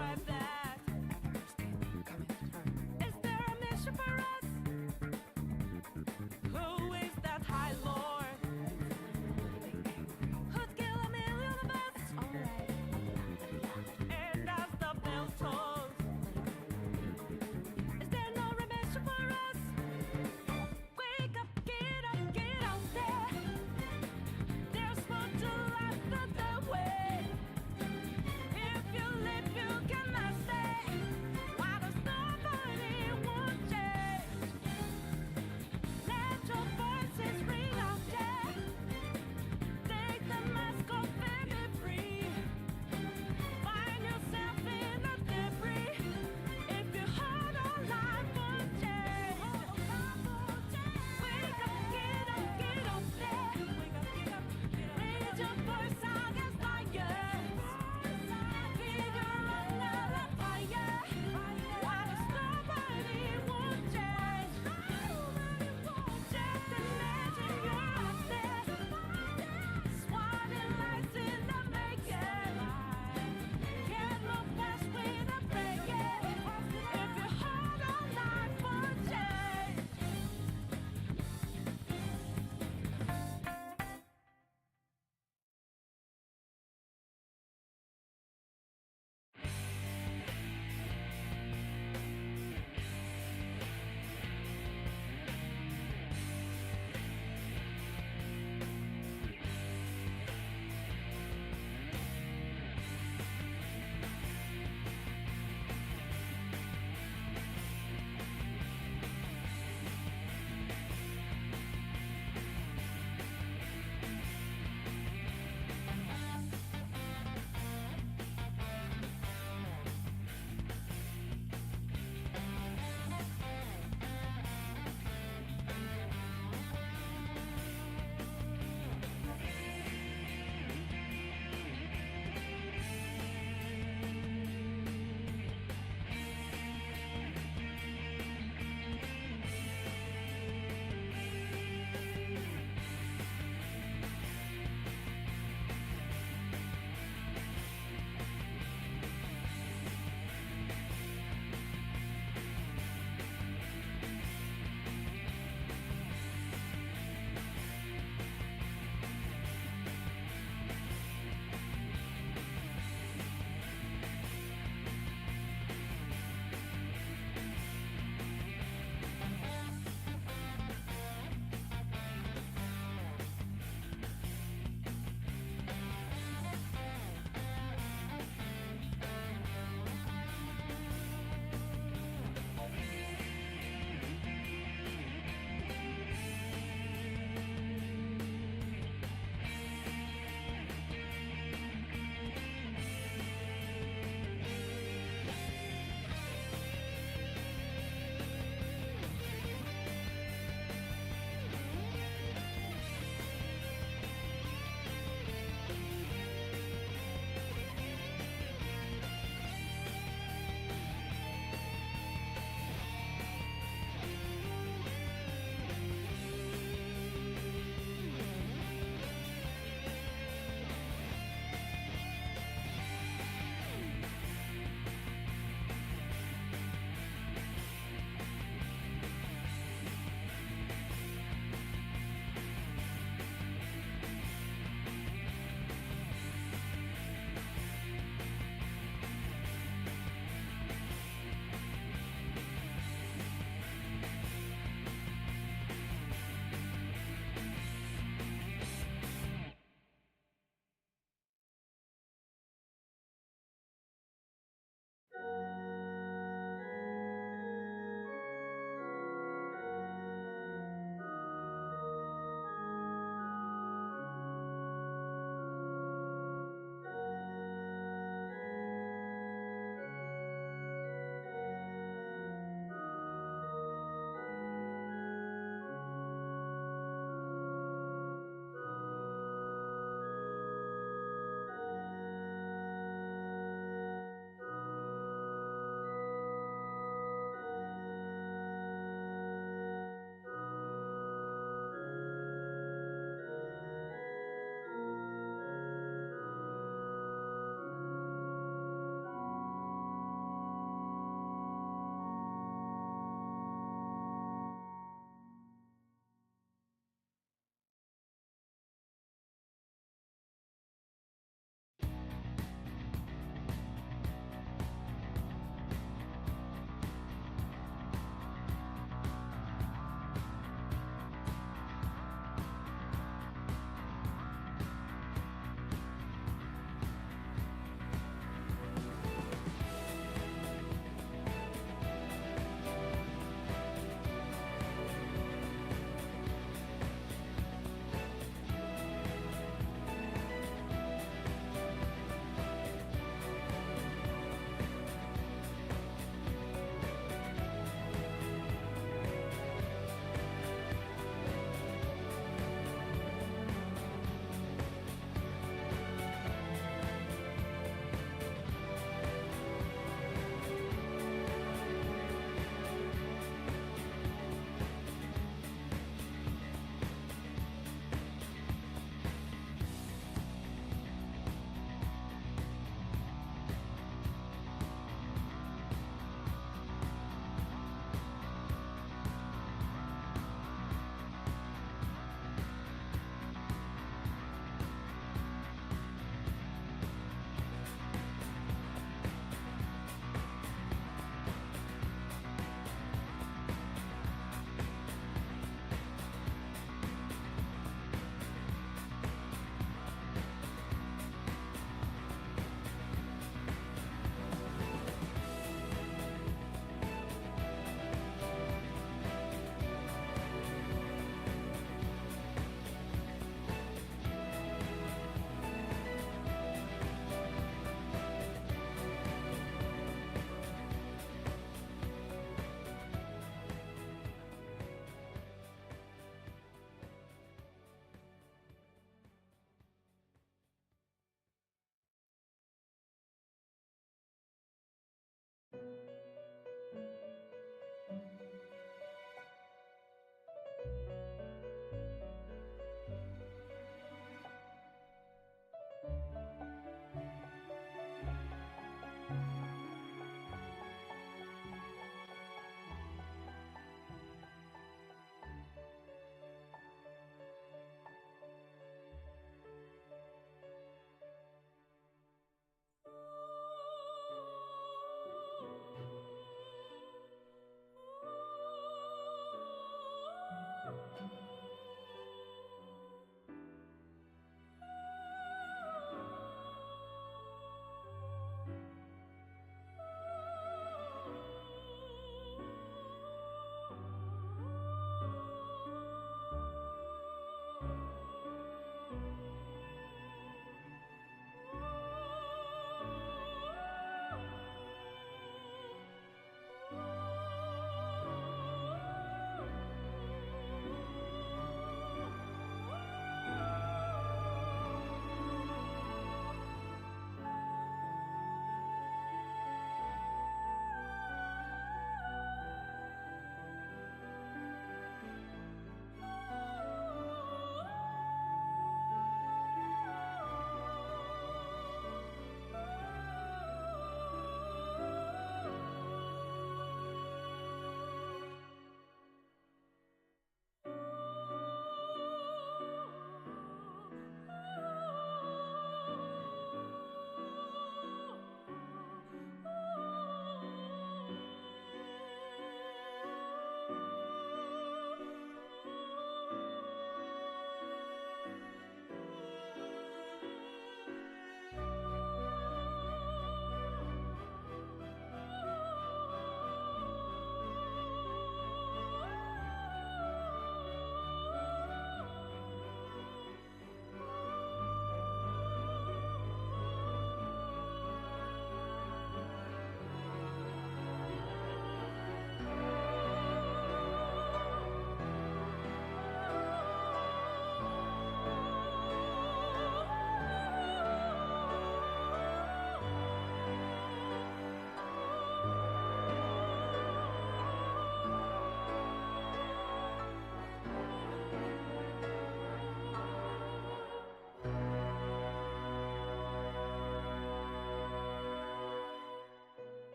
try that. Is there a mission for us? Who is that high lord? Who'd kill a million of us? And as the bell tolls, is there no remission for us? Wake up, get out there. There's more to life than the way. If you live, you cannot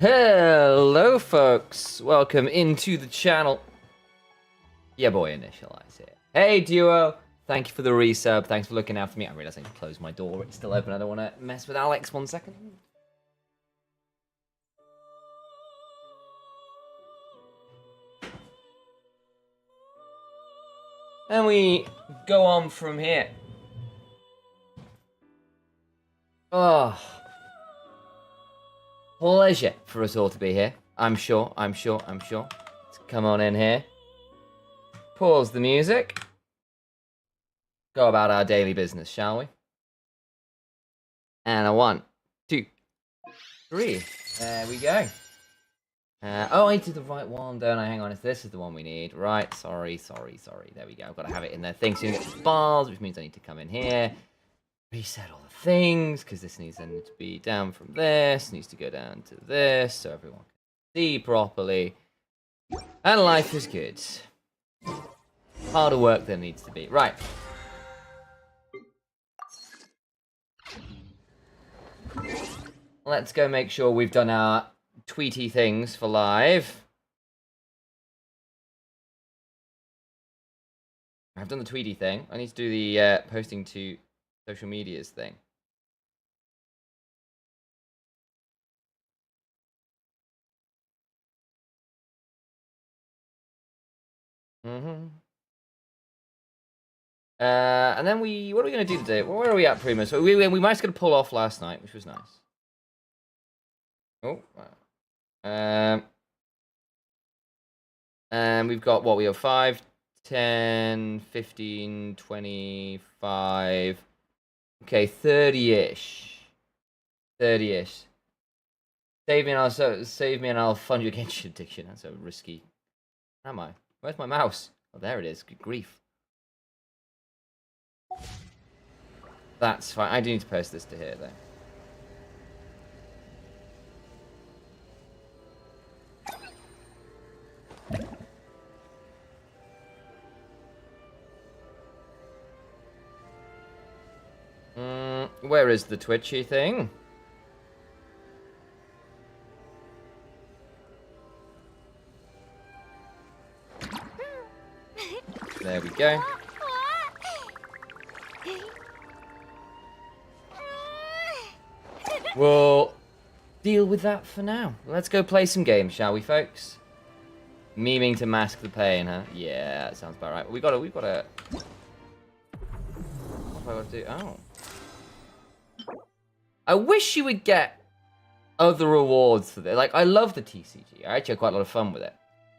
Hello, folks. Welcome into the channel. Yeah, boy, Initialize here. Hey, Duo. Thank you for the resub. Thanks for looking after me. I realize I can close my door. It's still open. I don't want to mess with Alex. 1 second. And we go on from here. Oh. Pleasure for us all to be here. I'm sure. Let's come on in here. Pause the music. Go about our daily business, shall we? And a 1, 2, 3. There we go. Oh, I did the right one, don't I? Hang on, this is the one we need. Right, sorry. There we go. I've got to have it in there. Things soon get the bars, which means I need to come in here. Reset all the things, because this needs to be down from this. Needs to go down to this, so everyone can see properly. And life is good. Harder work than needs to be. Right. Let's go make sure we've done our tweety things for live. I've done the tweety thing. I need to do the posting to social medias thing. And then what are we going to do today? Well, where are we at, Primo? So we managed to get a pull off last night, which was nice. Oh. And we've got what? We have 5, 10, 15, 25. Okay, 30-ish. 30-ish. Save me and I'll fund you against your addiction. That's so risky. Where am I? Where's my mouse? Oh, there it is. Good grief. That's fine. I do need to post this to here, though. Where is the twitchy thing? There we go. We'll deal with that for now. Let's go play some games, shall we, folks? Memeing to mask the pain, huh? Yeah, that sounds about right. We've got to... What have I got to do? Oh. I wish you would get other rewards for this. Like, I love the TCG. I actually had quite a lot of fun with it.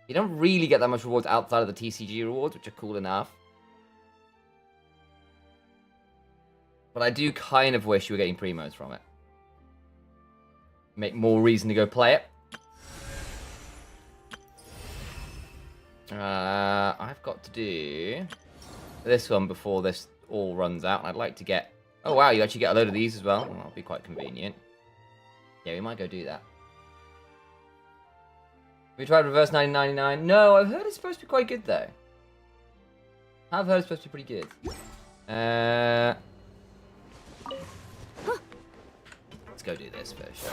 You don't really get that much rewards outside of the TCG rewards, which are cool enough. But I do kind of wish you were getting primos from it. Make more reason to go play it. I've got to do this one before this all runs out. And I'd like to get... Oh, wow, you actually get a load of these as well. Well, that'll be quite convenient. Yeah, we might go do that. Have you tried reverse 1999? No, I've heard it's supposed to be quite good, though. I've heard it's supposed to be pretty good. Let's go do this for sure.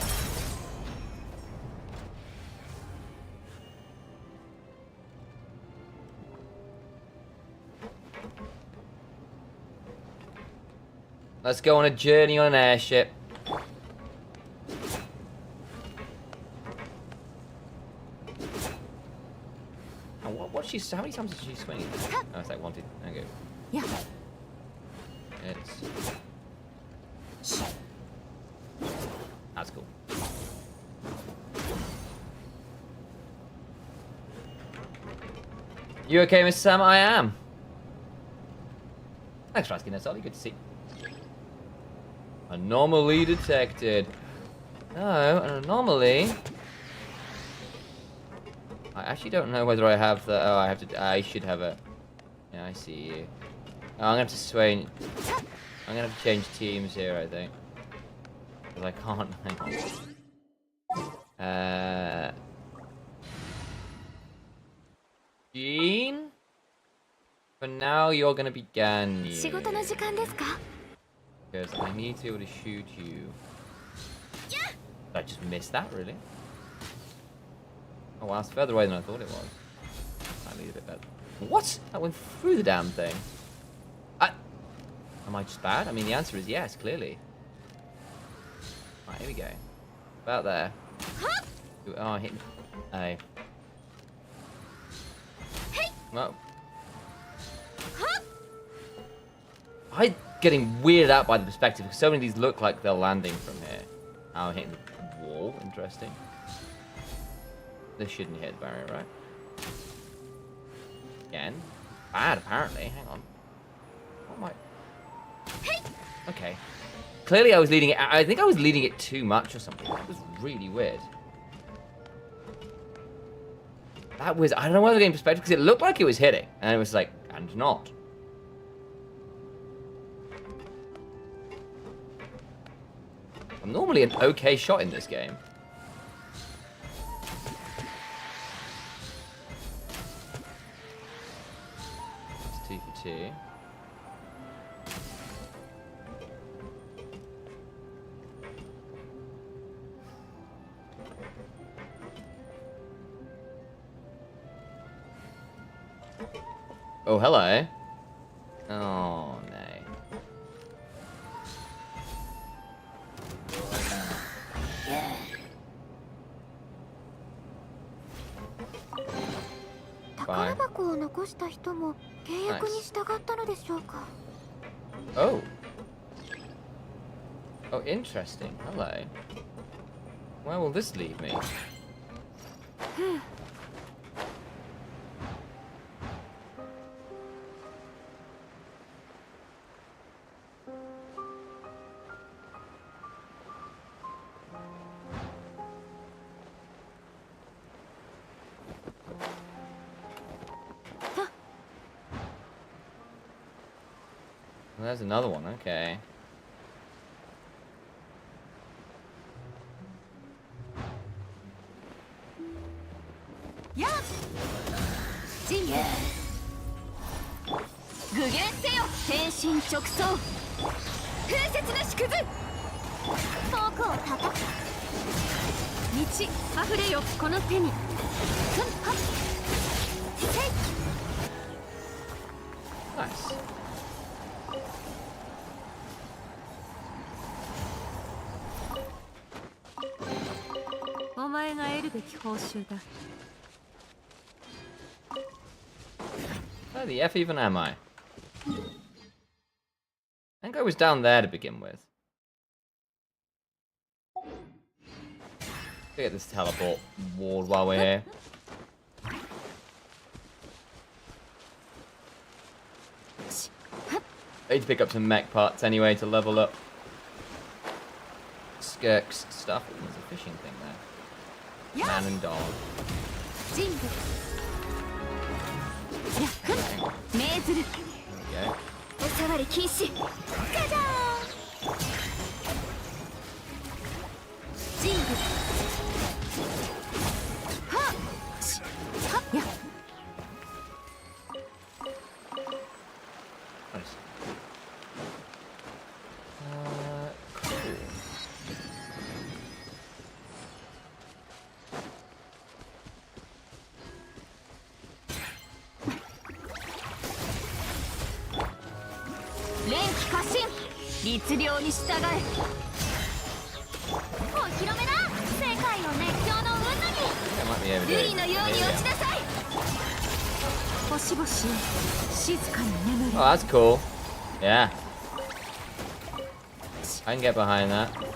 Let's go on a journey on an airship. How many times did she swing? Oh, it's like 1, 2. Okay. Yeah. That's cool. You okay, Miss Sam? I am. Thanks for asking, Solly. Good to see. Anomaly detected. No, an anomaly. I actually don't know whether I have the... Oh, I should have a... Yeah, I see you. Oh, I'm gonna have to sway... I'm gonna have to change teams here, I think. Because I can't... Hang on. Jean? For now, you're gonna be Ganyu. Because I need to be able to shoot you. Did I just miss that, really? Oh wow, it's further away than I thought it was. I need a bit better. What? That went through the damn thing. Am I just bad? I mean, the answer is yes, clearly. Right, here we go. About there. Oh, I hit. A. No. I'm getting weirded out by the perspective because so many of these look like they're landing from here. Oh, I'm hitting the wall. Interesting. This shouldn't hit the barrier, right? Again. Bad, apparently. Hang on. What am I... Okay. Clearly I was leading it... I think I was leading it too much or something. That was really weird. That was... I don't know why I was getting perspective, because it looked like it was hitting. And it was like, and not. I'm normally an okay shot in this game. That's 2 for 2. Oh, hello. Oh, no. Bye. Oh. Oh, interesting. Hello. Where will this lead me? Well, there's another one, okay. Yeah. Nice. Where the F even am I? I think I was down there to begin with. Get this teleport ward while we're here. I need to pick up some mech parts anyway to level up Skirk's stuff. Oh, there's a fishing thing there. Man and dog. There we go. Nice. Cool. I might be overdoing it. Oh, that's cool. Yeah. I can get behind that. Okay,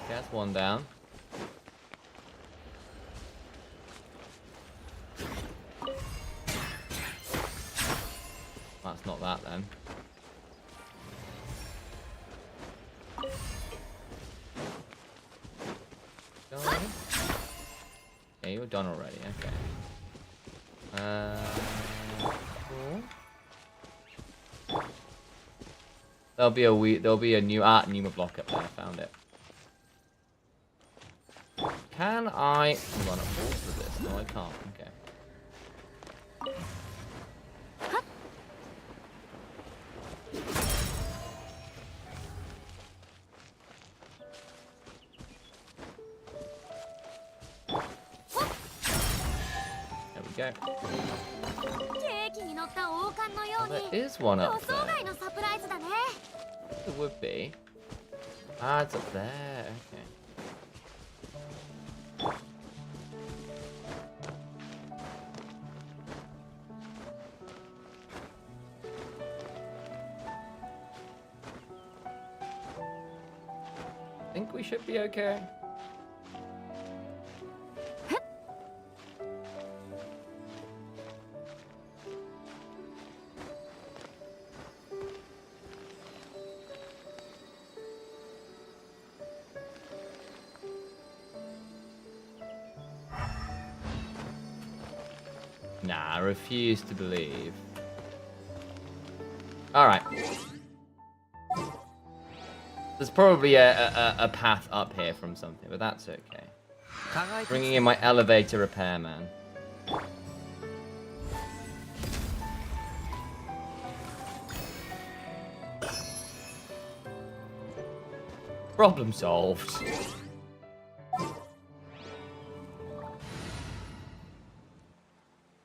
that's one down. That's not that then. Yeah, you're done already. Okay. Cool. There'll be a new Numa block up there. I found it. Can I run a pause with this? No, I can't. Okay. go. ケーキに乗った王冠のよ Oh, うに there is one 予 up 想 there. 外のサプライズだね。 It would be. Ah, it's up there. Okay. I think we should be okay. Nah, I refuse to believe. Alright. There's probably a path up here from something, but that's okay. Bringing in my elevator repairman. Problem solved.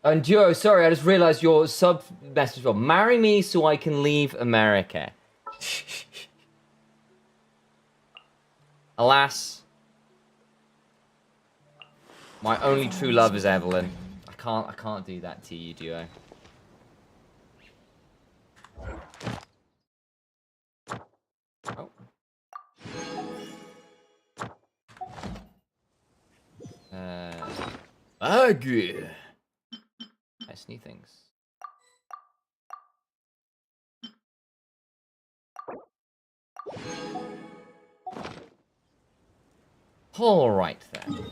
And Duo, sorry, I just realized your sub message was marry me so I can leave America. Alas, my only true love is Evelyn. I can't do that to you, Duo. Oh. Ugh. Nice new things. All right then.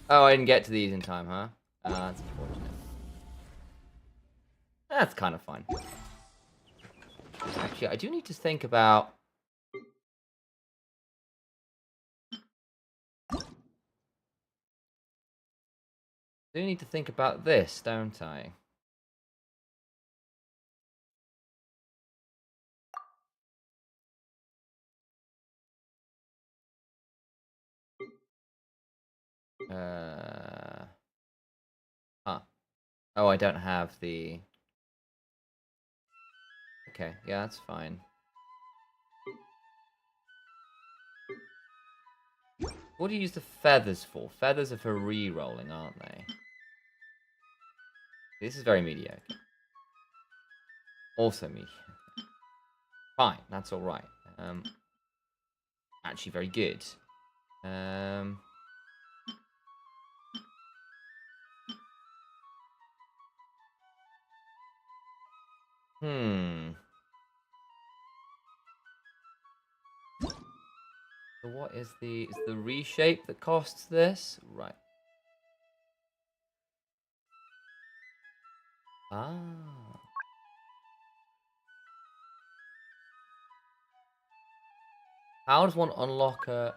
Oh, I didn't get to these in time, huh? That's unfortunate. That's kind of fun. Actually, I do need to think about... I do need to think about this, don't I? Huh. Oh, I don't have the... Okay, yeah, that's fine. What do you use the feathers for? Feathers are for re-rolling, aren't they? This is very mediocre. Also mediocre. Fine, that's alright. Actually very good. So what is the reshape that costs this? Right. Ah. How does one unlock a...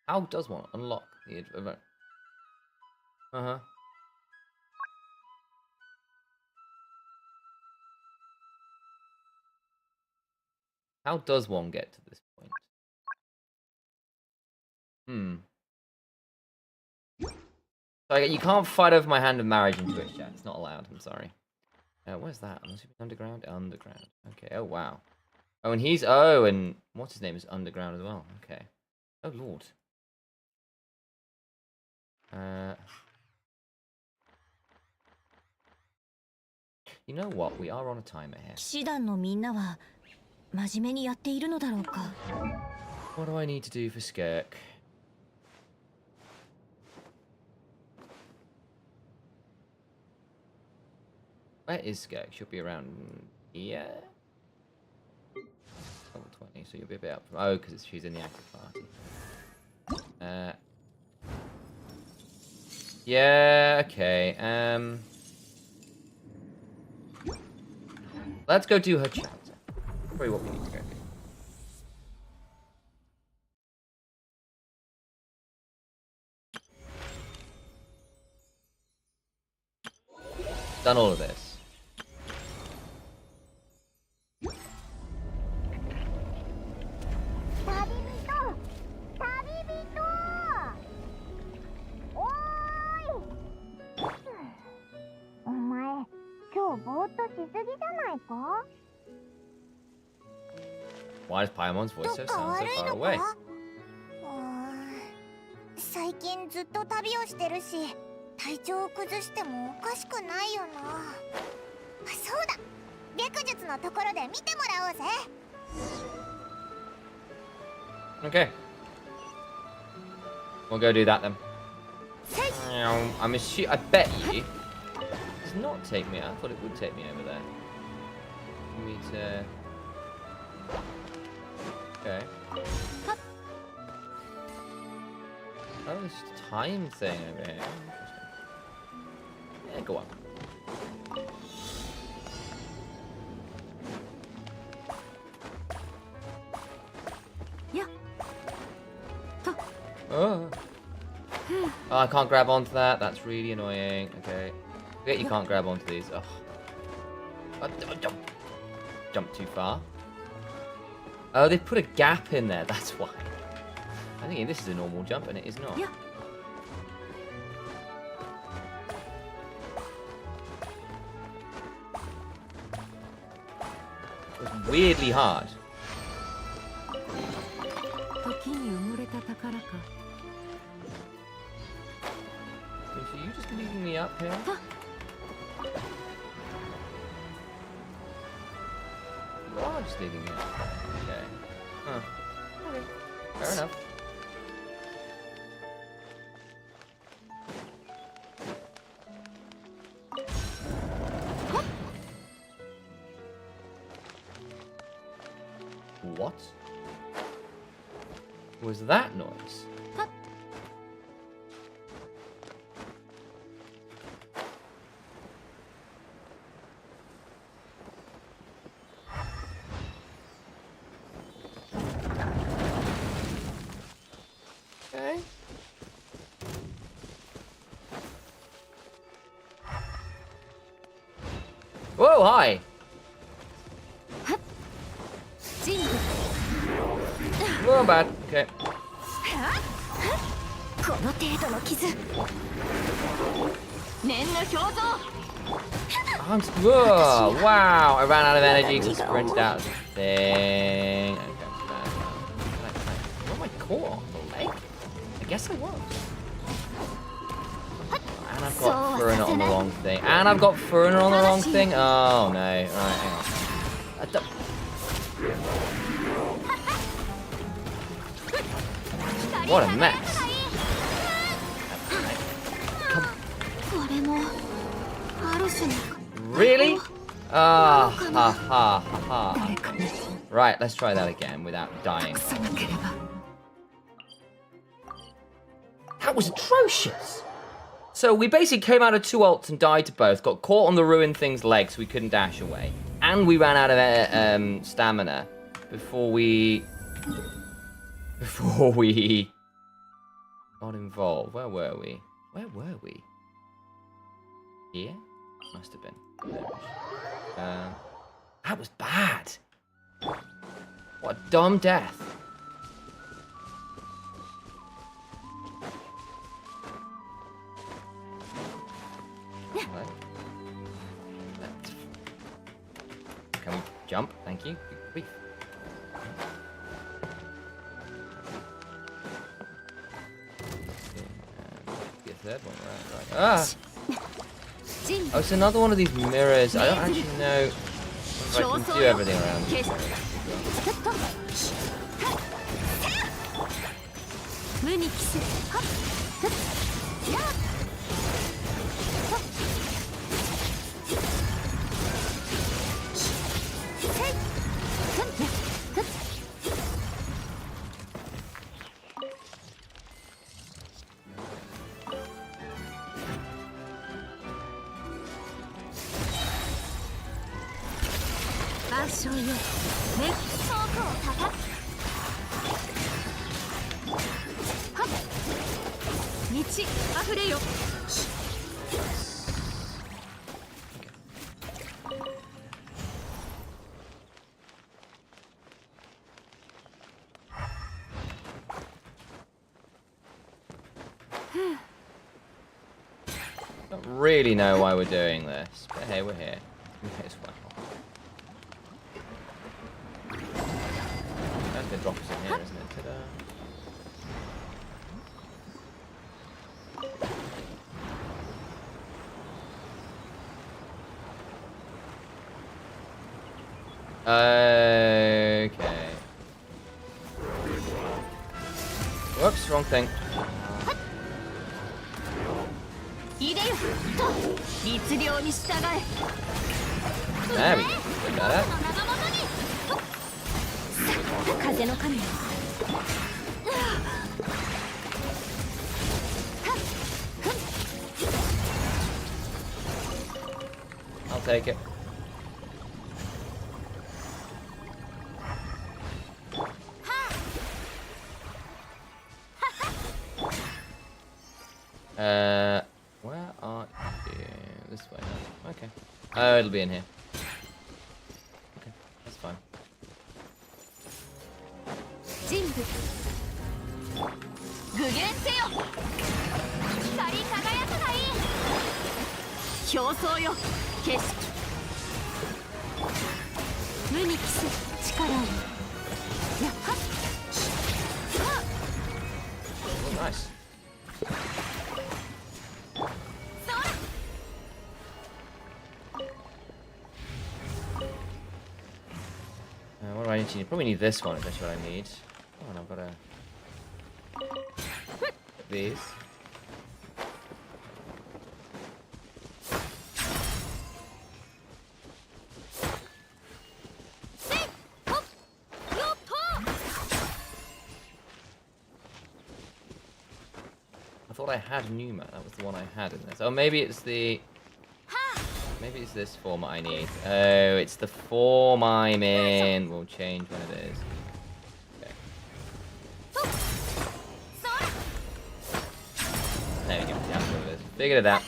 How does one unlock the event? Uh-huh. How does one get to this point? So you can't fight over my hand of marriage in Twitch chat. It's not allowed. I'm sorry. Where's that? Underground? Underground. Okay. Oh, wow. Oh, and he's... Oh, and what's his name is underground as well. Okay. Oh, Lord. You know what? We are on a timer here. 騎士団のみんなは真面目にやっているのだろうか。 What do I need to do for Skirk? Where is Skirk? Should be around here. Level 20, so you'll be a bit up. Oh, because she's in the active party. Yeah, okay. Let's go do her chapter. Probably what we need to go do. Done all of this. Why does Paimon's voice so sound so far away? 最近ずっと旅をしてるし、体調を崩してもおかしくないよな。そうだ、白術のところで見てもらおうぜ。Okay. We'll go do that then. I bet you it does not take me. I thought it would take me over there. For me to. Okay. Oh, there's just a time thing over here. Yeah, go on. Yeah. Oh. Oh, I can't grab onto that. That's really annoying. Okay. Forget you can't grab onto these. Ugh. Jump too far. Oh, they put a gap in there. That's why. I'm thinking this is a normal jump, and it is not. Yeah. It was weirdly hard. 時に埋もれた宝か。 So you just leaving me up here? You are just leaving me up. Okay. Huh. Okay. Fair enough. What was that noise? Okay. Whoa, hi. Whoa, bad. Okay. この程度の傷。念の表像。 Whoa, wow, I ran out of energy because I sprinted out of the thing. Okay, what am I caught on? The leg? I guess I was. And I've got Furner on the wrong thing. And I've got Furner on the wrong thing. Oh no. Right, hang on. What a mess. Really? Ah, ha, ha, ha. Right, let's try that again without dying. That was atrocious. So we basically came out of 2 ults and died to both. Got caught on the ruined thing's leg, so we couldn't dash away. And we ran out of stamina before we got involved. Where were we? Where were we? Here? Must have been. That was bad. What a dumb death. Right. Can we jump? Thank you. Quick. The third one, right. Ah! Oh, it's another one of these mirrors. I don't actually know if I can do everything around these mirrors. Don't really know why we're doing this, but hey, we're here. We may as well. That's gonna drop us in here, isn't it? Ta-da. Okay. Whoops, wrong thing. いでよと律令に従え There we go. Look at that. 風の神よ I'll take it. Where are you? This way. Okay. Oh, it'll be in here. Okay, that's fine. 人物具現せよ光り輝くがいい表層よ景色無に帰す力をやっはっ Oh, nice. What do I need to need? Probably need this one if that's what I need. Oh, and I've got to... These. I thought I had Numa. That was the one I had in this. Oh, maybe it's the... Maybe it's this form I need. Oh, it's the form I'm in. We'll change when it is. Okay. There we go. Yeah, that's what it is. Figured it out.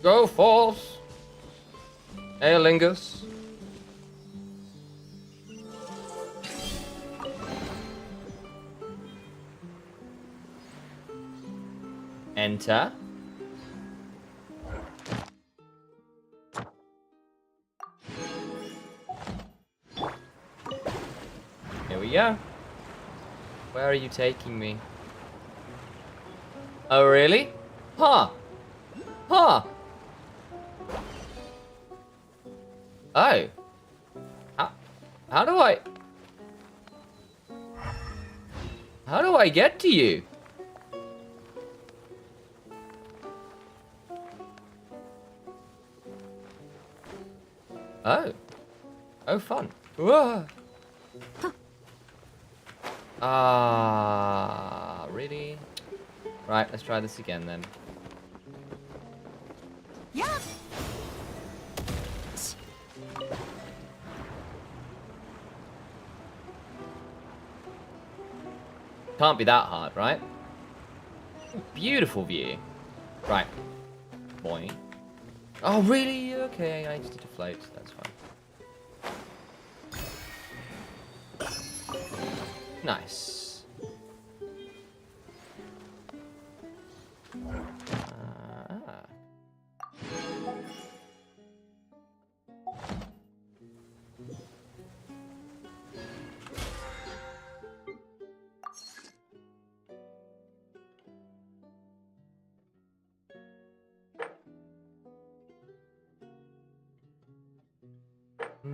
Go forth! Aerlingus. Enter. Here we go. Where are you taking me? Oh, really? Huh. Huh. Oh. How do I... How do I get to you? Oh. Oh, fun. Whoa. Ah, really? Right, let's try this again then. Yeah. Can't be that hard, right? Beautiful view. Right. Boing. Oh, really? Okay, I just need to float. That's fine. Nice.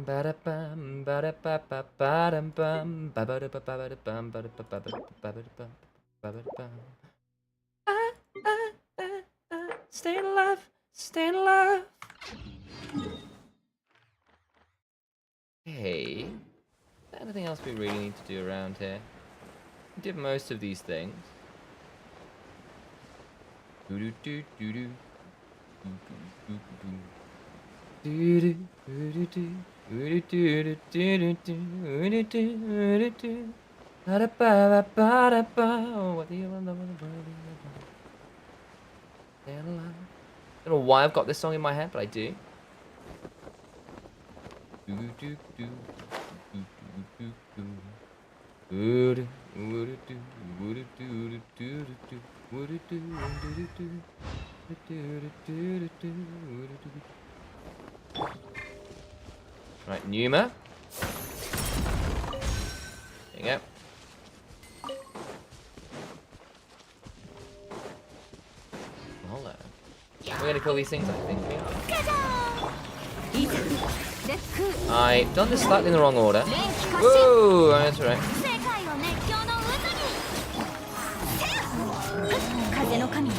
Ba-da-bum, ba-da-ba-ba-ba-dum-bum, ba-ba-da-ba-ba-da-bum, ba-da-ba-ba-ba-da-bum, ba-ba-da-bum. Staying alive, staying alive. Hey, is there anything else we really need to do around here? We did most of these things. Do-do-do-do-do. Do-do-do-do-do. Do-do-do-do. Ba-da-ba-ba-ba-da-ba. Oh, what do you want? Staying alive. Don't know why I've got this song in my head, but I do. Right, Numa. There you go. Hold on. We're gonna kill these things, I think we are. I've done this slightly in the wrong order. Whoa, that's right. 世界を熱狂の渦に風の神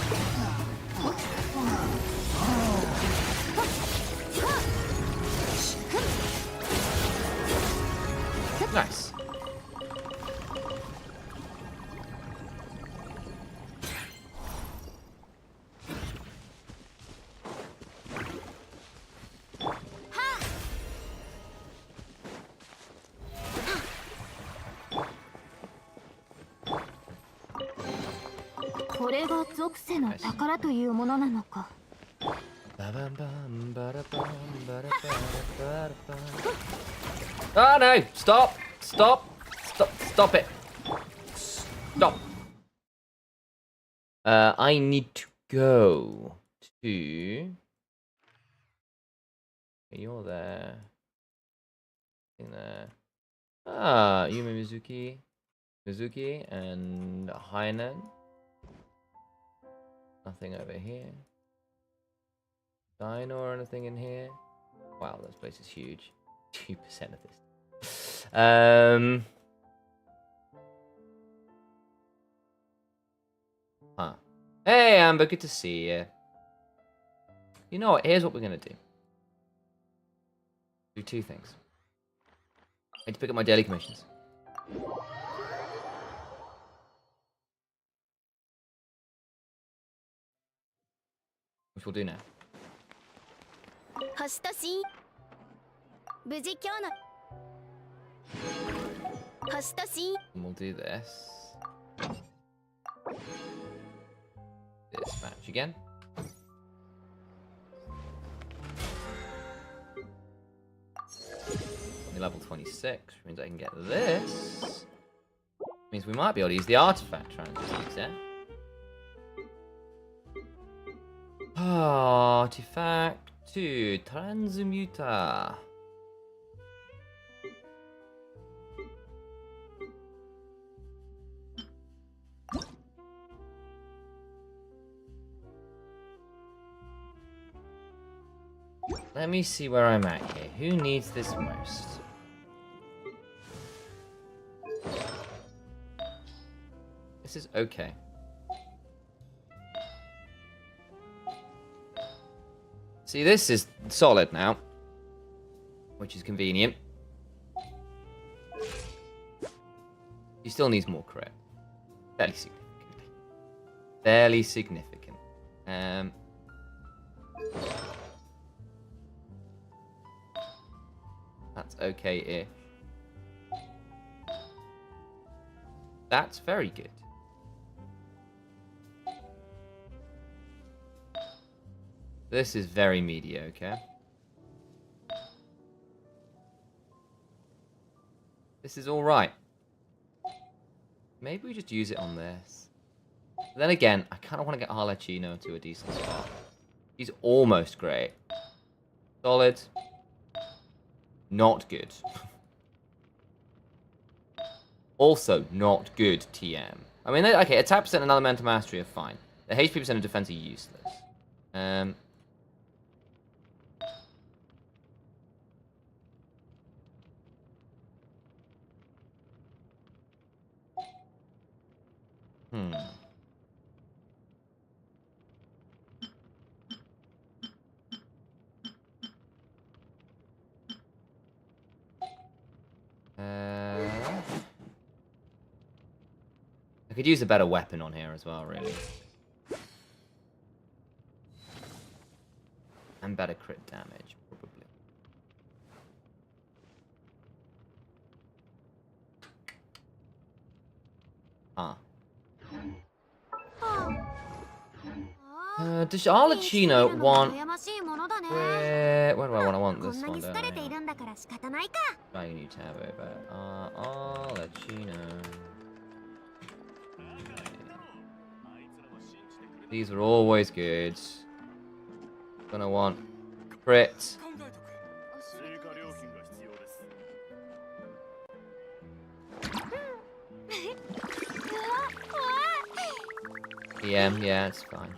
Nice. Ha! これが属性の宝というものなのか。Oh no! Stop! Stop! Stop! Stop it! Stop! I need to go to. You're there. In there. Ah, Yumi Mizuki, and Hainan. Nothing over here. Dino or anything in here? Wow, this place is huge. 2% of this. Huh. Hey, Amber, good to see you. You know what? Here's what we're gonna do. Do two things. I need to pick up my daily commissions. Which we'll do now. 星とし無事今日の星とし And we'll do this. Dispatch again. Only level 26, which means I can get this. Means we might be able to use the artifact transfers there. Artifact to transmuter. Let me see where I'm at here. Who needs this most? This is okay. See, this is solid now, which is convenient. He still needs more crit. Fairly significantly. Fairly significant. That's okay-ish. That's very good. This is very mediocre. This is alright. Maybe we just use it on this. But then again, I kind of want to get Arlecchino to a decent spot. He's almost great. Solid. Not good. Also not good TM. I mean, okay, attack percent and elemental mastery are fine. The HP percent and defense are useless. I could use a better weapon on here as well, really. And better crit damage, probably. Ah. Does Arlecchino want... 悩ましいものだね。 Where do I want? I want こ this んな one, に don't 好かれてい I? るんだから仕方ないか。 I need to have over. Arlecchino. These are always good. Gonna want crit. Yeah, it's fine.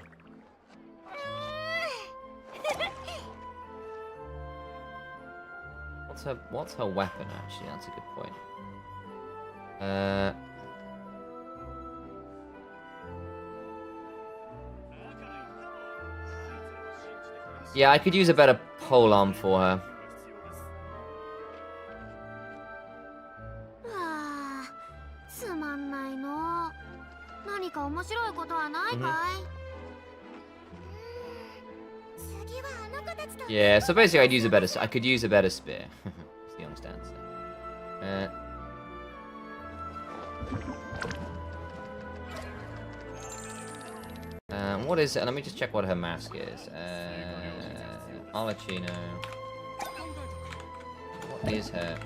What's her weapon actually? That's a good point. Yeah, I could use a better pole arm for her. はあ、つまんないの。何か面白いことはないかい？次はあの子たちと。 Yeah, so basically I could use a better spear. That's the honest answer. What is it? Let me just check what her mask is. Arlecchino. What is her?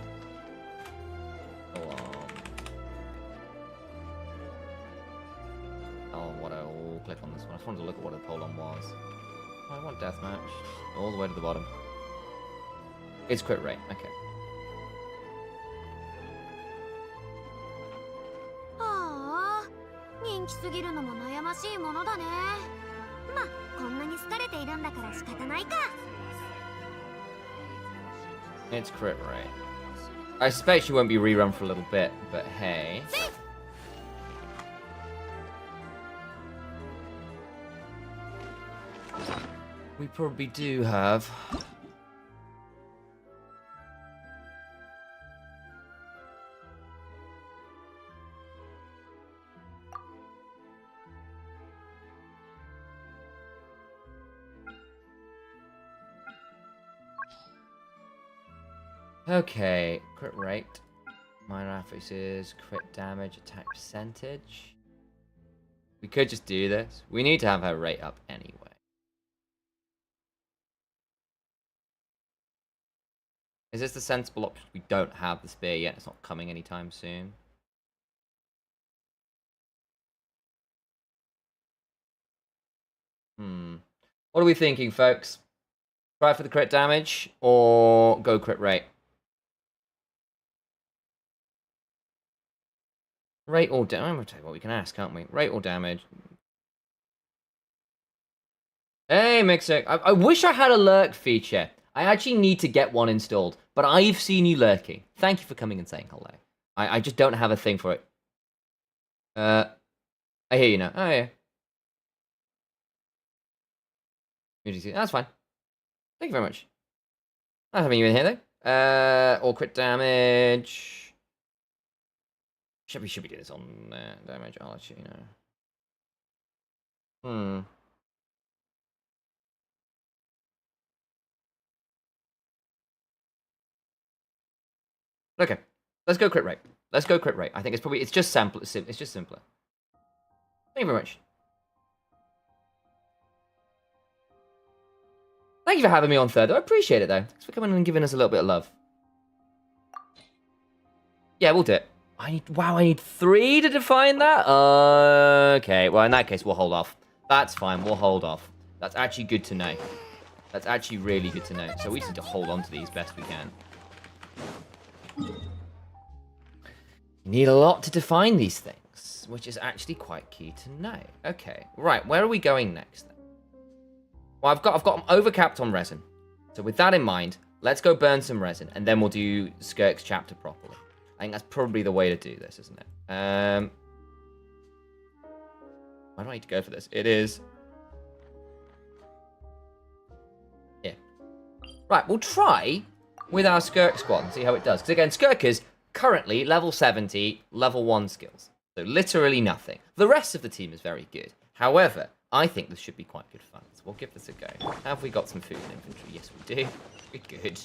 Oh, what? I'll click on this one. I just wanted to look at what her pole-on was. I want deathmatch. All the way to the bottom. It's crit rate. Okay. はあ、人気すぎるのも悩ましいものだね。まあ、こんなに好かれているんだから仕方ないか。 It's crit rate. I suspect she won't be rerun for a little bit, but hey. We probably do have. Okay, crit rate, minor affixes, crit damage, attack percentage. We could just do this. We need to have her rate up anyway. Is this the sensible option? We don't have the spear yet. It's not coming anytime soon. What are we thinking, folks? Try for the crit damage or go crit rate? Rate or damage? I'm gonna tell you what, we can ask, can't we? Rate or damage? Hey, Mixer. I wish I had a lurk feature. I actually need to get one installed, but I've seen you lurking. Thank you for coming and saying hello. I just don't have a thing for it. I hear you now. Oh, yeah. That's fine. Thank you very much. Not having you in here, though. Or crit damage. Should we do this on damage? I'll let you know. Okay, let's go crit rate. Let's go crit rate. I think it's just simpler. It's just simpler. Thank you very much. Thank you for having me on third. I appreciate it though. Thanks for coming and giving us a little bit of love. Yeah, we'll do it. I need 3 to define that? Okay, well in that case we'll hold off. That's fine, we'll hold off. That's actually good to know. That's actually really good to know. So we just need to hold on to these best we can. You need a lot to define these things, which is actually quite key to know. Okay, right, where are we going next then? Well, I've got them overcapped on resin. So with that in mind, let's go burn some resin, and then we'll do Skirk's chapter properly. I think that's probably the way to do this, isn't it? Why do I need to go for this? It is... yeah. Right, we'll try with our Skirk squad and see how it does. Because again, Skirk is currently level 70, level 1 skills. So literally nothing. The rest of the team is very good. However, I think this should be quite good fun. So we'll give this a go. Have we got some food in inventory? Yes, we do. We're good.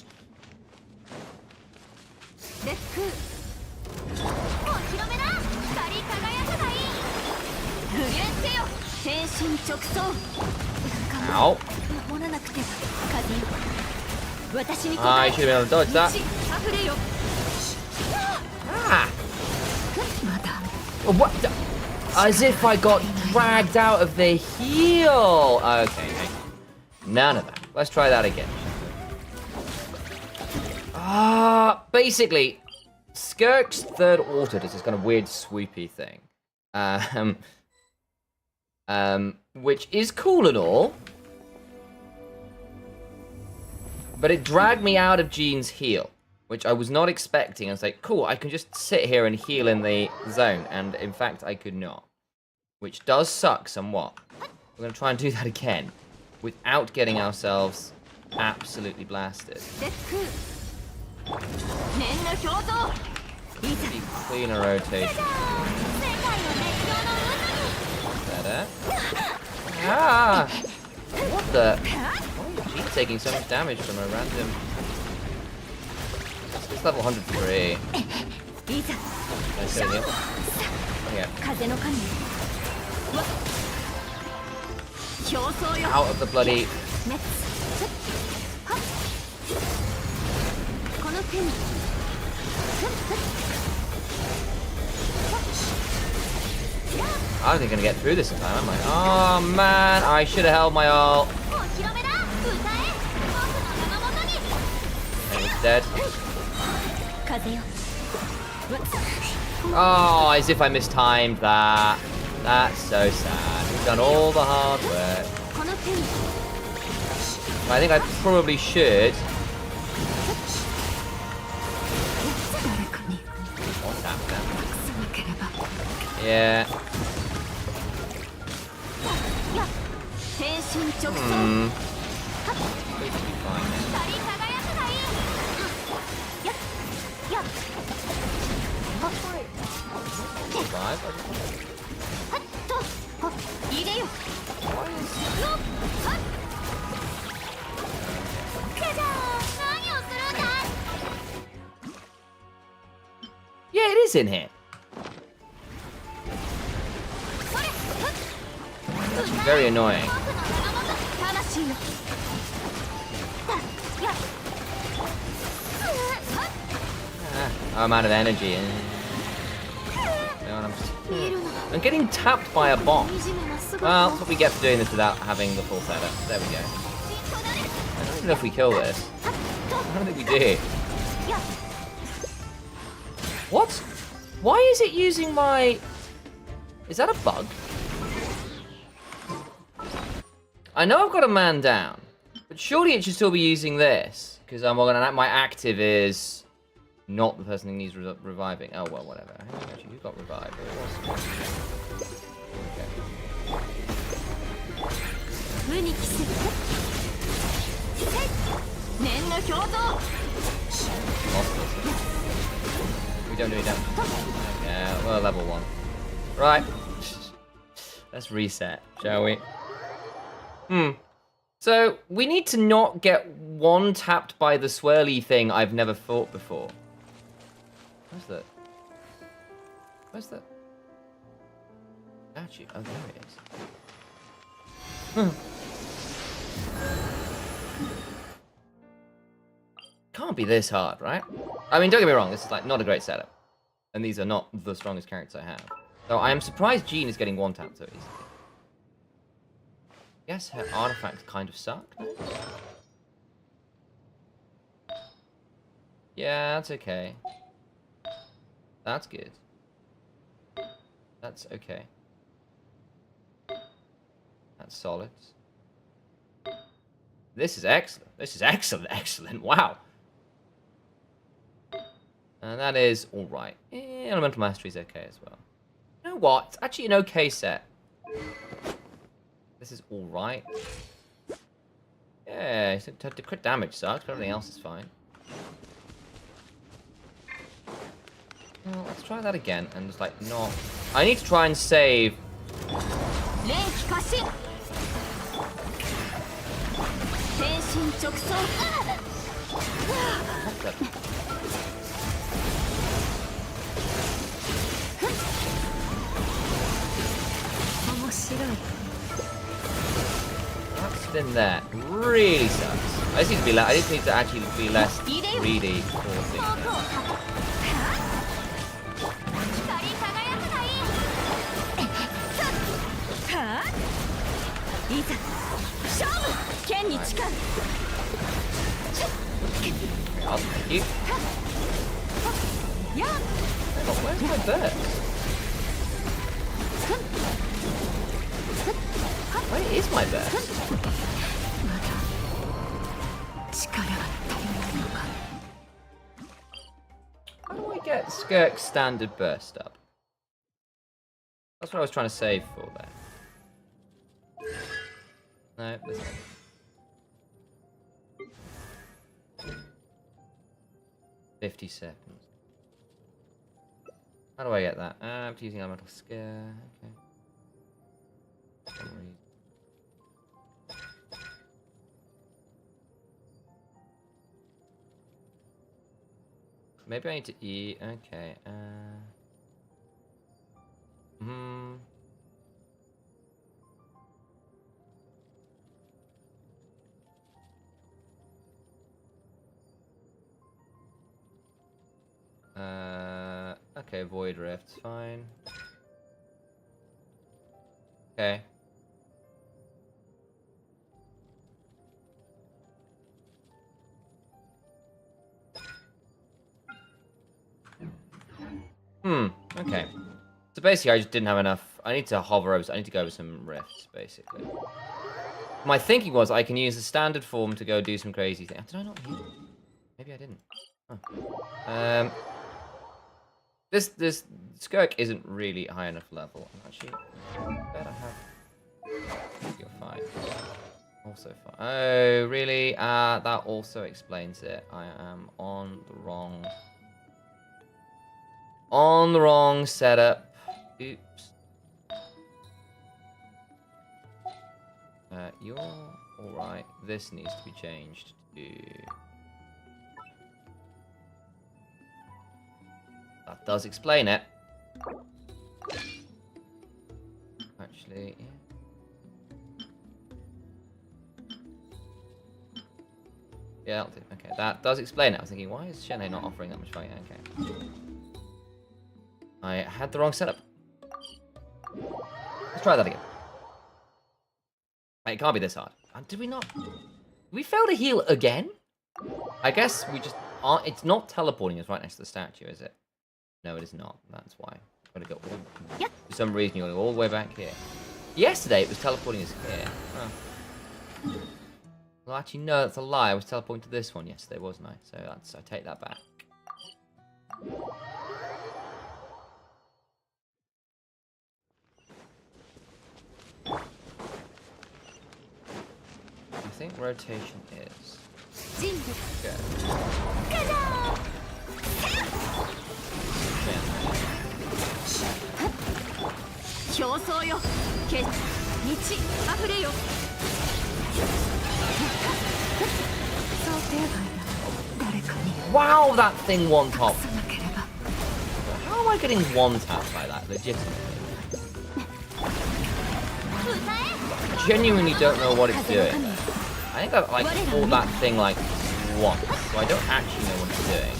Ow. 守らなくては風よ私に I should have been able to dodge that. 溢れよ Ah. まだ Oh, what? As if I got dragged out of the heel. Okay, hang on. None of that. Let's try that again. Basically, Skirk's third auto does this kind of weird swoopy thing. Which is cool and all. But it dragged me out of Jean's heel, which I was not expecting. I was like, cool, I can just sit here and heal in the zone. And in fact, I could not. Which does suck somewhat. We're going to try and do that again without getting ourselves absolutely blasted. 念の表像いざ Be cleaner rotation. 世界を熱狂の渦に Better. Ah! What the? Why is Jean taking so much damage from a random... It's level 103. いざ Nice heal. Yeah. 風の神わ表層よ Out of the bloody... 熱はっこの手に I don't think I'm gonna get through this in time, am I? Oh man, I should have held my ult. お披露目だ歌え僕の名のもとに And it's dead. 風よ Oh, as if I mistimed that. That's so sad. We've done all the hard work. この手に I think I probably should. 誰かに What's happening? さなければ Yeah. 天心直送 Hmm. We should be fine now. 光り輝くがいいやっやっ Survive? はっとはっ入れよよっはっくじゃー何をするんだ Yeah, it is in here. それふっ That's very annoying. 僕の名のもと魂よやっ Ah, I'm out of energy. No, I'm getting tapped by a bomb. 惨めな姿 Well, that's what we get for doing this without having the full setup. There we go. I don't even know if we kill this. I don't think we do. What? Why is it using my... Is that a bug? I know I've got a man down, but surely it should still be using this. Because my active is not the person who needs reviving. Oh, well, whatever. Actually, who got revived? Okay. 無に帰す念の表像 Lost this. We don't do it damage. Yeah, well, level 1. Right. Let's reset, shall we? So, we need to not get one tapped by the swirly thing I've never fought before. Where's that? Where's that? Statue. Oh, there it is. Can't be this hard, right? I mean, don't get me wrong, this is like not a great setup. And these are not the strongest characters I have. So I am surprised Jean is getting one tap so easily. I guess her artifacts kind of suck. No? Yeah, that's okay. That's good. That's okay. That's solid. This is excellent. This is excellent, excellent. Wow. And that is alright. Elemental Mastery is okay as well. You know what? It's actually an okay set. This is alright. Yeah, the crit damage sucks, but everything else is fine. Well, let's try that again and just like not... I need to try and save... 霊気化し天心直送 What the... just in there. Really sucks. I just need to be I just need to actually be less greedy for things. 光り輝くがいい。はあいざ勝負剣に誓う Oh, thank you. や Oh, where's my bird? Where is my bird? 力が足りないのか How do I get Skirk's standard burst up? That's what I was trying to save for there. No, this one. $50. How do I get that? After using elemental scare. Okay. For some reason. Maybe I need to eat. Okay. Okay, Void Rift's fine. Okay. Okay. So basically, I just didn't have enough. I need to hover over. I need to go over some rifts, basically. My thinking was I can use the standard form to go do some crazy things. Did I not heal? Maybe I didn't. Oh. This Skirk isn't really high enough level. Actually, better have. You're fine. Also fine. Oh, really? That also explains it. I am on the wrong setup. Oops. You're alright. This needs to be changed to... That does explain it. Actually, yeah. Yeah, that'll do. Okay, that does explain it. I was thinking, why is Shenhe not offering that much value? Okay. I had the wrong setup. Let's try that again. Wait, it can't be this hard. Did we not? Did we fail to heal again? I guess we just aren't. It's not teleporting us right next to the statue, is it? No, it is not. That's why. I've got to go all... Yep. For some reason, you're going all the way back here. Yesterday, it was teleporting us here. Oh. Well, actually, no, that's a lie. I was teleporting to this one yesterday, wasn't I? So I take that back. I think rotation is... Good. Wow, that thing one top. How am I getting one tap by that? Legitimately. I genuinely don't know what it's doing. I think I've like pulled that thing like once, so I don't actually know what it's doing.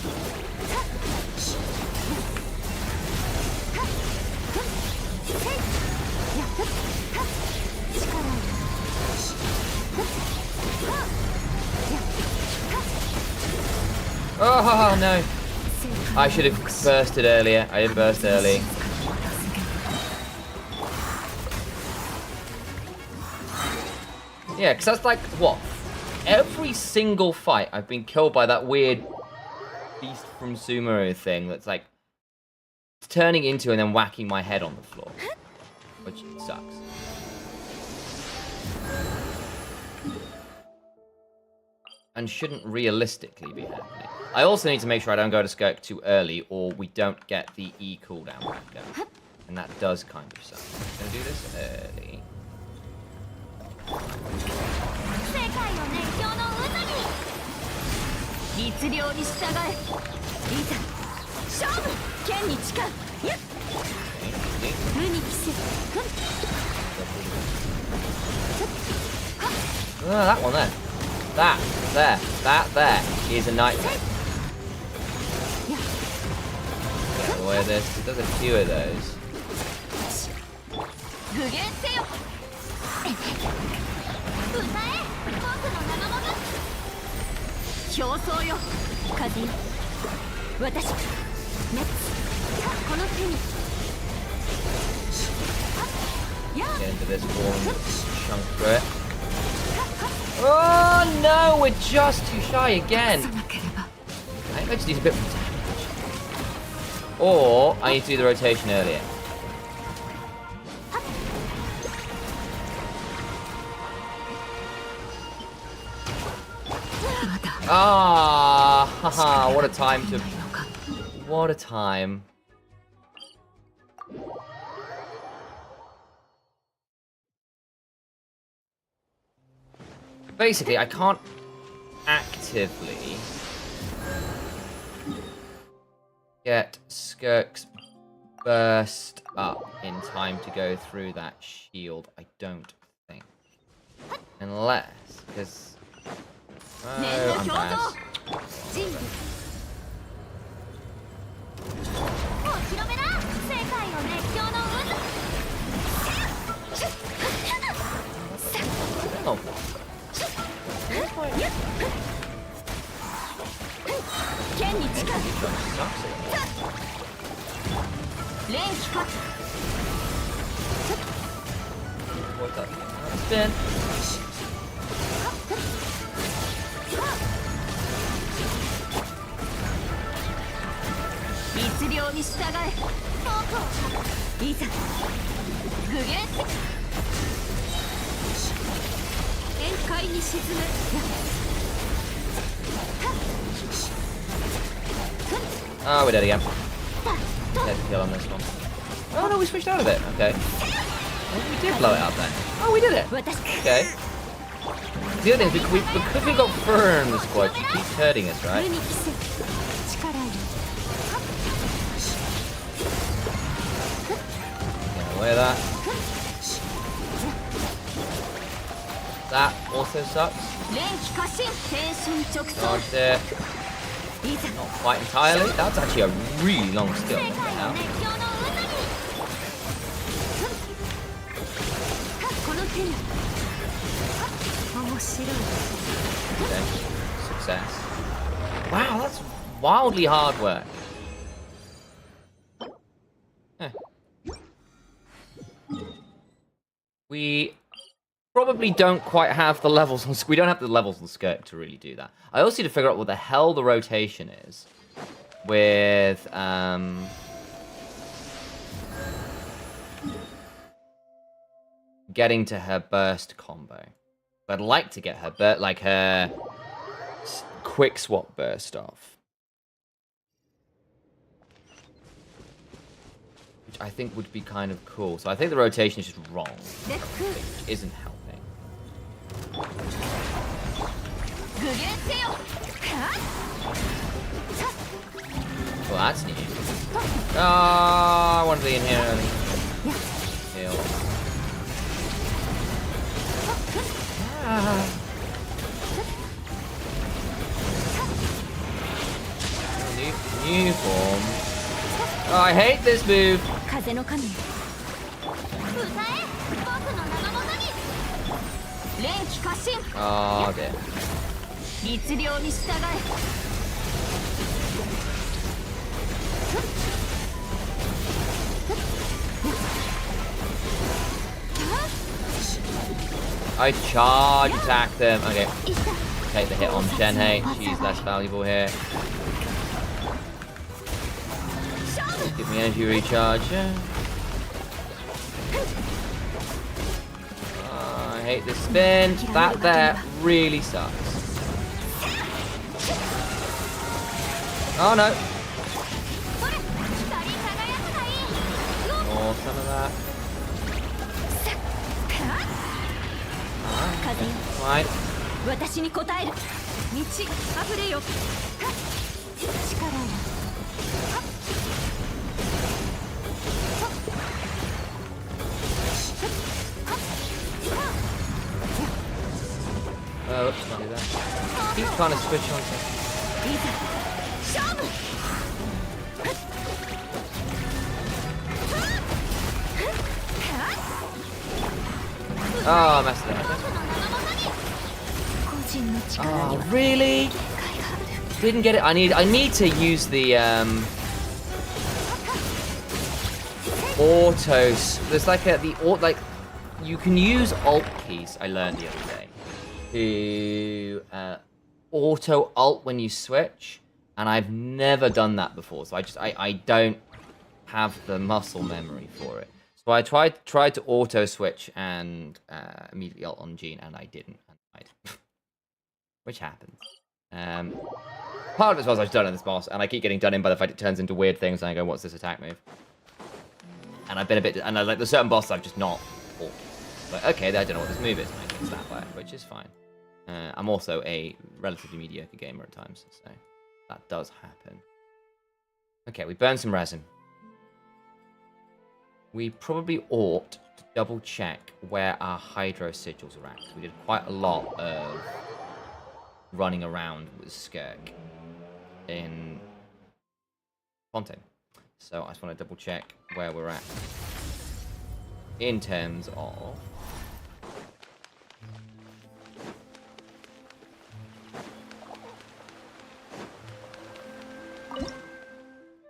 Oh no! I should have bursted earlier. I didn't burst early. Yeah, because that's like, what? Every single fight I've been killed by that weird beast from Sumeru thing that's like turning into and then whacking my head on the floor. Which sucks. And shouldn't realistically be happening. I also need to make sure I don't go to Skirk too early or we don't get the E cooldown back going. And that does kind of suck. I'm gonna do this early. That one there. That there is a nightmare. Get out of the way of this. It does a few of those. 具現せよ歌え僕の名のもの競争よ風よ私熱この手に Get into this one, chunk through it. Oh no, we're just too shy again. I think I just need a bit more damage. Or I need to do the rotation earlier. Ah, haha, what a time to... What a time. Basically, I can't actively get Skirk's burst up in time to go through that shield, I don't think. Unless, because... Oh, I'm bad. Oh. What's that? Spin. Oh, we did again. Get the kill on this one. Oh no, we switched out of it. Okay. Well, we did blow it up then. Oh, we did it. Okay. The other thing is, because we got Fur in the squad, she keeps hurting us, right? Get away with that. That also sucks. Dodged it. Not quite entirely. That's actually a really long skill. Now. Okay. Success. Wow, that's wildly hard work. Huh. We probably don't quite have the levels on... We don't have the levels on Skirk to really do that. I also need to figure out what the hell the rotation is with... getting to her burst combo. I'd like to get her her quick swap burst off. Which I think would be kind of cool. So I think the rotation is just wrong. It isn't helping. Well, that's new. Oh, I want to be in here early. Heal. New form. Oh, I hate this move. Oh, dear. I charge attack them. Okay. Take the hit on Shenhei. She's less valuable here. Give me energy recharge. I hate the spin. That there really sucks. Oh no. More some of that. Right. Oh, oops, can't do that. Keep trying to switch on to... 勝負 Oh, I messed it up. 個人の力に Oh, は really? 限界がある Didn't get it. I need to use the autos. There's like like you can use alt keys. I learned the other day to auto alt when you switch, and I've never done that before. So I don't have the muscle memory for it. So I tried to auto switch and immediately alt on Jean, and I didn't. And died. Which happens. Part of it was I was done in this boss, and I keep getting done in by the fact it turns into weird things, and I go, what's this attack move? And I've been a bit... And like, there's certain bosses I've just not fought. Like, okay, I don't know what this move is, and I get slapped by it, which is fine. I'm also a relatively mediocre gamer at times, so that does happen. Okay, we burned some resin. We probably ought to double check where our hydro sigils are at. We did quite a lot of running around with Skirk in Fontaine. So I just want to double check where we're at in terms of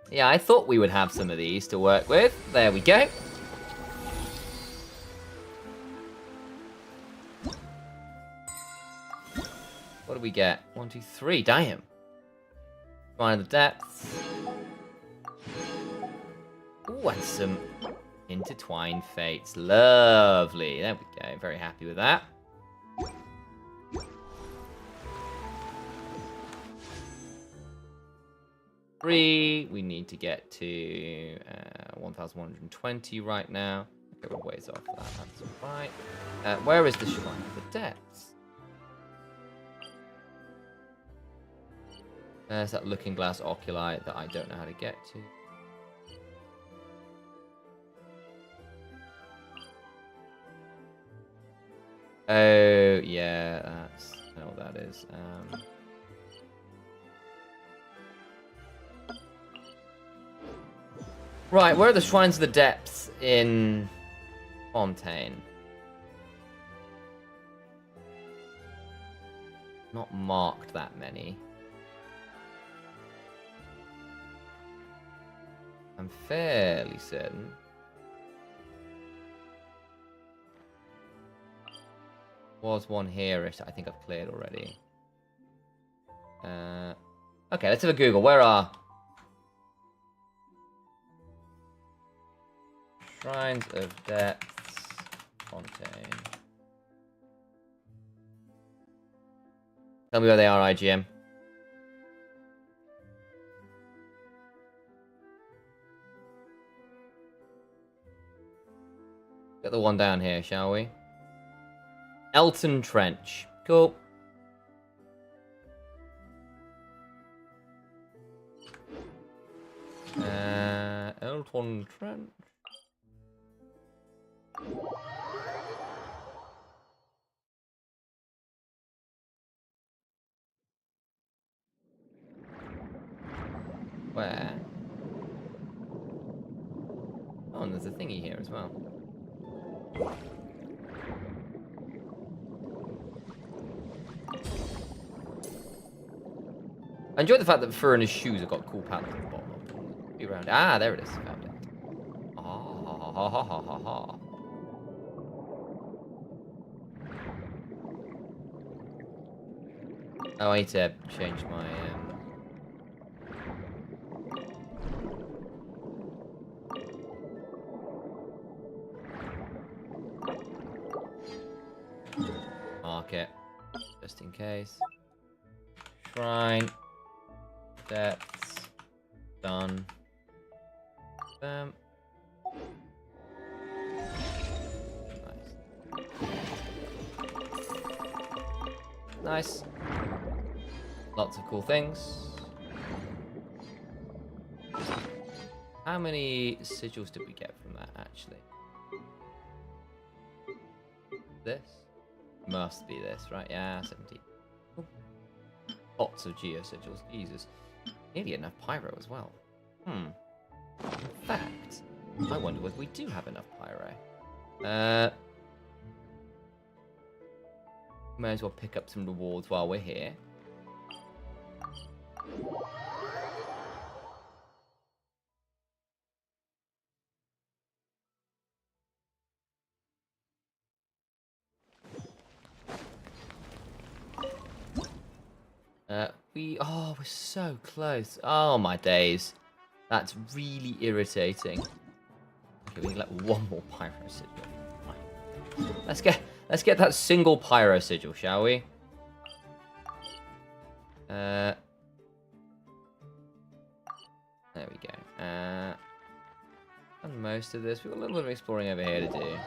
yeah, I thought we would have some of these to work with. There we go. What do we get? 1, 2, 3. Damn. Find the depths. Ooh, and some intertwined fates. Lovely. There we go. Very happy with that. Three. We need to get to 1,120 right now. Okay, we're ways off that. That's alright. Where is the shrine of the depths? There's that looking glass oculi that I don't know how to get to. Oh, yeah, that's... I know what that is. Right, where are the Shrines of the Depths in Fontaine? Not marked that many. I'm fairly certain. Was one here I think I've cleared already. Okay, let's have a Google. Where are Shrines of Depths Fontaine? Tell me where they are, IGM. Get the one down here, shall we? Elton Trench. Cool. Elton Trench. Where? Oh, and there's a thingy here as well. I enjoy the fact that Fur and his shoes have got cool patterns at the bottom of them. Be around. Ah, there it is. Found it. Ah, ha, ha, ha, ha, ha, ha. Oh, I need to change my, mark it, just in case. Shrine. Depths. Done. Nice. Nice. Lots of cool things. How many sigils did we get from that, actually? This? must be this, right? Yeah, 17. Ooh. Lots of geo sigils. Jesus. Nearly enough pyro as well. In fact, I wonder whether we do have enough pyro. May as well pick up some rewards while we're here. We're so close. Oh my days. That's really irritating. Okay, we need like one more pyro sigil. Let's get that single pyro sigil, shall we? There we go. Done most of this. We've got a little bit of exploring over here to do.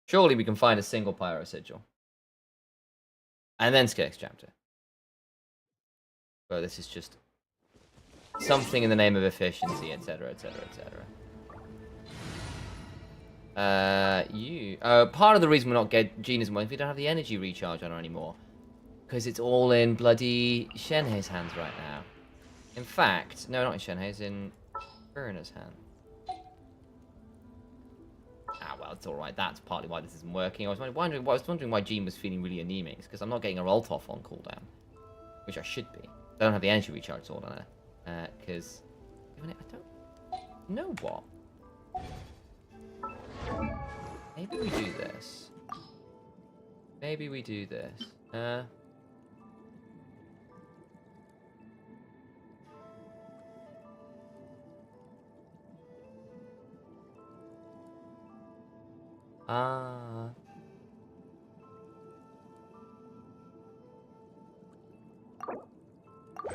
Surely we can find a single pyro sigil. And then Skirk's chapter. But this is just something in the name of efficiency, etc, etc, etc. Part of the reason we're not getting Gina's money is we don't have the energy recharge on her anymore. Because it's all in bloody Shenhei's hands right now. In fact, no, not in Shenhei's, in Burner's hand. Ah, well, it's alright. That's partly why this isn't working. I was wondering why Jean was feeling really anemic. It's because I'm not getting her ult off on cooldown. Which I should be. I don't have the energy recharge sword on her. Because... I don't know what. Maybe we do this. Maybe we do this.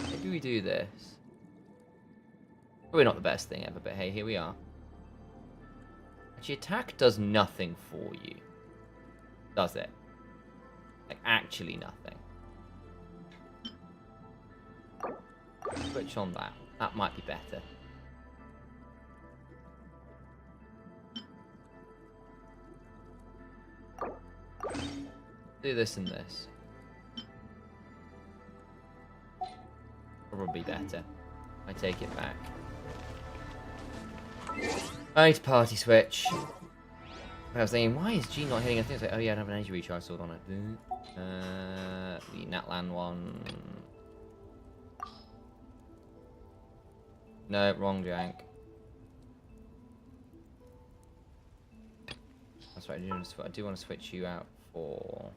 Maybe we do this. Probably not the best thing ever, but hey, here we are. Actually, attack does nothing for you. Does it? Like, actually nothing. Switch on that. That might be better. Do this and this. Probably better. I take it back. I need to party switch. I was thinking, why is G not hitting a thing? It's like, oh yeah, I don't have an energy recharge sword on it. The Natlan one. No, wrong jank. That's right, I do want to switch you out for...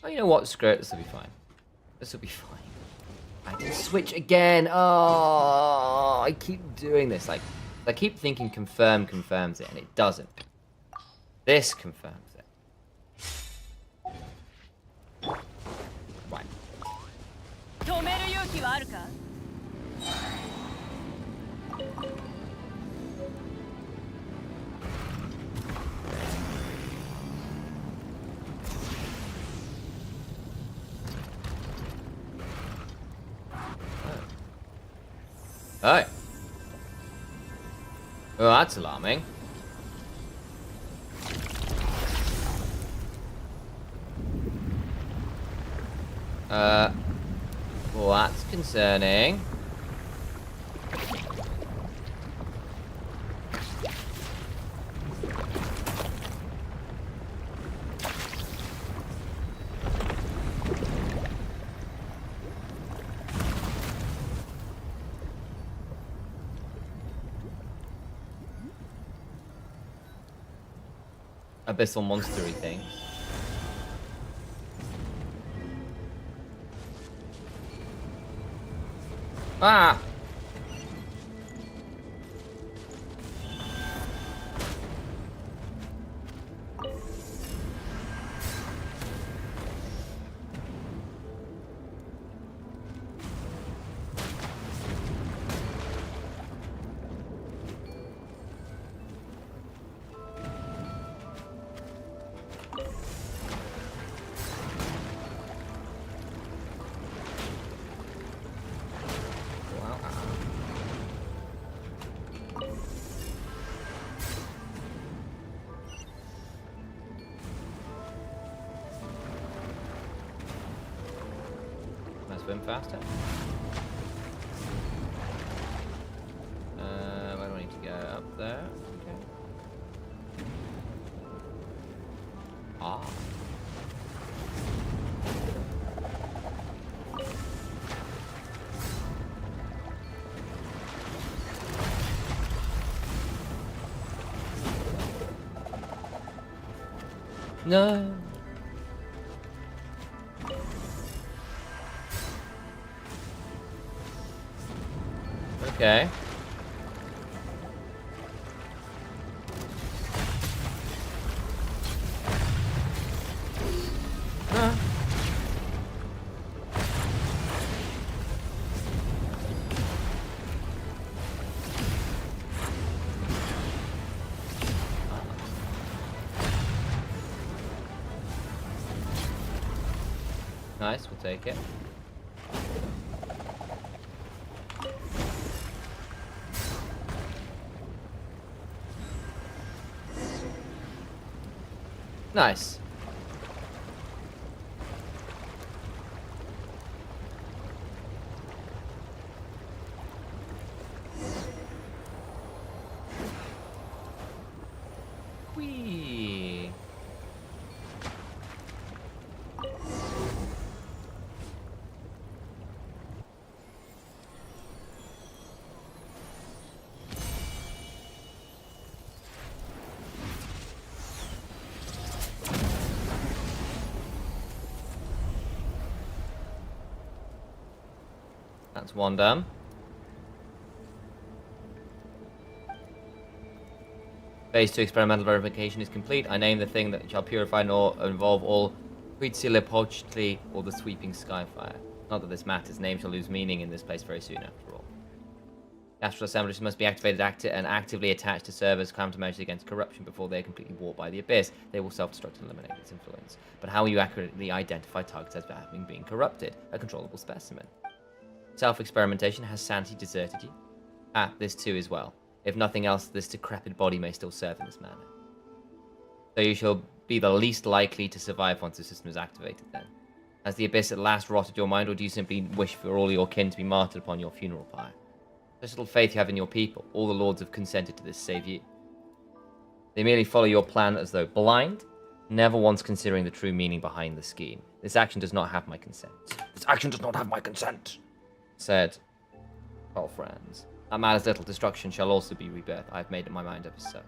Oh, you know what? Screw it, this will be fine. This will be fine. I can switch again. Oh, I keep doing this. Like, I keep thinking confirm confirms it, and it doesn't. This confirms it. Right. Oh. Oh, that's alarming. Well, that's concerning. Abyssal monstery things. Ah! swim faster. Where do I need to go? Up there? Okay. Ah. No. Okay. Ah. Nice, we'll take it. Nice. Whee. That's one done. Phase 2 experimental verification is complete. I name the thing that shall purify nor involve all Huitzilopochtli or the sweeping skyfire. Not that this matters. Names shall lose meaning in this place very soon, after all. The astral assemblies must be activated and actively attached to serve as countermeasures against corruption before they are completely warped by the abyss. They will self-destruct and eliminate its influence. But how will you accurately identify targets as having been corrupted? A controllable specimen. Self-experimentation. Has sanity deserted you? Ah, this too as well. If nothing else, this decrepit body may still serve in this manner. So you shall be the least likely to survive once the system is activated then. Has the abyss at last rotted your mind, or do you simply wish for all your kin to be martyred upon your funeral pyre? Such little faith you have in your people. All the lords have consented to this save you. They merely follow your plan as though blind, never once considering the true meaning behind the scheme. This action does not have my consent. This action does not have my consent, said Paul Franz. That matters little. Destruction shall also be rebirth. I have made up my mind up as such.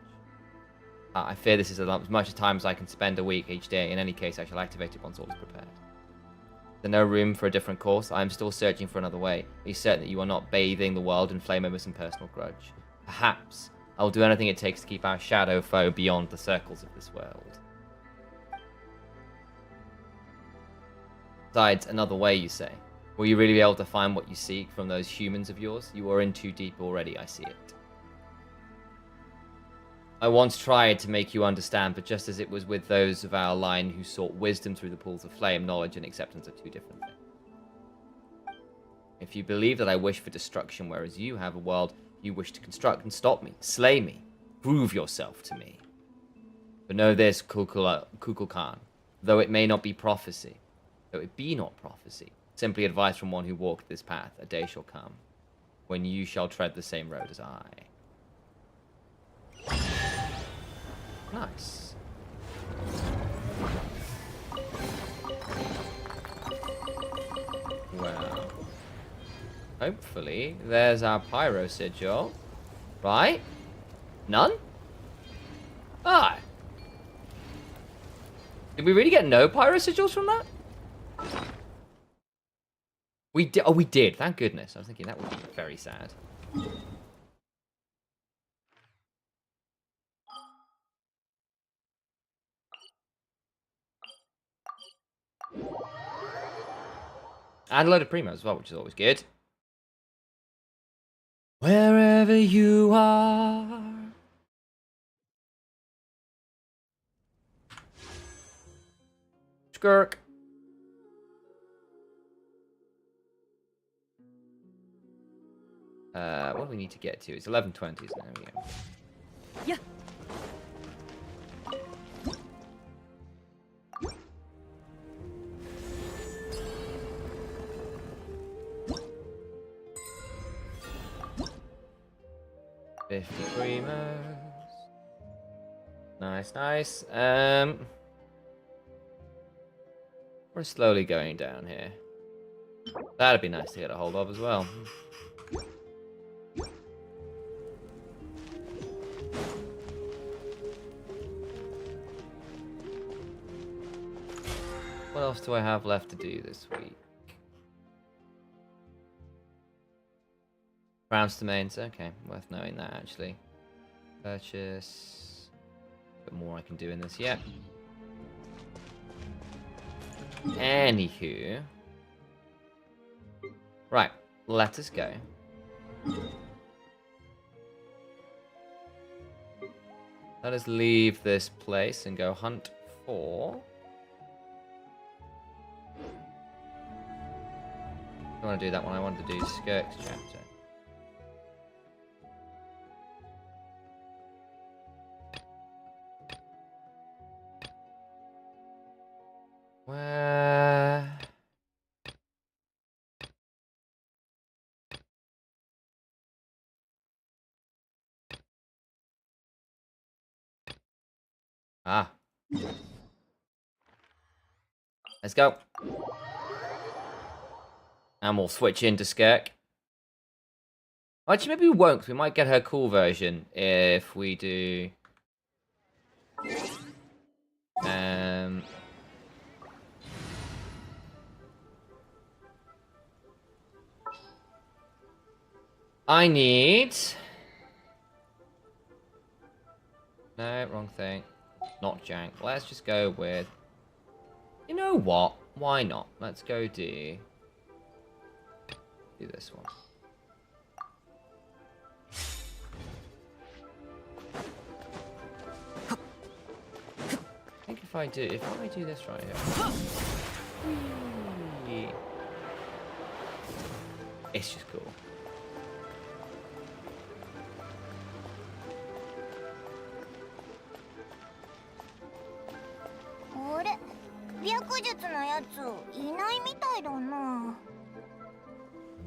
I fear this is as much time as I can spend a week each day. In any case, I shall activate it once all is prepared. There's no room for a different course. I am still searching for another way. Be certain that you are not bathing the world in flame over some personal grudge. Perhaps I will do anything it takes to keep our shadow foe beyond the circles of this world. Besides, another way, you say. Will you really be able to find what you seek from those humans of yours? You are in too deep already, I see it. I once tried to make you understand, but just as it was with those of our line who sought wisdom through the pools of flame, knowledge and acceptance are two different things. If you believe that I wish for destruction, whereas you have a world you wish to construct, and stop me, slay me, prove yourself to me. But know this, Kukulkan, though it may not be prophecy, though it be not prophecy, simply advice from one who walked this path, a day shall come, when you shall tread the same road as I. Nice. Well, hopefully there's our pyro sigil, right? None? Ah. Did we really get no pyro sigils from that? We did. Oh, we did. Thank goodness. I was thinking that would be very sad. And a load of primo as well, which is always good. Wherever you are. Skirk. What do we need to get to? It's 11:20, isn't it? Yeah. 50 creamers. Nice, nice. We're slowly going down here. That'd be nice to get a hold of as well. What else do I have left to do this week? Browns domains, okay, worth knowing that actually. Purchase. A bit more I can do in this yet. Anywho. Right, let us go. Let us leave this place and go hunt for... I want to do that one. I wanted to do Skirk's chapter. Where? Ah. Let's go. And we'll switch into Skirk. Actually, maybe we won't, 'cause we might get her cool version if we do... I need... No, wrong thing. Not Jank. Let's just go with... You know what? Why not? Let's go do this one. I think if I do this right here. It's just cool.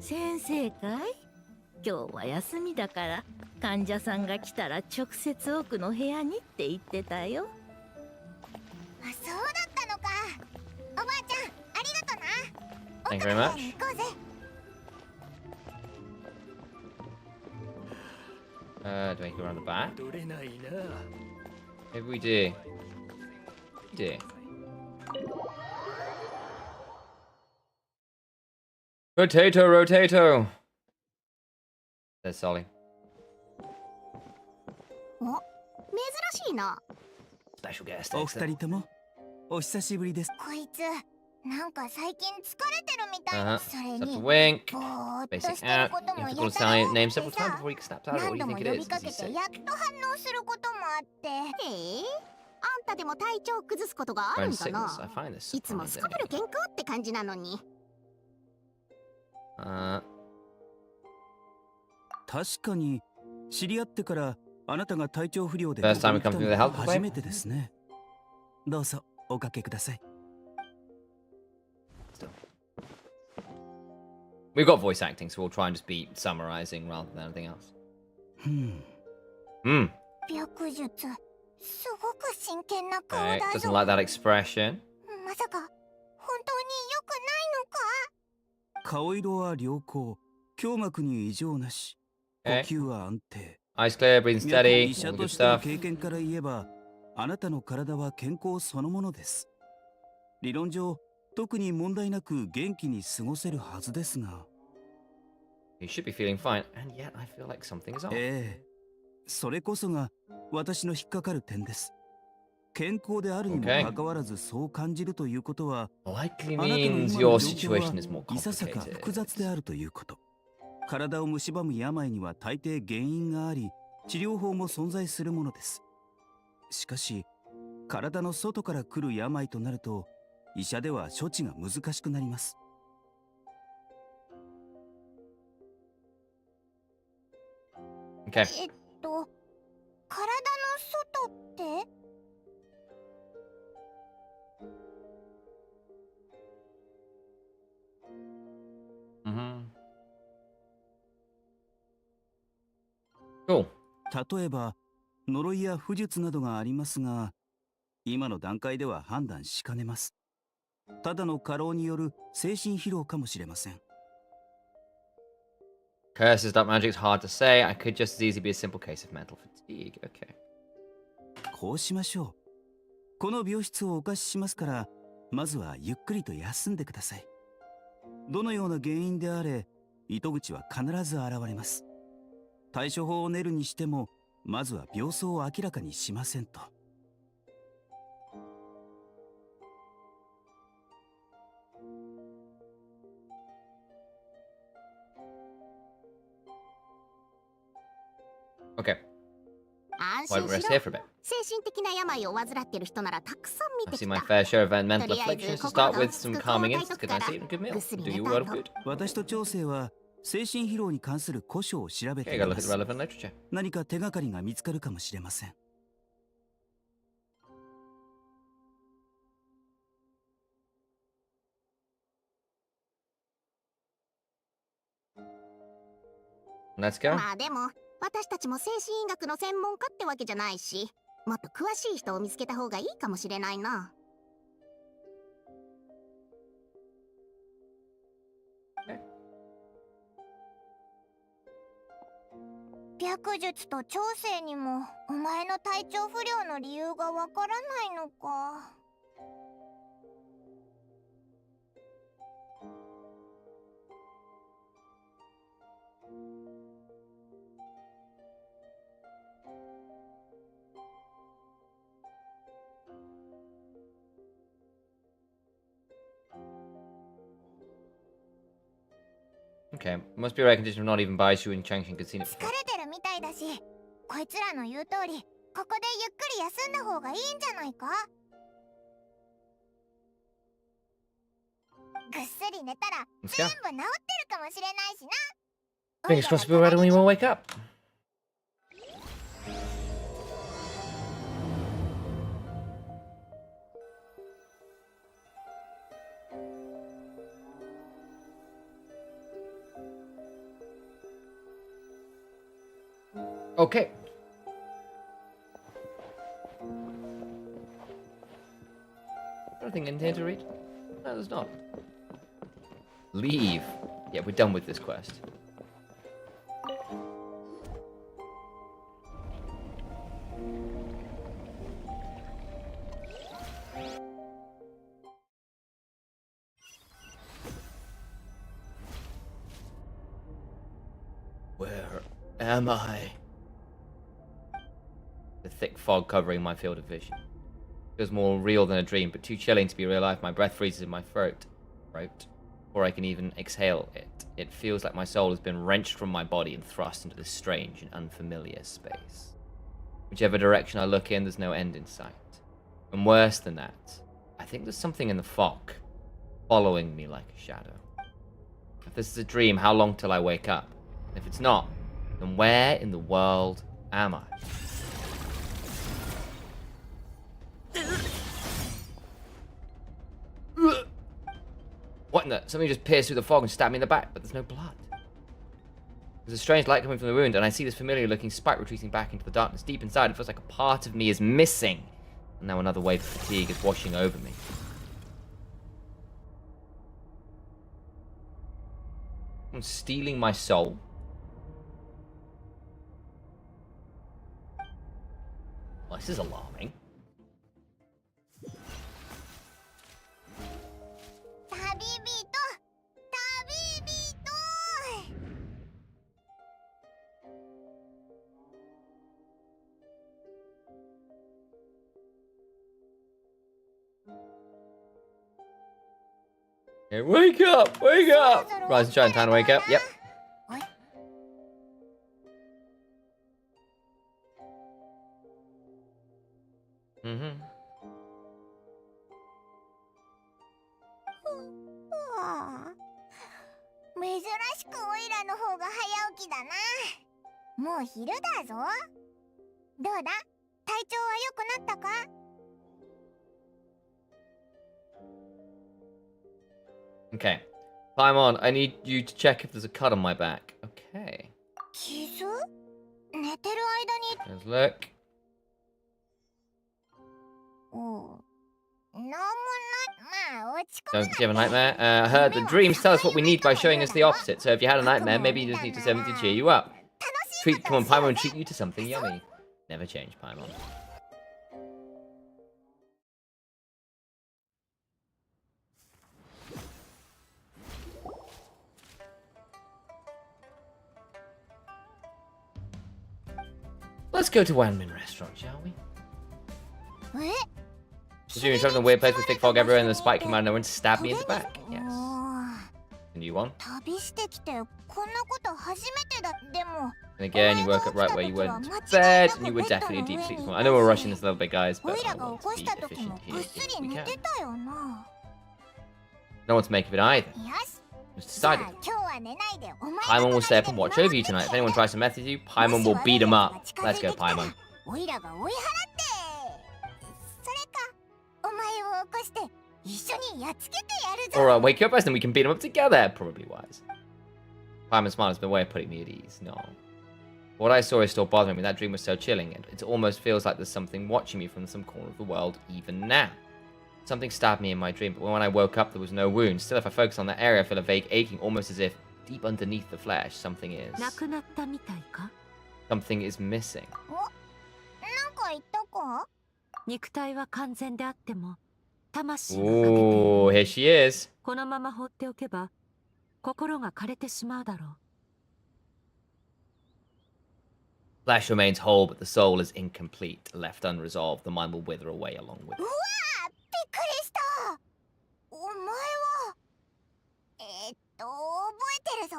Sensei かい？今日は休みだから患者さんが来たら直接奥の部屋にって言ってたよ。あ、そうだったのか。おばあちゃん、ありがとな。 Thank you very much. 行こうぜ。Do I go around the back? Maybe we do. We do. Rotato! There's Solly. お、珍しいな。 Special guest. お二人ともお久しぶりです。こいつ、なんか最近疲れてるみたい。 Uh-huh. それ Stop に to wink. ぼーっと Basic してる app. ことも You have to や call た the ら name 多 several くて times さ、 before he snaps out. What do 何 you 度も think it 呼 is? びか Is he けて sick? やっと反応することもあって。あんたでも体調崩すことがあ Or る in んかな sickness? I find this いつもす surprising. こぶる健康って感じなのに。確かに知り合ってからあなたが体調不良で First time we ここ come に through 来 the た health のは cafe? 初めてですね。どうぞおかけください。 We've got voice acting, so we'll try and just be summarizing rather than anything else. 白術、すごく真剣な顔 Okay, だ doesn't ぞ。 like that expression. まさか本当に良くないのか。顔色は良好、胸膜に異常なし、呼 Okay. 吸は安定。 Eyes clear, breathing 脈 steady, 医 all 者 the と good しての stuff. 経験から言えば、あなたの体は健康そのものです。理論上、特に問題なく元気に過ごせるはずですが。You should be feeling fine, and yet I feel like something is off. ええ、それこそが私の引っかかる点です。健康であるにも Okay. かかわらずそう感じるということは、 Likely あなたの means 今 your の状況 situation is more はいささか complicated. 複雑であるということ。体を蝕む病には大抵原因があり、治療法も存在するものです。しかし、体の外から来る病となると、医者では処置が難しくなります。Okay. 体の外って？ Cool. 例えば呪いや巫術などがありますが、今の段階では判断しかねます。ただの過労による精神疲労かもしれません。 Curses, dark magic's hard to say. I could just as easily be a simple case of mental fatigue. Okay. こうしましょう。この病室をお貸ししますから、まずはゆっくりと休んでください。どのような原因であれ、糸口は必ず現れます。対処法を練るにしても、まずは病巣を明らかにしませんと。Okay. 安 Why 心 don't we し rest ろ。 here for a bit? 精神的な病を患ってる人ならたくさん見 I've てき seen my た。 fair share of mental とりあえず afflictions. To 心 start が with 落ち some 着く calming 抗体 instants. 解 Good と night, った sleep, and good ら meal. ぐっすり Do 寝 you た well 後 good? 私と長生は精神疲労に関する古書を調べて Okay, い gotta ま look at す。 relevant literature. 何か手がかりが見つかるかもしれません。Let's go. まあでも私たちも精神医学の専門家ってわけじゃないし、もっと詳しい人を見つけた方がいいかもしれないな。白術と長生にもお前の体調不良の理由がわからないのか。Okay, must be a rare condition of not even Baishu and Changshin could see it 疲 before. れてるみたいだし、こいつらの言う通り、ここでゆっくり休んだ方がいいんじゃないか。ぐっすり寝たら Let's 全 go. 部治ってるかもしれないしな。 Fingers crossed we'll be ready when we all wake up. Okay. Anything in here to read? No, there's not. Leave. Yeah, we're done with this quest. Where am I? The thick fog covering my field of vision. Feels more real than a dream, but too chilling to be real life. My breath freezes in my throat. Before I can even exhale it. It feels like my soul has been wrenched from my body and thrust into this strange and unfamiliar space. Whichever direction I look in, there's no end in sight. And worse than that, I think there's something in the fog, following me like a shadow. If this is a dream, how long till I wake up? And if it's not, then where in the world am I? What in the? Something just pierced through the fog and stabbed me in the back, but there's no blood. There's a strange light coming from the wound, and I see this familiar looking spike retreating back into the darkness. Deep inside, it feels like a part of me is missing. And now another wave of fatigue is washing over me. Someone's stealing my soul. Well, this is alarming. 旅人、旅人。Okay, wake up! Wake up! Rise and shine, time to wake up. Yep. おい、 Mm-hmm. うわあ、珍しくオイラの方が早起きだな。もう昼だぞ。どうだ、体調は良くなったか？ Okay. Climb on. I need you to check if there's a cut on my back. Okay. 傷？寝てる間に Let's look. おう、なんもない。まあ、落ち込 Don't む you have a nightmare? I heard the dreams tell us what we need by showing us the opposite. So if you had a nightmare, maybe you just need something to cheer you up. Come on, Paimon, treat you to something yummy. Never change, Paimon. Let's go to Wanmin Restaurant, shall we? え Did you travel in a weird place with thick fog everywhere and the spike came out of nowhere and stabbed me in the back? Yes. もう A new one. 旅してきてこんなこと初めてだ。でも And again, you woke up right where you went to bed, and you were definitely a deep sleep. I know we're rushing this a little bit, guys, オ but イラ I が want 起こ to し be た時 efficient も here ぐっす if り we 寝 can. てたよな。 No one to make of it either. よし。 Just じゃあ decided. 今日は寝ないでお前の Paimon will stay up and 隣 watch で over you tonight. If anyone tries to mess with you, Paimon will beat him up. Let's go, Paimon. オイラが追い払ってそれかお前を起こして一緒にやっつけてやるぞ。 Alright, wake you up first and we can beat him up together. Probably wise. Paimon's smile has been a way of putting me at ease. No. What I saw is still bothering me. That dream was so chilling, and it almost feels like there's something watching me from some corner of the world, even now. Something stabbed me in my dream, but when I woke up, there was no wound. Still, if I focus on that area, I feel a vague aching, almost as if deep underneath the flesh, something is. 亡くなったみたいか Something is missing. なんか言ったか。肉体は完全であっても魂が欠けてい Ooh, る here she is. このまま放っておけば心が枯れてしまうだろう Flesh remains whole, but the soul is incomplete. Left unresolved, the mind will wither away along with う it. わーびっくりした。お前は覚えてるぞ。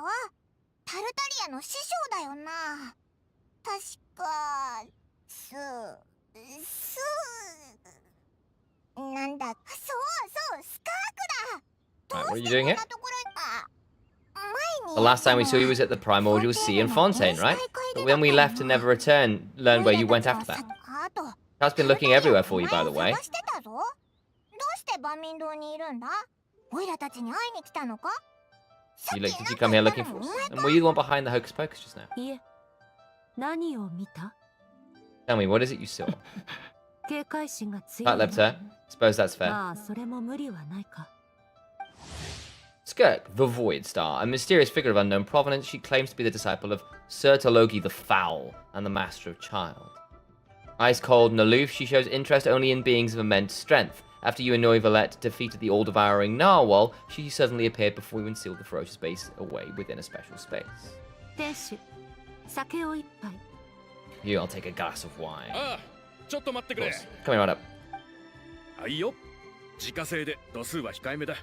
タルタリアの師匠だよな。確かなんだ。そうスカークだ。 Right, ど what う are you して doing こん here? なところに。前 The に last time we saw you was at the primordial sea in Fontaine, right? But then we left and never returned. Learned where you went after that. あと I've been looking everywhere for you, by the way. お前を探してたぞ。どうして万民堂にいるんだ。オイラたちに会いに来たのか。 Did you come here looking for us? And were you the one behind the hocus pocus just now? いえ何を見た Tell me, what is it you saw? 警戒心が強い Tight lipped her. Suppose that's fair. まあそれも無理はないか Skirk, the Void Star, a mysterious figure of unknown provenance, she claims to be the disciple of Sertologi the Foul and the Master of Child. Ice cold and aloof, she shows interest only in beings of immense strength. After you and Noivalet defeated the all-devouring Narwhal, she suddenly appeared before you and sealed the ferocious beast away within a special space. 店主酒を一杯 You, I'll take a glass of wine. ああ、ちょっと待ってく Of れ。 course. Coming right up. はいよ。自家製で度数は控えめだ。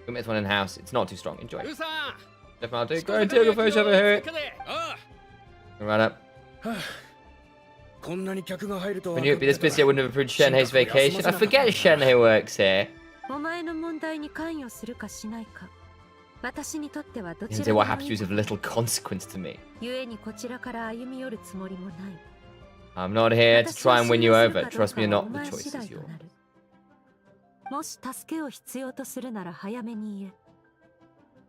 We met one in house. It's not too strong. Enjoy. うさ Chef Marty, ん。 go and take a photo over here. あ Coming right up. あ、はあ、こんなに客が入るとは When you would be this busy, I wouldn't have approved Shenhei's vacation. I forget Shenhei works here. お前の問題に関与するかしないか私にとってはど You ち can ら say で what も happens い to い you is of little consequence to me. 故にこちらから歩み寄るつもりもない I'm not here to 私を try and 信 win you 用する over. かどう Trust か me or は not, お the 前 choice 次 is 第と yours. なるもし助けを必要とするなら早めに言え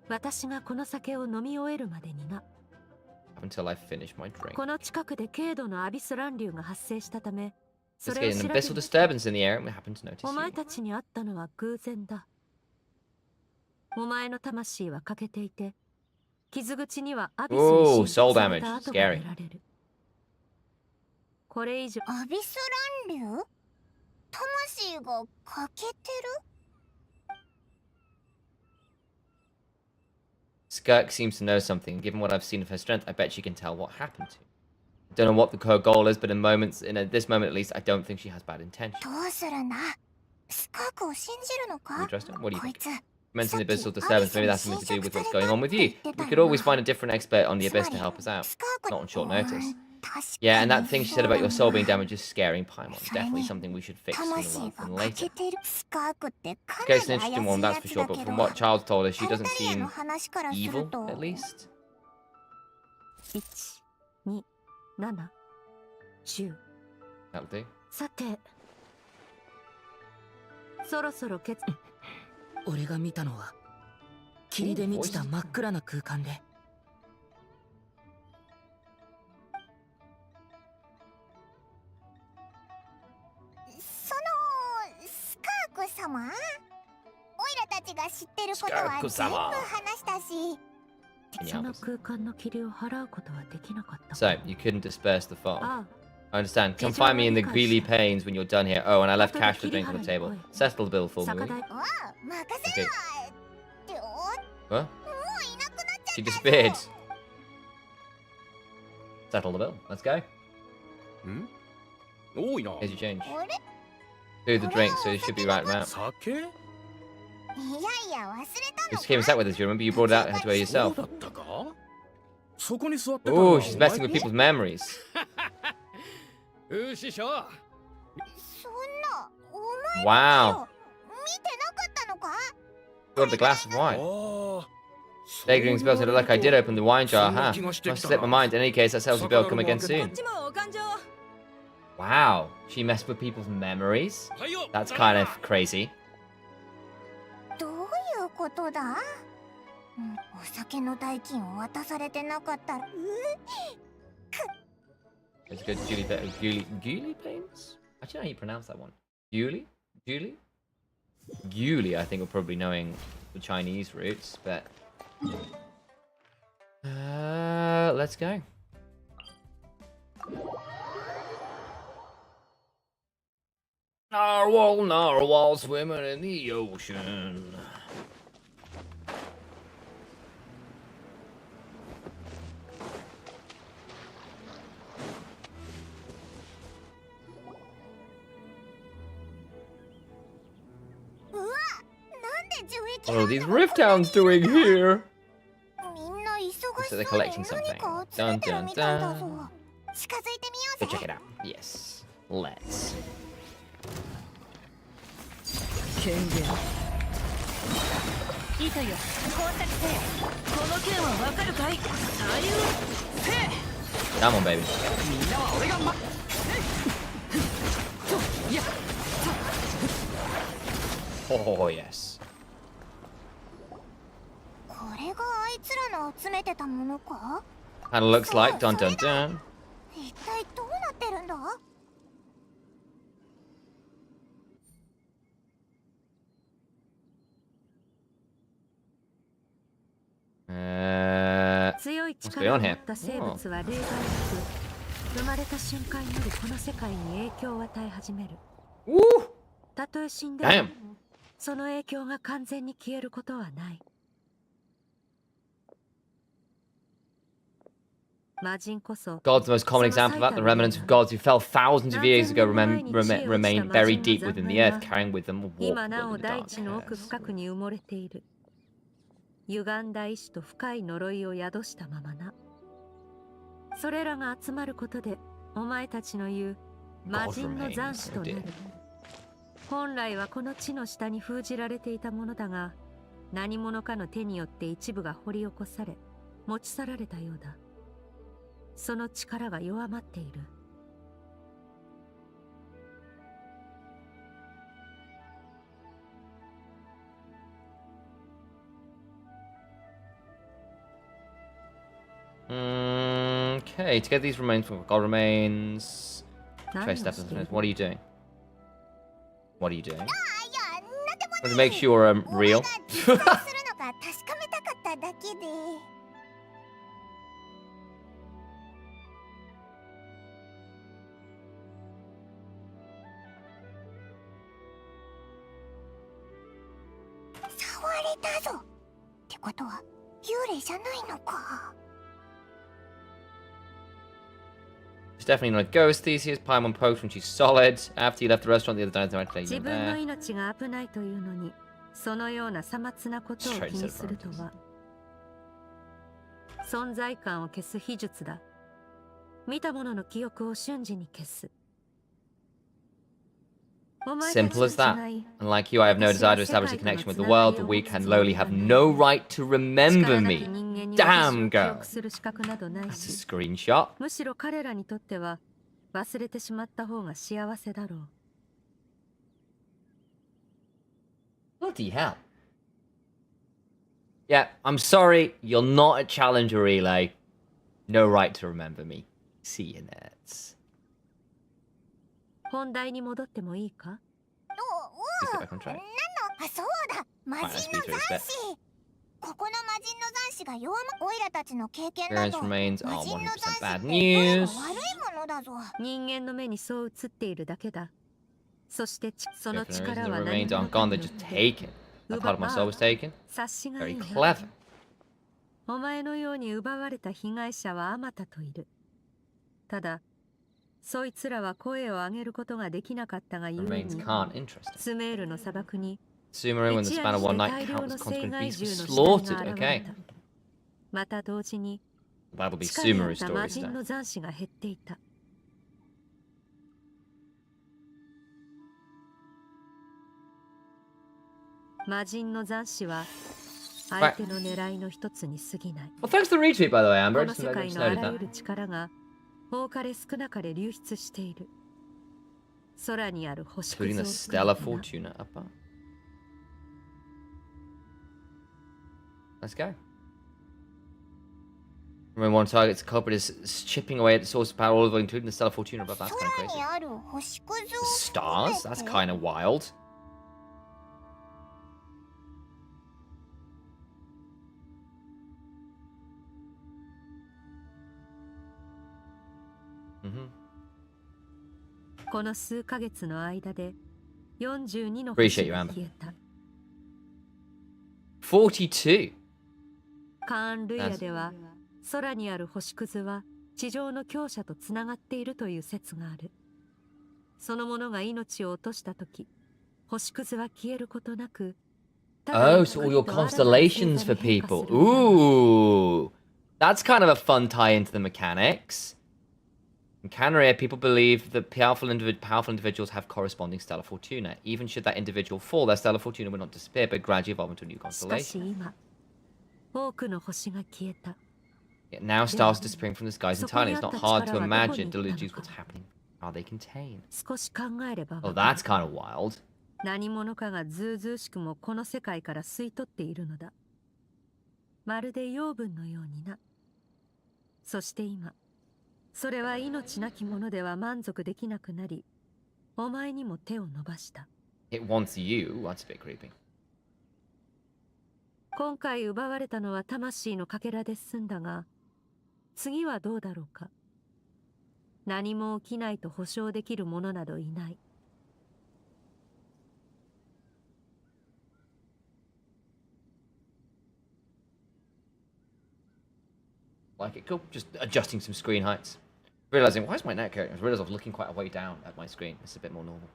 私がこの酒を飲み終えるまでにな Until I finish my drink. この近くで軽度のアビス乱流が発生したためそ Let's れを get 調 an べ abyssal disturbance in the air and we happen to notice お前 you. たちに会ったのは偶然だお前の魂は欠けていて傷口にはアビスに Ooh, 浸 soul 透され damage. た跡が Scary. 見られるこれ以上アビス乱流。魂が欠けてる。 Skirk seems to know something. Given what I've seen of her strength, I bet she can tell what happened to. I don't know what her goal is, but this moment at least, I don't think she has bad intentions. どうするんだ。スカークを信じるの Can we か。 trust her? What do you こい think? つ。 Mention the abyssal disturbance. Maybe that's something to do with what's going on with you. We could always find a different expert on the abyss to help us out. Not on short notice. Yeah, and that thing she said about your soul being damaged is scaring Paimon. Definitely something we should fix sooner 魂 rather が than 欠 later. けてる。スカークってかな Okay, り it's an 怪し interesting い one, や that's for つ sure. だ But け from ど。 what Charles told us, she タル doesn't タリアの seem 話からする evil, と at least. 12710 That'll do. さてそろそろ決俺が見たのは霧で満ちた真っ暗な空間で様、オイラたちが知ってることは全部話したし。その空間の霧を払うことはできなかった。 So, you couldn't disperse the fog. あ I understand. Come find me in the greely panes when you're done here. Oh, and I left cash for drink on the table. Settle the bill for あ me. 酒代おう、任せろ。ってお、 What? もういなくなっちゃ She ったぞ。 disappeared. Settle the bill. Let's go. ん多いな。 Here's your change. あれ、 Do the drink, so you should be right now. 酒いやいや、忘れ You た just came and の sat か。 with us. You remember you brought it out to her そう yourself. だったかそこに座ってた Oh, she's messing with people's memories. 師匠。そんな、お前 Wow. 見てなかったのか。 Got the glass of wine. ああ。 Daydreaming spells it like I did open the wine jar, huh? そんな気がして Must きた slip my な。 mind. In any case, that sells the bill. Come again こ soon. っち Wow. She messed with people's memories? はいよ。 That's kind of crazy. どういうことだ。お酒の代金を渡されてなかったら。 Let's go to Julie Pains? Actually, how you pronounce that one? Julie? Julie, I think, will probably knowing the Chinese roots, but... let's go. Narwhal, narwhal, swimming in the ocean. What are these Rift Hounds doing here? みんな忙し So そう they're に collecting 何 something. か集めてるみたいだぞ。 Dun, dun, 近づいてみよ Go うぜ。 check it out. Yes. Let's. 権限いいとよ、コンタクトせよ。この件はわかるかい。左右せ Come on, baby. みんなは俺がいや Oh, yes. これがあいつらの集めてたものか。 Kind of looks like. Dun dun dun. 一体どうなってるんだ。 強い what's 力 going を on 持 here? った生物は例外なく生まれた瞬間よりこの世界に影響を与え始める。 Woo! たとえ死んでも Damn. その影響が完全に消えることはない。魔人こそ God's most common example of that, the remnants of gods who fell thousands of years ago remain buried deep within the earth, carrying with them a warp 今な world お in the 大地の奥 darkness. 深くに埋もれている。歪んだ意志と深い呪いを宿したままな。それらが集まることでお前たちの言う魔人の残滓となる。本来はこの地の下に封じられていたものだが、何者かの手によって一部が掘り起こされ持ち去られたようだ。その力が弱まっている。Okay, to get these remains from God remains. Trace step. What are you doing? What are you doing? あ、いや、なんでも To ない。 make sure I'm 俺 real. が実在するのか確かめたかっただけで。触れたぞ。ってことは幽霊じゃないのか。 She's definitely not a ghost. Theseus, Paimon poked when she's solid. After you left the restaurant the other night, I 自 went 分の there. 命が危ないというのに、そのようなさまつなことを気にするとは。存在感を消す秘術だ。見た者の記憶を瞬時に消す。お前たち Simple と as that. 違い、 Unlike you, I have no desire to establish a connection with the world. The weak and lowly have no right to remember 力なき me. 人間に Damn 私を記 girl. 憶する資格などない That's a し、 screenshot. むしろ彼らにとっては忘れてしまった方が幸せだろう。 Bloody hell. Yeah, I'm sorry. You're not a challenger relay. No right to remember me. See you, nerds. 本題に戻ってもいいか。お Please get back on track. あ、そうだ、魔人の残滓。ここの魔人の残滓が弱ま、オイラたちの経験だ Experience と、 remains 魔 are 人の 100% 残滓 bad ってどれ news. も悪いものだぞ。人間の目にそう映っているだけだ。そしてそ So の for no reason, 力 the は remains 何 aren't 者 gone, か they're によ just って taken. That part of my soul was taken. 察しが Very いいな。 clever. お前のように奪われた被害者はあまたといる。ただ、そいつらは声を上げることができなかったがゆえ Remains に、 can't. Interesting. スメールの砂漠に Sumeru, in the 一 span 夜 of に one して night, 大量 countless の生 conscript 害 beasts 獣 were の死体 slaughtered. が現 Okay. れた。また同時に That'll be 地下にあ Sumeru's った魔 stories 人 then. の残滓が減っていた。魔人の残滓は相手の狙いの一つに過ぎない。 Well, thanks for the retweet, by the way, こ Amber. の Just 世 I 界 just のあ noted らゆ that. る力が多かれ少なかれ流出している。空にある星 Including 屑 the を Stellar Fortuna upper. Let's go. Remember, one target's culprit is chipping away at the source of power, all of it, including the Stellar Fortuna above. That's kind of 空 crazy. にある星屑を The 含め stars? て That's kind of wild. Mm-hmm. この数ヶ月の間で42の Appreciate 星 you, が Amber. 消えた。 42. カーン・ルイヤでは空にある星屑は地上の強者とつながっているという説がある。その者が命を落としたとき、星屑は消えることなく、ただ Oh, ゆっ so く all り your と新たな constellations 星 for 座に変化 people. するのだ。 Ooh. That's kind of a fun tie into the mechanics. In Canaria, people believe that powerful individuals have corresponding stellar fortuna. Even should that individual fall, their stellar fortuna will not disappear, but gradually evolve into a new しかし constellation. 今、多くの星が消えた。 Yet now stars are disappearing from the skies So entirely. It's not hard to ここにあった力はどこに imagine 行ったのか。 delusions what's happening. Are they contained? 少し考えれば Oh, わかる that's kind of wild. 何者かがずうずうしくもこの世界から吸い取っているのだ。まるで養分のようにな。そして今、それは命なきものでは満足できなくなり、お前にも手を伸ばした。 It wants you. That's a bit creepy. 今回奪われたのは魂のかけらで済んだが、次はどうだろうか。何も起きないと保証できる者などいない。 Like it cool. Just adjusting some screen heights. Realizing, why is my neck hurting? I realized I was looking quite a way down at my screen. It's a bit more normal.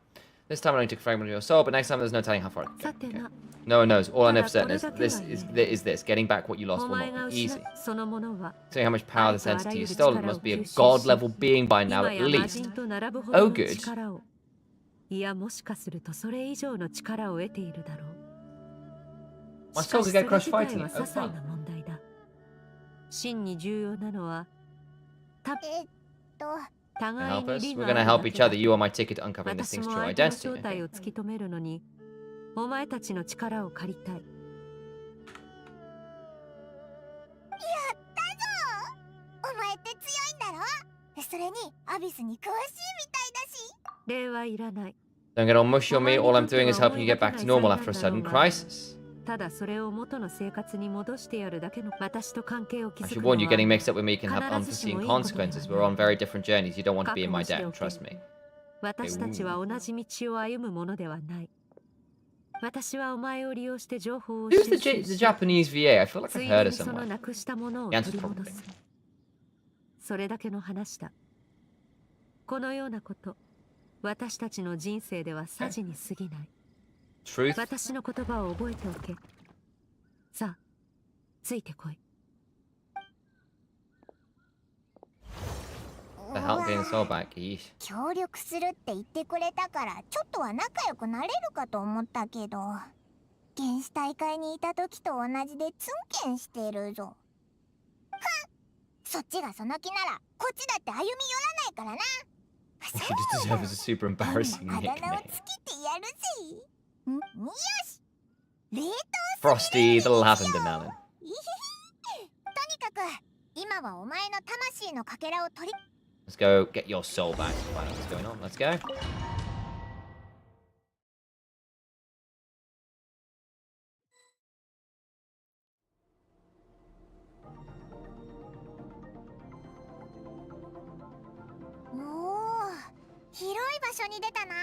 This time I only took a fragment of your soul, but next time there's no telling how far I can go. さて Okay. な、 No one knows. All I know for certain is ただこれだけは is this. Getting back what you lost お will 前 not が be 失 easy. うそのものは、 Seeing how much power this ありとあら entity ゆ you る stole, 力 it を must be a 吸収し god level being by 今 now at や魔 least. 人と並ぶほ Oh, どの good. 力を、いやもしかするとそれ以上の力を得ているだろう。 My しか soul し could それ get crushed 自体 fighting は it. 些 Oh, 細 fun. な問題だ。真に重要なのは、と、互い Help に us. 利 We're があ gonna る help だけ each だ。 other. You are my ticket to uncovering this 私 thing's も true 相手の identity. 正体 Okay. を突き止めるのに、お前たちの力を借りたい。お前って強いんだろ。それにアビスに詳しいみたいだし。礼はいらない。 Don't get all mushy on me. All I'm doing is helping you get back to normal after a sudden crisis. ただそれを元の生活に戻してやるだけの私と関係を I 築 should くの warn you, は getting mixed up with me can have unforeseen consequences. We're on very different journeys. You don't want to be in my debt, trust me. 私たちは同じ道を歩むものではない。私はお前を利用して情報を Who's 収 the 集 the し、 Japanese VA? I feel like つ I've い heard で of にその someone. なくしたものを The 取 answer's り戻 probably. す。それだけの話だ。このようなこと、私たちの人生ではさじに過ぎない。 Truth? 私の言葉を覚えておけ。さあ、ついてこい。 The help getting the soul back. Yeesh. 協力するって言ってくれたからちょっとは仲良くなれるかと思ったけど、原始大会にいた時と同じでツンケンしてるぞ。はっ、そっちがその気ならこっちだって歩み寄らないからな。 You deserve is a super 変 embarrassing なあだ名を nickname. つけてやるぜ。よし、冷凍 Frosty the Lavender Melon. とにかく今はお前の魂のかけらを取り Let's go get your soul back. Find out what's going on. Let's go. に出たな。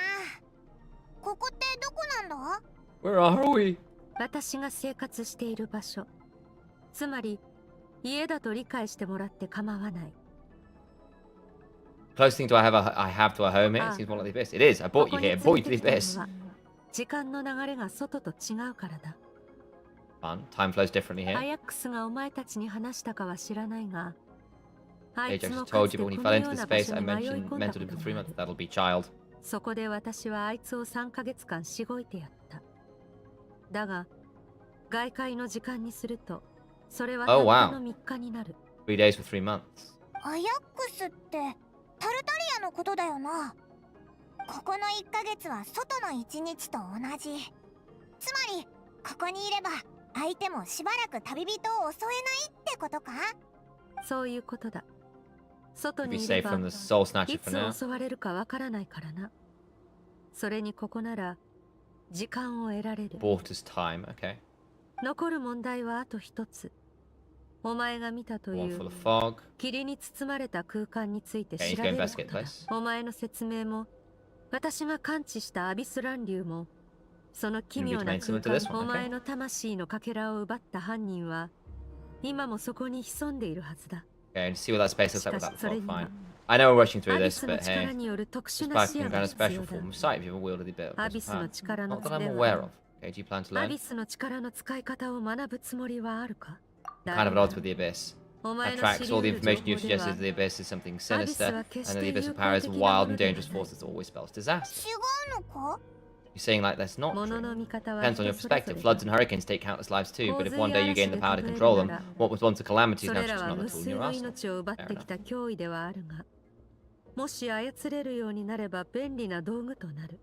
ここってどこなんだ？ Where are we? 私が生活している場所、つまり家だと理解してもらって構わない。 Close thing do I have to a home here? It seems more like the abyss. It is. I brought you here. I brought you to the abyss. 時間の流れが外と違うからだ。 Fun. Time flows differently ア here. ヤックスがお前たちに話したかは知らないが、あいつ Ajax も just か told つて you, こ but when he の fell よ into う the な場 space 所 I に迷い mentioned 込んだ mentored こ him と for 3があ months. る。 That'll be child. そこで私はあいつを3ヶ月間しごいてやった。だが、外界の時間にすると、それはた Oh, っ wow. たの3日になる。 3 days for 3 months. アヤックスってタルタリアのことだよな。ここの1ヶ月は外の1日と同じ。つまりここにいれば相手もしばらく旅人を襲えないってことか？そういうことだ。外 To be にいれ safe ば from the soul い snatcher for つ now. 襲われるかわからないからな。それにここなら時間を得られる。 Bought us time. Okay. 残る問題はあと一つ。お前が見たと One い full う of fog. 霧に包まれた空間について Okay, 調 he's べ going る to こ investigate とだ this. お前の説明も私が感知したアビス乱流もその奇妙な Maybe it's 空 similar to this 間 one, お okay. 前の魂のかけらを奪った犯人は今もそこに潜んでいるはずだ。 Okay, to see what that space looks し like かし without それ fog. には Fine. I know we're rushing ア through ビ this, スの but 力 hey, による特殊 this な black 視 some 野 kind が of 必 special 要だ。 form of sight if you've wielded a bit of アビス power. の力の Not that I'm 術で aware は of. Okay, do you plan to ア learn? ビスの力の使い方を学ぶつもりはあるか？ Kind of at odds with the abyss. お前 That の知 tracks り all 得 the る情 information 報 you で suggested は that the abyss is something アビス sinister, は決 and し that the て abyss 友 of 好 power is 的なも wild の and では dangerous ない。 force that always spells disaster. 違うのか？ You're saying like that's not もの true. の見方は Depends on your 人それぞ perspective. れ Floods だ。 and hurricanes take countless lives too, but if 洪 one 水 day や you gain 嵐 the で power to 例え control るな them, ら what was once a calamity is そ now れら just は another 無 tool 数 in your の arsenal. 命を奪ってきた脅威ではあるが、もし操れるようになれば便利な道具となる。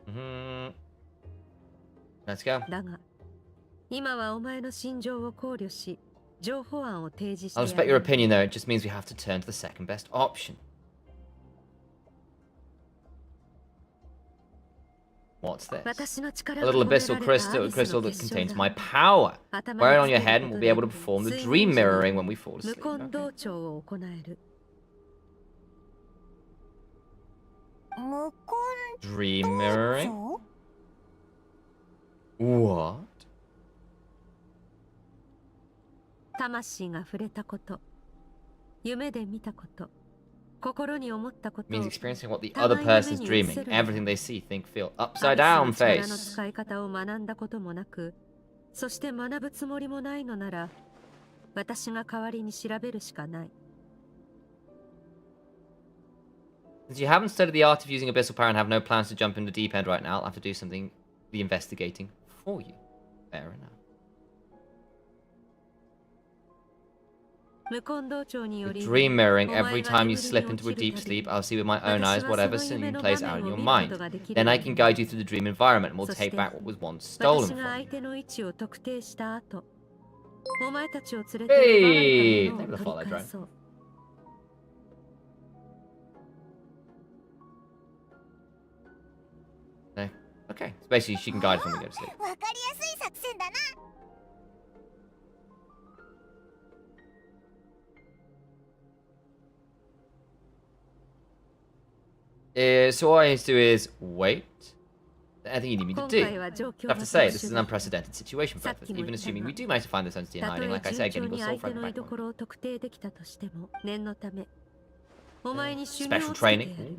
Mm-hmm. Let's go. だが、今はお前の心情を考慮し、情報案を提示し I'll て respect や your る。 opinion though, it just means we have to turn to the second best option. What's this? 私の力 A が little 込めら abyssal れたア crystal, ビス crystal の that 結晶 contains だ。 my power. 頭 Wear に it on つ your け head る and こ we'll と be で able to perform the 睡 dream 眠時に mirroring when we fall 無 asleep. 根 Okay. 同調を行える。無根 Dream 道 mirroring? 場？ What? 魂が触れたこと、夢で見たこと、心に思ったこと Means を experiencing what the 互 other いの目 person's に映 dreaming. せるのだ。 Everything they see, think, feel. ア Upside ビス down の力の face. 使い方を学んだこともなく、そして学ぶつもりもないのなら、私が代わりに調べるしかない。 Since you haven't studied the art of using abyssal power and have no plans to jump in the deep end right now, I'll have to do something, the investigating for you. Fair enough. 無根道長によ With り、 dream mirroring, お前 every が time 眠 you りに slip 落 into ち a るた deep び sleep, I'll see with my own 私 eyes はそ whatever の夢 scene の plays 場 out in 面を your 見ること mind. ができる Then の I だ。 can guide you through the dream environment and we'll そして take back what was once 私 stolen が from 相 you. 手の位置を特定した後、お前たちを連れて奪われ Hey! たもの Maybe を the 取り follow 返 drone. そう。 No. Okay. So basically, she can guide us when we go to sleep. わかりやすい作戦だな。So all I need to do is wait. I think you need me to 今 do. 回は状況 I が have to say, 特 this is 殊 an だ。 unprecedented situation for us. Even assuming we do manage to find this entity in たと hiding, え like I said, 順 getting 調 your に soul 相手 fragment の居 back. 所を特定できたとしても、念のため、お前に修行 Special をつけて training. やる。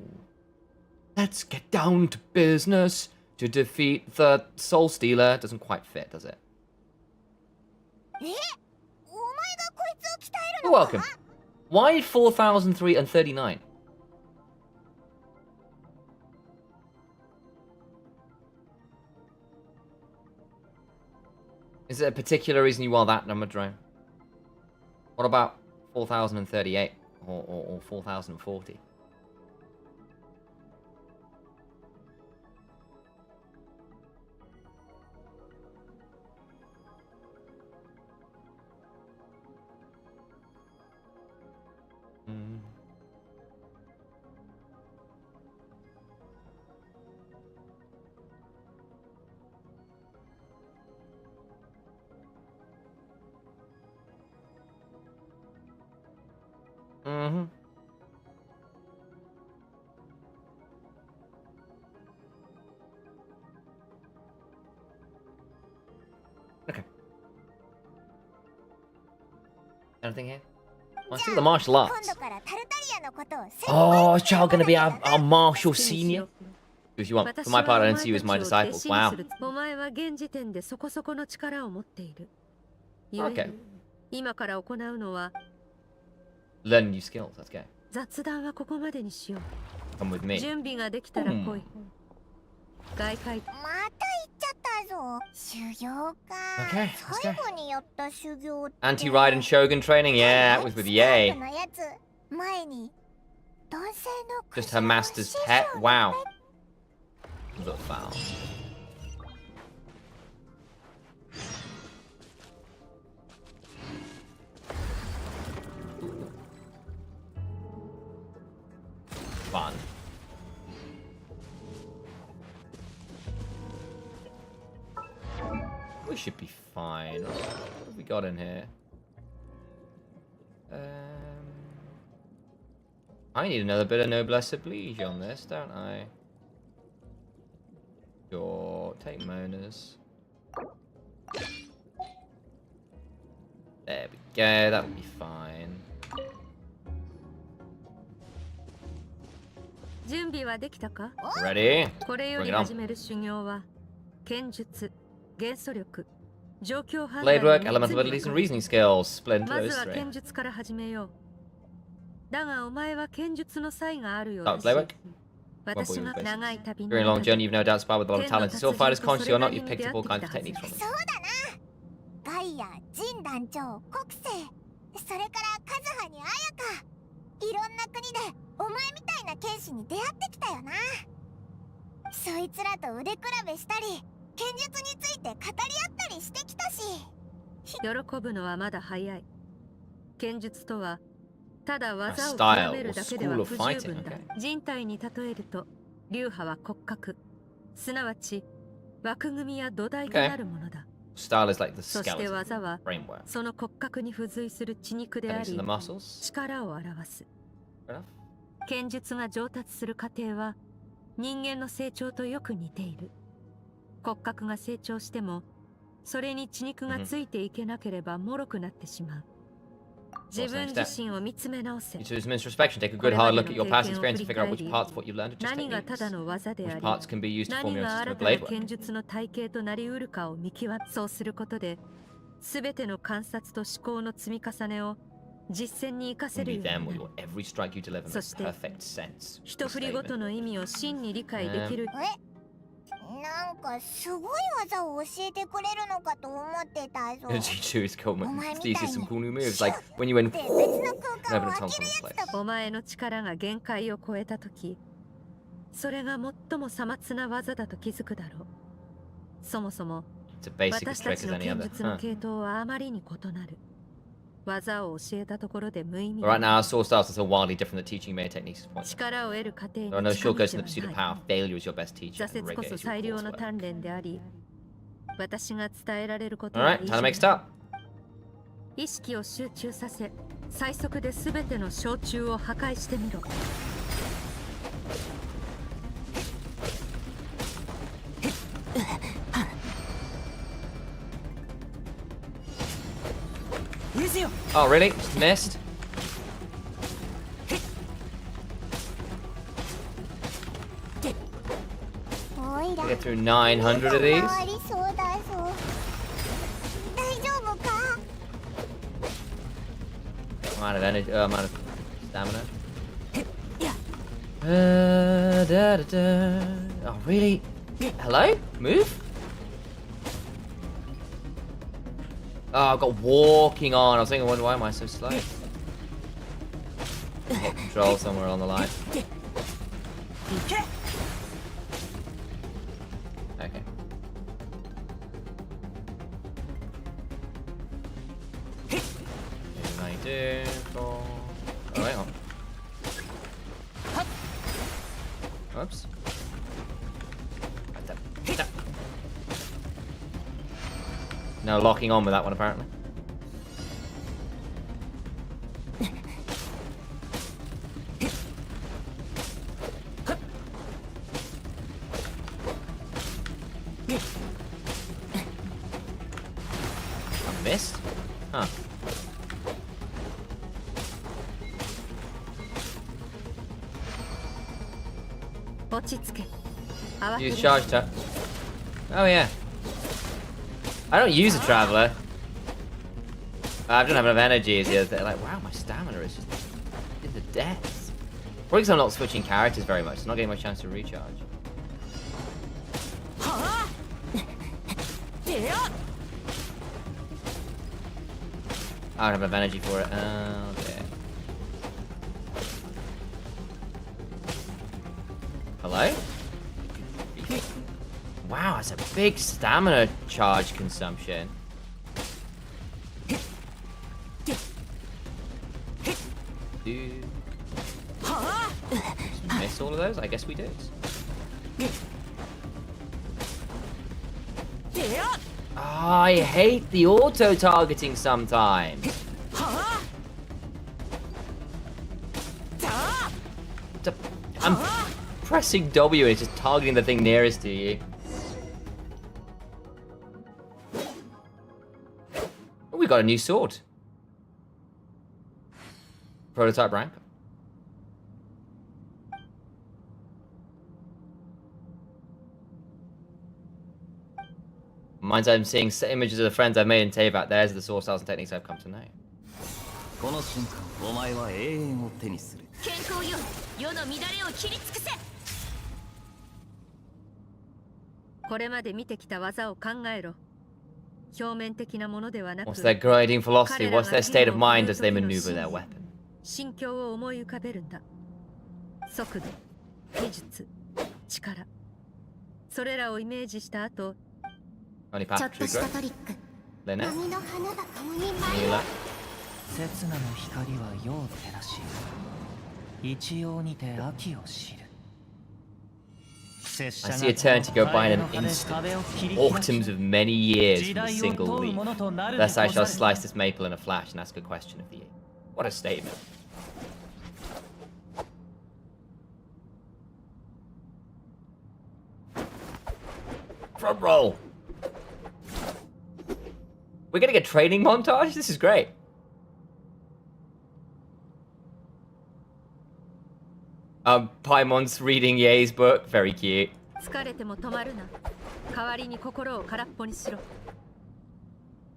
Let's get down to business to defeat the soul stealer. Doesn't quite fit, does it? え？お前がこいつを鍛え You're るのか？ welcome. Why 4003 and 39? Is there a particular reason you want that number, drone? What about 4038 or 4040? Hmm. Anything here? Oh, I see the martial 今 arts. 度からタルタリアのことを先 Oh, 輩 is Charles gonna be our martial 好きにし senior? よう If you want, 私 for my は part, お I 前 don't た see you as ち my を弟 disciples. 子に Wow. するお前は現時点でそこそこの力を持っている。ゆえに Okay. 今から行うのは Learn new skills. Let's go. 雑談はここまでにしよ Come with う。 me. 準備ができたら来い。外界また行っちゃったぞ。修行か。 Okay, let's go. 最後にやった修行って。 Anti-Raiden Shogun training. Yeah, that was with スカー Ye. クのやつ前に男性の Just her master's pet. Wow. Look foul. Fun. We should be fine. What have we got in here? I need another bit of noblesse oblige on this, don't I? Sure, take Mona's. There we go, that'll be fine. 準備はできたか？ Ready? これよ Bring り it on. 始める修行は剣術、元素力、状況判 Blade 断 work, の elemental 三つに abilities, 分 and かれる reasoning skills. Split into まず those は three. 剣術から始めよう。だがお前は剣術の才があるよう Oh, だし blade work? 私が長い旅の During a long 中 journey, で you've no doubt inspired with a lot of talent. Still fighters conscious or not, you've picked up all kinds of そうだ techniques from そ them. うだな。ガイア、ジン団長、国政、それからカズハにアヤカ。いろんな国でお前みたいな剣士に出会ってきたよな。そいつらと腕比べしたり、剣術について語り合ったりしてきたし。喜ぶのはまだ早い。剣術とはただ技を style 極めるだけで or は school 不 of 十分だ fighting,。人体に例えると流派は骨格、すなわち枠組みや土台となるものだ。 Style is like the そして skeleton 技は framework. その骨格に付随する血肉であ Techniques り and the muscles. 力を表す。 Fair enough. 剣術が上達する過程は人間の成長とよく似ている。骨格が成長してもそれに血肉がついていけなければ脆くなってしまう。自分自身を見つめ直せ。 You choose introspection. Take a good hard look at your past experience and figure out which parts of what you've learned are just 何がた techniques. だの技であ Which り parts can be used to form 何 your が system 新 of たな blade 剣 work. 術の体系となりうるかを見極め、そうすることで全ての観察と思考の積み重ねを実践に生かせる Only よう then に will なる。 your every strike you deliver そ make して perfect sense. 一振りごと Statement. の意味を真に理解できる。なんかすごい技を教えてくれるのかと思ってたぞ。 Gonna teach you his cool Oh my moves. These are some God. cool new moves. Like when you went で別の空間 never を to 開 tell けるや someone's つと place. お前の力が限界を超えたとき、それが最もさまつな技だと気づくだろう。そもそも It's a basic 私 trick たち as の any 剣 other. 術の Huh. 系統はあまりに異なる。技を教えたところで無意味 But right now, our source styles are so wildly different that teaching many techniques is pointless. 力を得る過程に There are no 近道 shortcuts in は the pursuit な of い。 power. Failure is your best teacher, 挫 and 折こ rigor そ is your 最良の coursework. 鍛錬であり、私が伝えられることは Alright, 以 time to make 上だ。 start. 意識を集中させ、最速で全ての小虫を破壊してみろ。Oh, really? Just missed? おいら Get through 900 of these? 回りそうだぞ。大丈夫か？ I'm out of energy. I'm out of stamina. Da, da, da. Oh, really? Hello? Move? Oh, I've got walking on. I was thinking, why am I so slow? Hit control somewhere along the line. Okay. Here's 92, 4. Oh, hang on. Oops. No locking on with that one, apparently. I missed? Huh. 落ち着け。慌て Use る charge touch. Oh yeah. I don't use a traveler. I don't have enough energy is the other thing. Like, wow, my stamina is just in the depths. Probably because I'm not switching characters very much. So I'm not getting much chance to recharge. I don't have enough energy for it. Okay. Hello? Wow, it's a big stamina charge consumption. Dude. Miss all of those? I guess we did. I hate the auto-targeting sometimes. I'm pressing W and it's just targeting the thing nearest to you. Oh, we got a new sword. Prototype rank. Reminds I'm seeing images of the friends I've made in Teyvat. There's the source styles and techniques I've come to know. この瞬間お前は永遠を手にする。健康よ、世の乱れを切り尽くせ。これまで見てきた技を考えろ。表面的なものではなく、 What's their grinding philosophy? What's their state of mind as they maneuver their weapon? 心境を思い浮かべるんだ。速度、技術、力。それらをイメージした後、 Only ちょ path っと to した growth. トリック。 Lena? 波の花が共に舞う Mila? 刹那の光は世を照らし一様にて秋を知る I see eternity go by in an instant. Autumns of many years from a single leaf. Thus I shall slice this maple in a flash and ask a question of thee. What a statement. Front roll. We're getting a training montage? This is great. Paimon's reading Ye's book. Very cute. 疲れても止まるな。代わりに心を空っぽにしろ。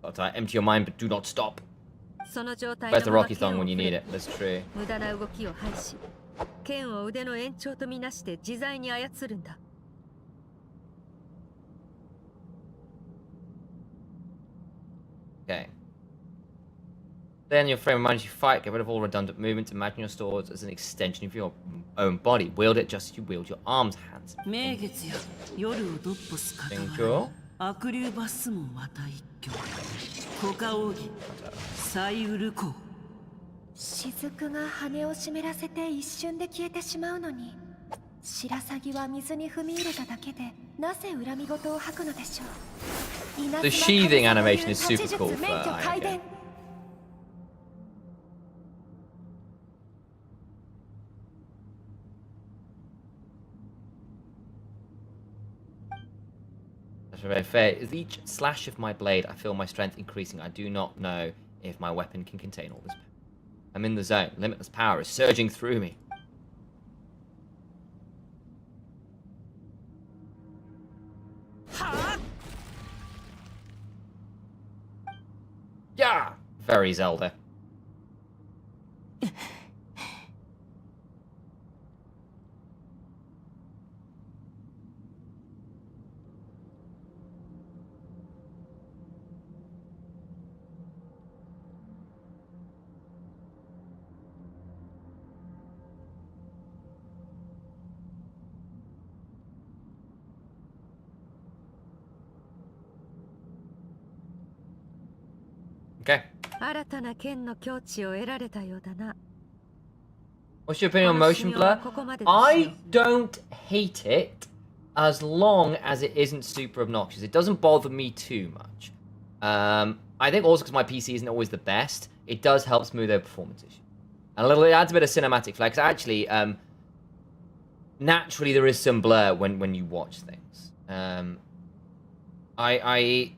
But empty your mind, but do not stop. その状態 Where's the のまま Rocky 剣 song を when you 振 need れ it? That's true. 無駄な動きを排し、剣を腕の延長とみなして自在に操るんだ。 Okay. Then your frame reminds you fight, get rid of all redundant movement, imagine your swords as an extension of your own body. Wield it just as you wield your arms, hands. 名月や夜をドッポス傍 Sure. ら悪竜バスもまた一挙コカオギサイウルコウ 雫が羽を湿らせて一瞬で消えてしまうのに白鷺は水に踏み入れただけでなぜ恨み事を吐くのでしょう。 The sheathing animation is super cool for Ayaka. That's very fair. With each slash of my blade, I feel my strength increasing. I do not know if my weapon can contain all this power. I'm in the zone. Limitless power is surging through me. Yeah! Very Zelda. Okay. 新たな剣の境地を得られたようだな。 What's your opinion on motion blur? I don't hate it as long as it isn't super obnoxious. It doesn't bother me too much. I think also because my PC isn't always the best, it does help smooth over performance issues. And it adds a bit of cinematic flair. 'Cause actually, naturally there is some blur when you watch things. I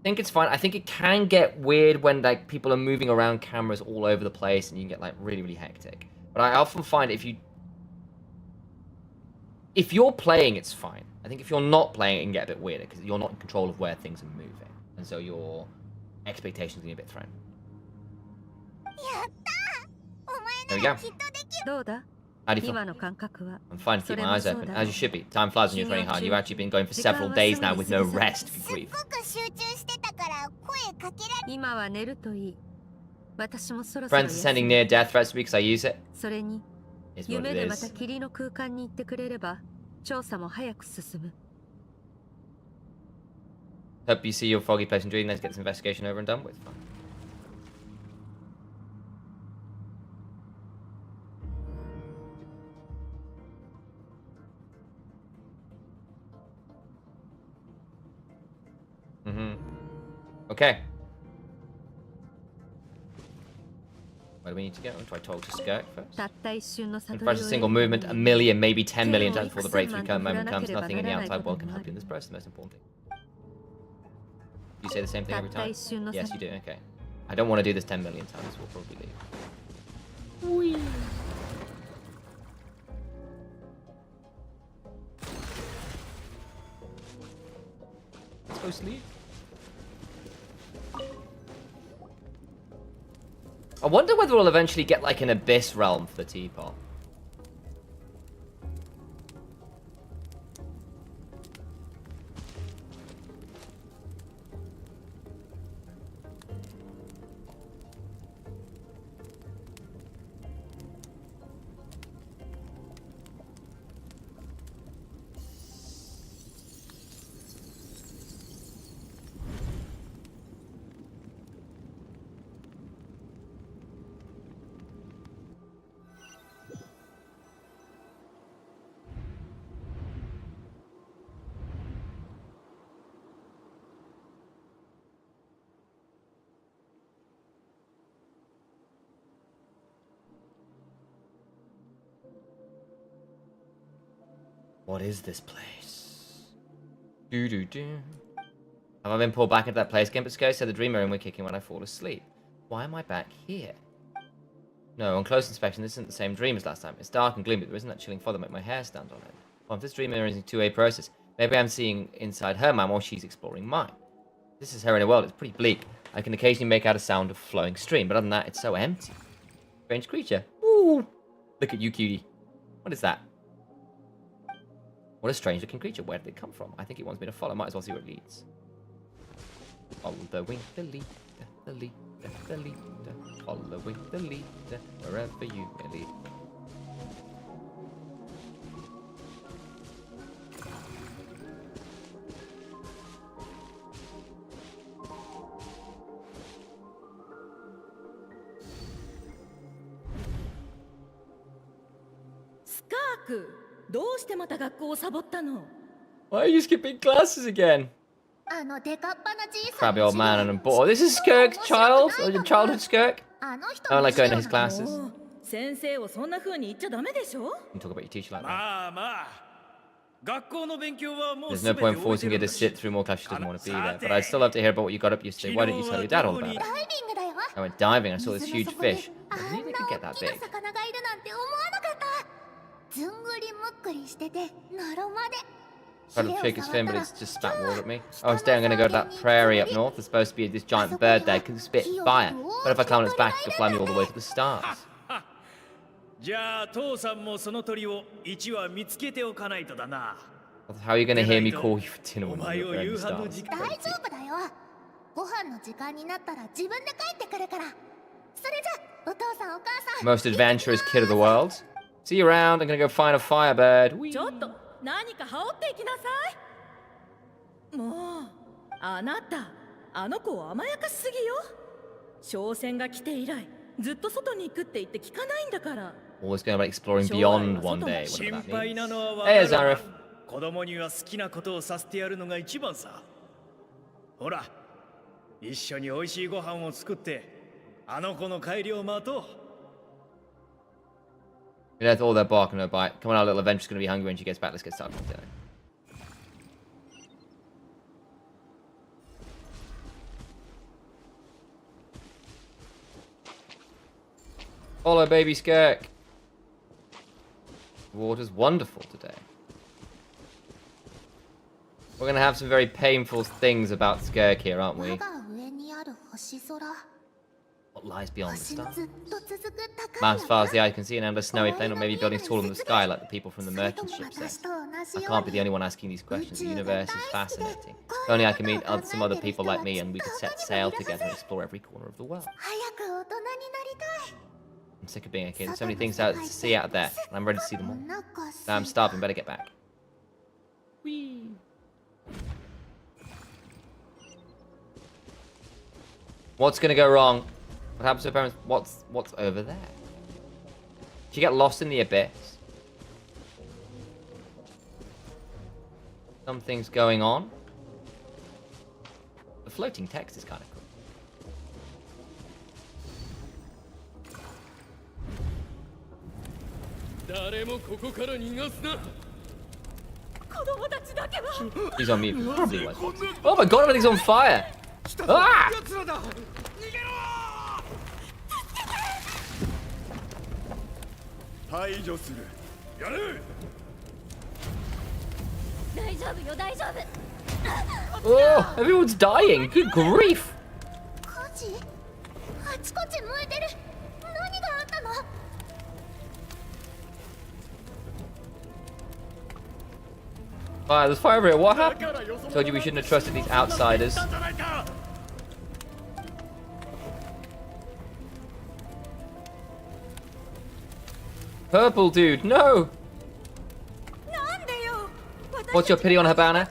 think it's fine. I think it can get weird when like people are moving around cameras all over the place and you can get like really hectic. But I often find if you if you're playing, it's fine. I think if you're not playing, it can get a bit weirder because you're not in control of where things are moving, and so your expectations get a bit thrown. やったー。お前 There we なら go. きっとできる。どうだ How do you 今 feel? の感覚は I'm fine to keep それ my も eyes そう open, だ as you should be. Time flies when you're training hard. You've actually been going for several days now with no rest, if you すっ grieve. ごく集中してたから声かけられ。今は寝るといい。私もそろそろ Friends are 休 sending む near death threats to me because I use it. それに Is what 夢 it でまた is. 霧の空間に行ってくれれば調査も早く進む。 Hope you see your foggy place and dream. Let's get this investigation over and done with. Fine. Okay. Where do we need to go? Do I talk to Skirk first? たった一瞬の悟り Confront を a 得 single るため movement, に a million, maybe 10 million times before the breakthrough Excelsior moment comes. 振らなけ Nothing れ in ば the ならない outside world can こともある。 help you in this process. The most important thing. You say the same thing た every った time? 一瞬の Yes, 悟 you do. Okay. I don't want to do this 10 million times. We'll probably leave. Let's go sleep. I wonder whether we'll eventually get like an abyss realm for the teapot. What is this place? Do. Have I been pulled back into that place again? But Skirk said the dreamer and we're kicking when I fall asleep. Why am I back here? No, on close inspection, this isn't the same dream as last time. It's dark and gloomy, but there isn't that chilling fog that make my hair stand on end. Well, if this dreamer is a two-way process, maybe I'm seeing inside her mind while she's exploring mine. This is her inner world. It's pretty bleak. I can occasionally make out a sound of flowing stream, but other than that, it's so empty. Strange creature. Ooh. Look at you, cutie. What is that? What a strange looking creature. Where did it come from? I think it wants me to follow. Might as well see where it leads. Following the leader, the leader, the leader. Following the leader, wherever you may lead. Skirk, どうしてまた学校をサボったの? Why are you skipping classes again? あのデカっ端なじいさん Crabby old man and a boy. This is Skirk's child? Or your childhood Skirk? あの人 I don't like going to his の classes. もう先生をそんな風に言っちゃダメでしょ? You can talk about your teacher like that. まあまあ学校の勉強はもう There's す no べて point 終えて forcing る her ん to だし sit through more classes. She doesn't want to be there. But I'd still love to hear about what you got up yesterday. Why didn't you tell your dad all about it? ダイビングだよ I went diving. I saw this 水の huge 底に fish. あ I ん knew they could な get 大 that きな big. 魚がいるなんて思わなかったずんぐりむっくりしててのろまで Tried to trick its fin, but it's just spat water at me. Oh, instead I'm gonna go to that prairie up north. There's supposed to be this giant bird there. Could spit fire. But if I climb on its back, it could fly me all the way to the stars. じゃあ父さんもその鳥を1羽見つけておかないとだな How are you gonna hear me call you for dinner お when 前 you're を in 夕 the 飯の stars? 時大間丈夫だよご飯の時間になったら自分で帰ってくるからそれじゃお父さんお母さん Most adventurous kid of the world. See you around. I'm gonna go find a firebird. Whee! ちょっと何か羽織っていきなさい。もうあなたあの子を甘やかしすぎよ。商船が来て以来ずっと外に行くって言って聞かないんだから。 Always going about exploring beyond one day. 心 Whatever that 配な means. のはわ Hey, かる Zarif. 子供には好きなことをさせてやるのが一番さほら一緒に美味しいご飯を作ってあの子の帰りを待とう You know, all their bark and no bite. Come on, our little adventure's gonna be hungry when she gets back. Let's get started with dinner. Follow baby Skirk. The water's wonderful today. We're gonna have some very painful things about Skirk here, aren't we? 我が上にある星空 What lies beyond the 星 stars? のずっと続く高い Man, as 山 far as the eye can see, an endless snowy plain, or maybe buildings taller than the sky, like the people from the それと merchant も ship 私 says. と同じ I よ can't う be に the only one asking these questions. The 宇宙が universe is 大好きで fascinating. こ If うい only う I こ could とを meet 考 some other えてる people 人 like は me きっ and we と could 他 set にも sail いるはず together and explore every corner of the world. 早く大人になりたい I'm sick of being a kid. There's so many things out to see out there, and I'm ready to see them all. お腹すい Now I'm た starving, better get back. Whee! What's gonna go wrong? What happens to her parents? What's over there? Did you get lost in the abyss? Something's going on. The floating text is kind of cool. 誰もここから逃がすな。子供たちだけは He's on mute. Probably was. Oh my god, everything's on fire! Ah! 奴らだ。逃げろ。排除する。やれ。大丈夫よ大丈夫 Oh, everyone's dying. Good grief. 火事あちこち燃えてる何があったの Fire, there's fire everywhere. What happened? Told you we shouldn't have trusted these outsiders. Purple dude, no! なんでよ What's your pity on her banner?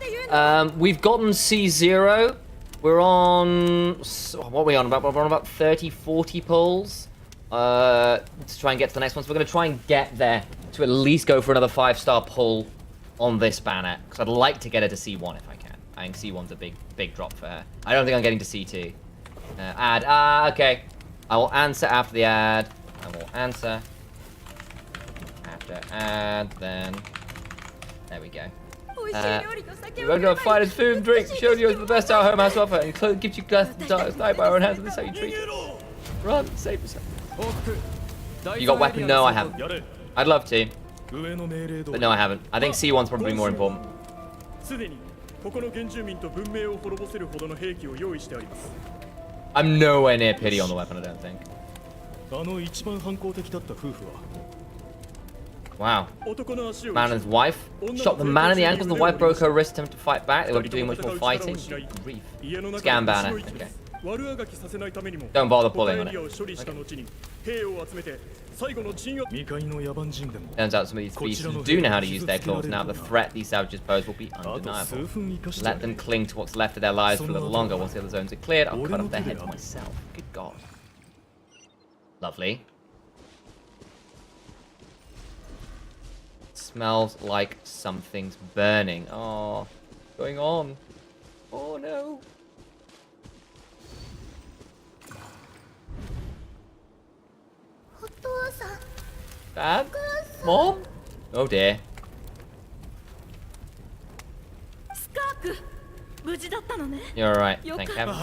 We've gotten C0. We're on... What are we on? We're on about 30, 40 pulls. To try and get to the next one. So we're going to try and get there to at least go for another 5-star pull on this banner. Because I'd like to get her to C1 if I can. I think C1's a big drop for her. I don't think I'm getting to C2. Ad. Okay. I will answer after the ad. I will answer after ad, then... There we go. 美味しい料理と酒 We を won't go find his food and drink. Show you the best our home has to offer. And clothes gives you glass and die by our own hands. And this is how you treat it. Run, save yourself. You got weapon? No, I haven't. I'd love to, but no, I haven't. I think C1's probably more important. すでにここの原住民と文明を滅ぼせるほどの兵器を用意してあります。 I'm nowhere near pity on the weapon, I don't think. あの一番反抗的だった夫婦は Wow. 男の足を Man and his wife shot the man in the ankles. The wife broke her wrist to fight back. They won't be doing much more fighting. Grief. 家の中 Scam で banner. 血の息 Okay. 悪あがきさせないためにも Don't bother pulling 他 on エリアを it. 処理した後に兵を集めて最後の鎮圧未開の野蛮人でも Turns out some of these beasts do know how to use their claws now. The threat these savages pose will be あと undeniable. 数分生かして Let them cling to what's left of their lives for a little longer. Once the other zones are cleared, I'll cut off their heads myself. Good God. Lovely. Smells like something's burning. Oh, going on. Oh no. Dad? Mom? Oh dear. スカーク無事だったのね You're alright. You're Thank kind- heaven.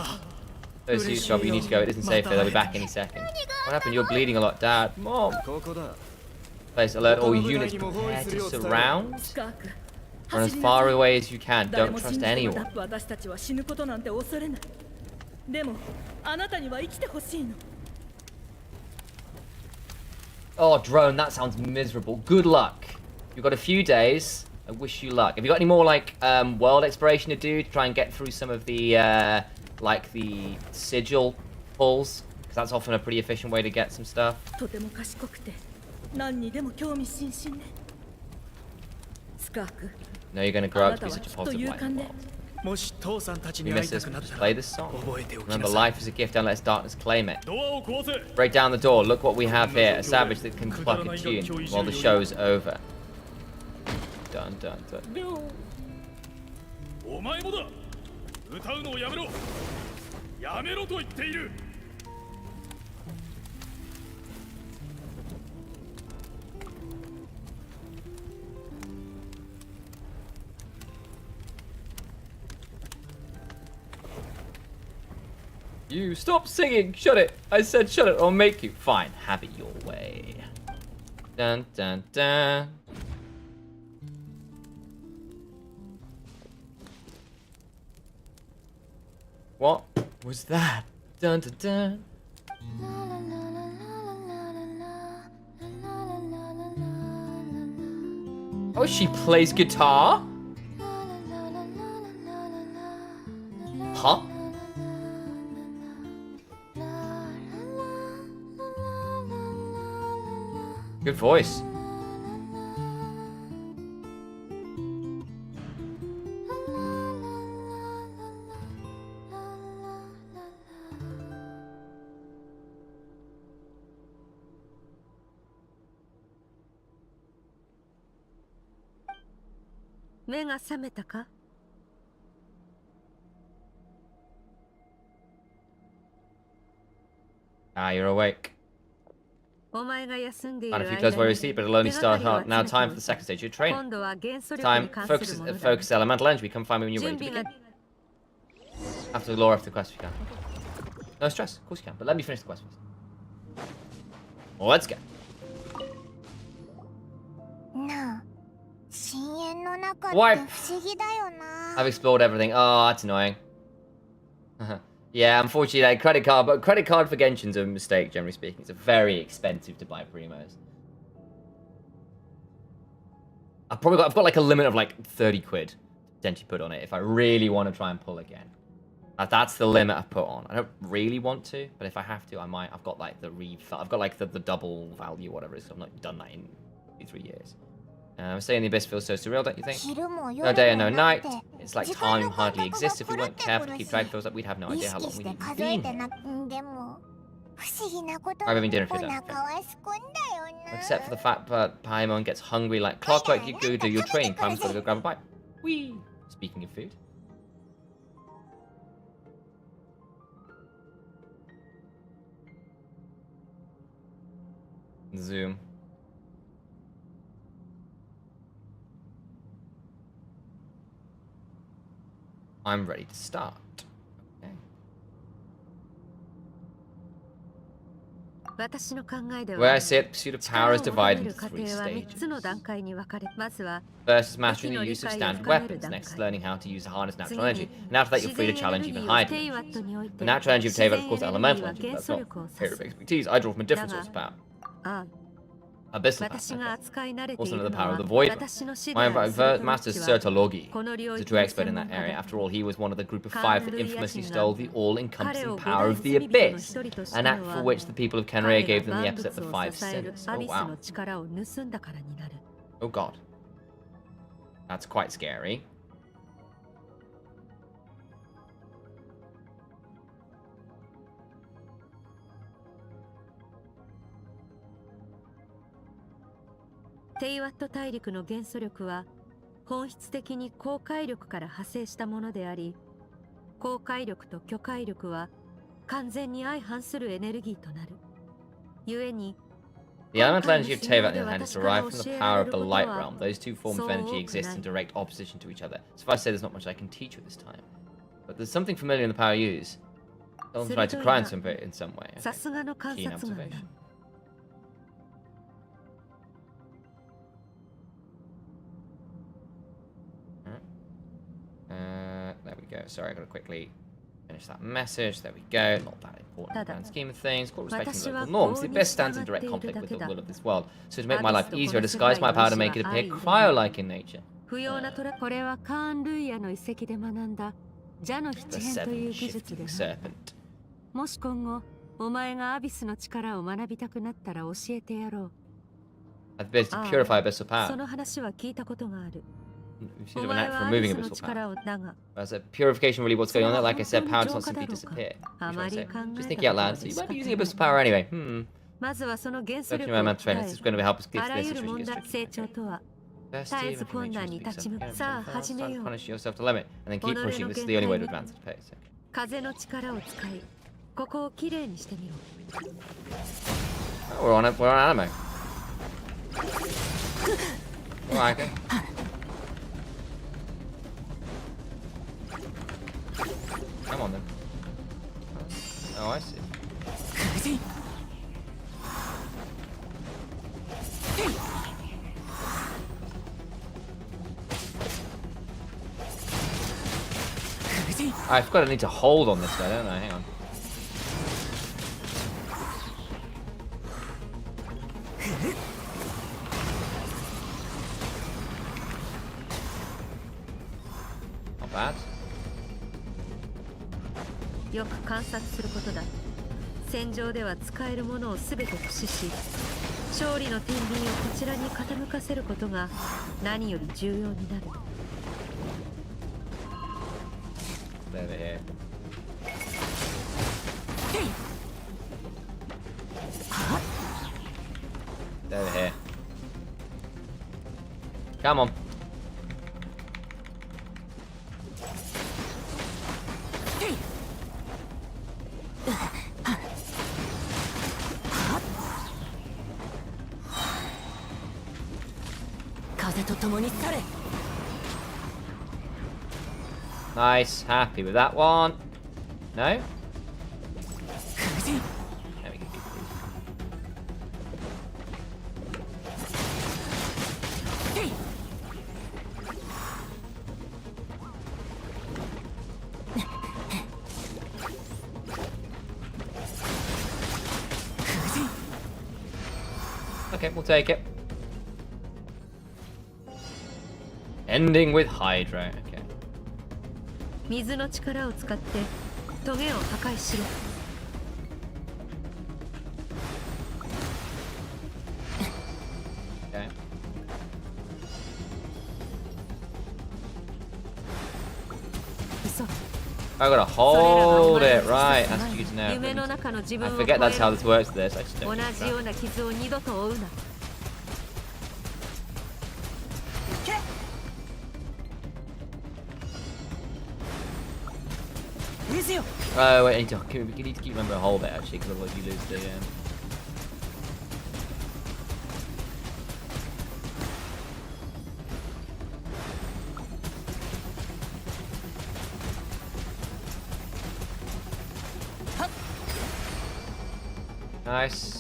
Those suits job, you need to go. It isn't safe here. They'll be back any second. What happened? You're bleeding a lot, Dad. Mom. ここだ。 Place alert all units prepare to surround. スカーク Run as 走りな far さい away as you can. 誰 Don't も trust 信じても anyone. なく私たちは死ぬことなんて恐れないでもあなたには生きてほしいの Oh, drone, that sounds miserable. Good luck. You've got a few days. I wish you luck. Have you got any more, like, world exploration to do to try and get through some of the, like, the sigil pulls? Because that's often a pretty efficient way to get some stuff. とても賢くて何にでも興味津々ねスカーク No, you're going to grow up to be such a あなたはきっと positive 勇 light 敢 in the ね world. もし父さんたち If に you 会 miss いた this, くなった just ら play this song. 覚えておきな Remember, さい life is a gift. Don't let its darkness claim it. ドアを壊せ Break down the door. Look what we have here. A savage that can pluck a tune while the show's over. Dun dun dun. No. お前もだ歌うのをやめろやめろと言っている You stop singing. Shut it. I said shut it or make you. Fine. Have it your way. Dun dun dun. What was that? Dun dun dun. Oh, she plays guitar? Huh? Good voice. Ah, you're awake. And if you close while you sleep, it'll only start out. Now time for the second stage of your training. Time, focus elemental energy. Come find me when you're ready to begin. After the lore, after the quest, if you can. No stress, of course you can, but let me finish the quest first. Well, let's go. Wipe! I've explored everything. Oh, that's annoying. Yeah, unfortunately, like, credit card for Genshin's a mistake, generally speaking. It's very expensive to buy primos. I've got like a limit of like 30 quid to potentially put on it if I really want to try and pull again. That's the limit I've put on. I don't really want to, but if I have to, I might. I've got like the double value, whatever it is. I've not done that in 3 years. Staying in the abyss feels so surreal, don't you think? No day and no night. It's like time hardly exists if we weren't careful to keep track. It feels like we'd have no idea how long we'd even been here. I'm having dinner for dinner. Except for the fact that Paimon gets hungry like clockwork. You go do your training. Paimon's gotta go grab a bite. Whee! Speaking of food. Zoom. I'm ready to start. Okay. Where I see it, pursuit of power is divided into 3 stages. First is mastering the use of standard weapons, next is learning how to use the harness natural energy, and after that you're free to challenge even higher dimensions. The natural energy of Teyvat is of course elemental energy, but that's not area of expertise. I draw from a different source of power. Abyssal power. Okay. Also another power of the Void. My master Serta Logi is a true expert in that area. After all, he was one of the group of 5 that infamously stole the all-encompassing power of the Abyss, an act for which the people of Kenrea gave them the epithet the 5 Sins. Oh wow. Oh god. That's quite scary. Teyvat 大陸の元素力は本質的に高解力から派生したものであり、高解力と巨解力は完全に相反するエネルギーとなる。故に The elemental energy of Teyvat, on the other hand, is derived from the power of the light realm. Those two forms of energy exist in direct opposition to each other. Suffice to say, there's not much I can teach you this time. But there's something familiar in the power you use. Someone tried to cry in some way. Okay. Keen observation. There we go. Sorry, I gotta quickly finish that message. There we go. Not that important in the grand scheme of things. Called respecting local norms. The Abyss stands in direct conflict with the will of this world. So to make my life easier, I disguise my power to make it appear cryo-like in nature. The seven shifting serpent. もし今後お前がアビスの力を学びたくなったら教えてやろう。 I've been to purify abyssal power. その話は聞いたことがある。 You should have an act for removing abyssal power. As a purification really what's going on there? Like I said, power does not simply disappear. Just thinking out loud, so you might be using abyssal power anyway. Searching my mental training, this is going to help us get to this situation. Best to even punish yourself to limit, and then keep pushing. This is the only way to advance at pace. Oh, we're on anime. Alright, okay. Come on then. Oh, I see. I forgot I need to hold on this guy, don't I? Hang on. Not bad. よく観察することだ。戦場では使えるものを全て駆使し、勝利の天秤をこちらに傾かせることが何より重要になる。Over here. Over here. Come on. Nice, happy with that one. No? There we go. Okay, we'll take it. Ending with Hydra. Okay. 水の力を使ってトゲを破壊しろ。Okay. I gotta hold it, right? That's what you need to know. 夢の中の自分 I を forget that's how 超え this works. This I just ろ。 don't. 同 keep じよ track. うな傷を二度と負うな。Oh wait, you need to keep remembering to hold it actually, because otherwise you lose the. Nice.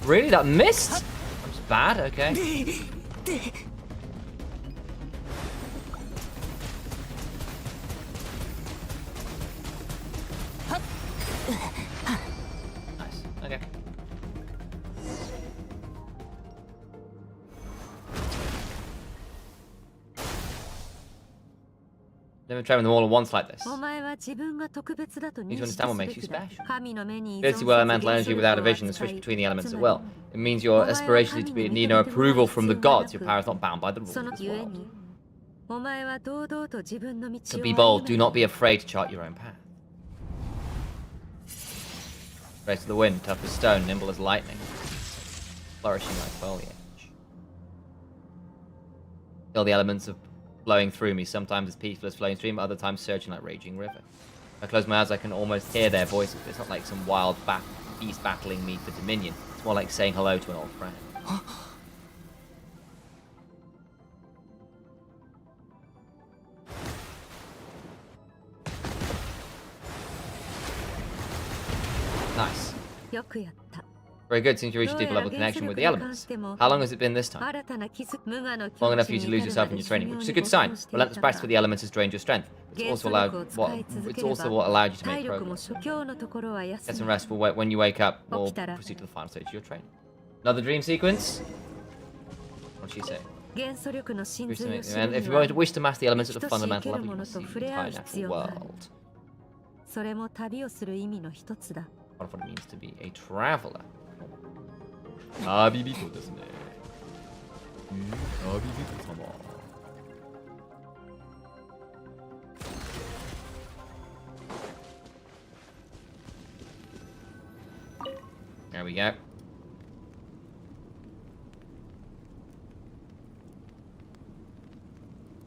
Really? That missed? That's bad, okay. Nice, okay. Never train them all at once like this. お前は自分が特別だと You 認 need to 識 understand what すべ makes you きだ。 special. 神の目に依 Ability 存 to せ well ず elemental 原 energy 子 without 力 a を vision and 扱 switch い between the elements つ at まり will. It means your お前は aspirations to 神 be に need 認 no めてもらう approval from the 必要がな gods. Your く power is not bound by the rules そ of の this ゆえ world. にお前は堂々と自分の道 To を be 歩 bold, め do not be afraid to chart your own path. Race of the wind, tough as stone, nimble as lightning, flourishing like foliage. Feel the elements of flowing through me, sometimes as peaceful as flowing stream, other times surging like raging river. If I close my eyes, I can almost hear their voices. It's not like some wild beast battling me for dominion. It's more like saying hello to an old friend. Nice. よくやった。 Very good. Seems you reached a deeper level of connection with the elements. How long has it been this time? 新たな傷無我の Long 境 enough 地 for you に to lose 至る yourself ま in で your 修 training, 行 which is に a good sign. 没頭してい Relentless た practice が with the elements has drained your strength. It's 原 also 素 allowed 力を使い続 it's けれ also ば what allowed you to 体 make 力も progress. 諸教のところは Get 休 some む rest when you wake up. We'll 起きたら proceed to the final stage of your training. Another dream sequence? What'd she say? 元素力の真髄を知 And る if に you は wish to master the elements at the 生きとし生 fundamental ける level, も you の must と see 触 the れ合う entire 必 natural 要がある world. それも旅をする意味の一つだ Part of what it means to be a traveler. 旅人ですね。旅人様。There we go.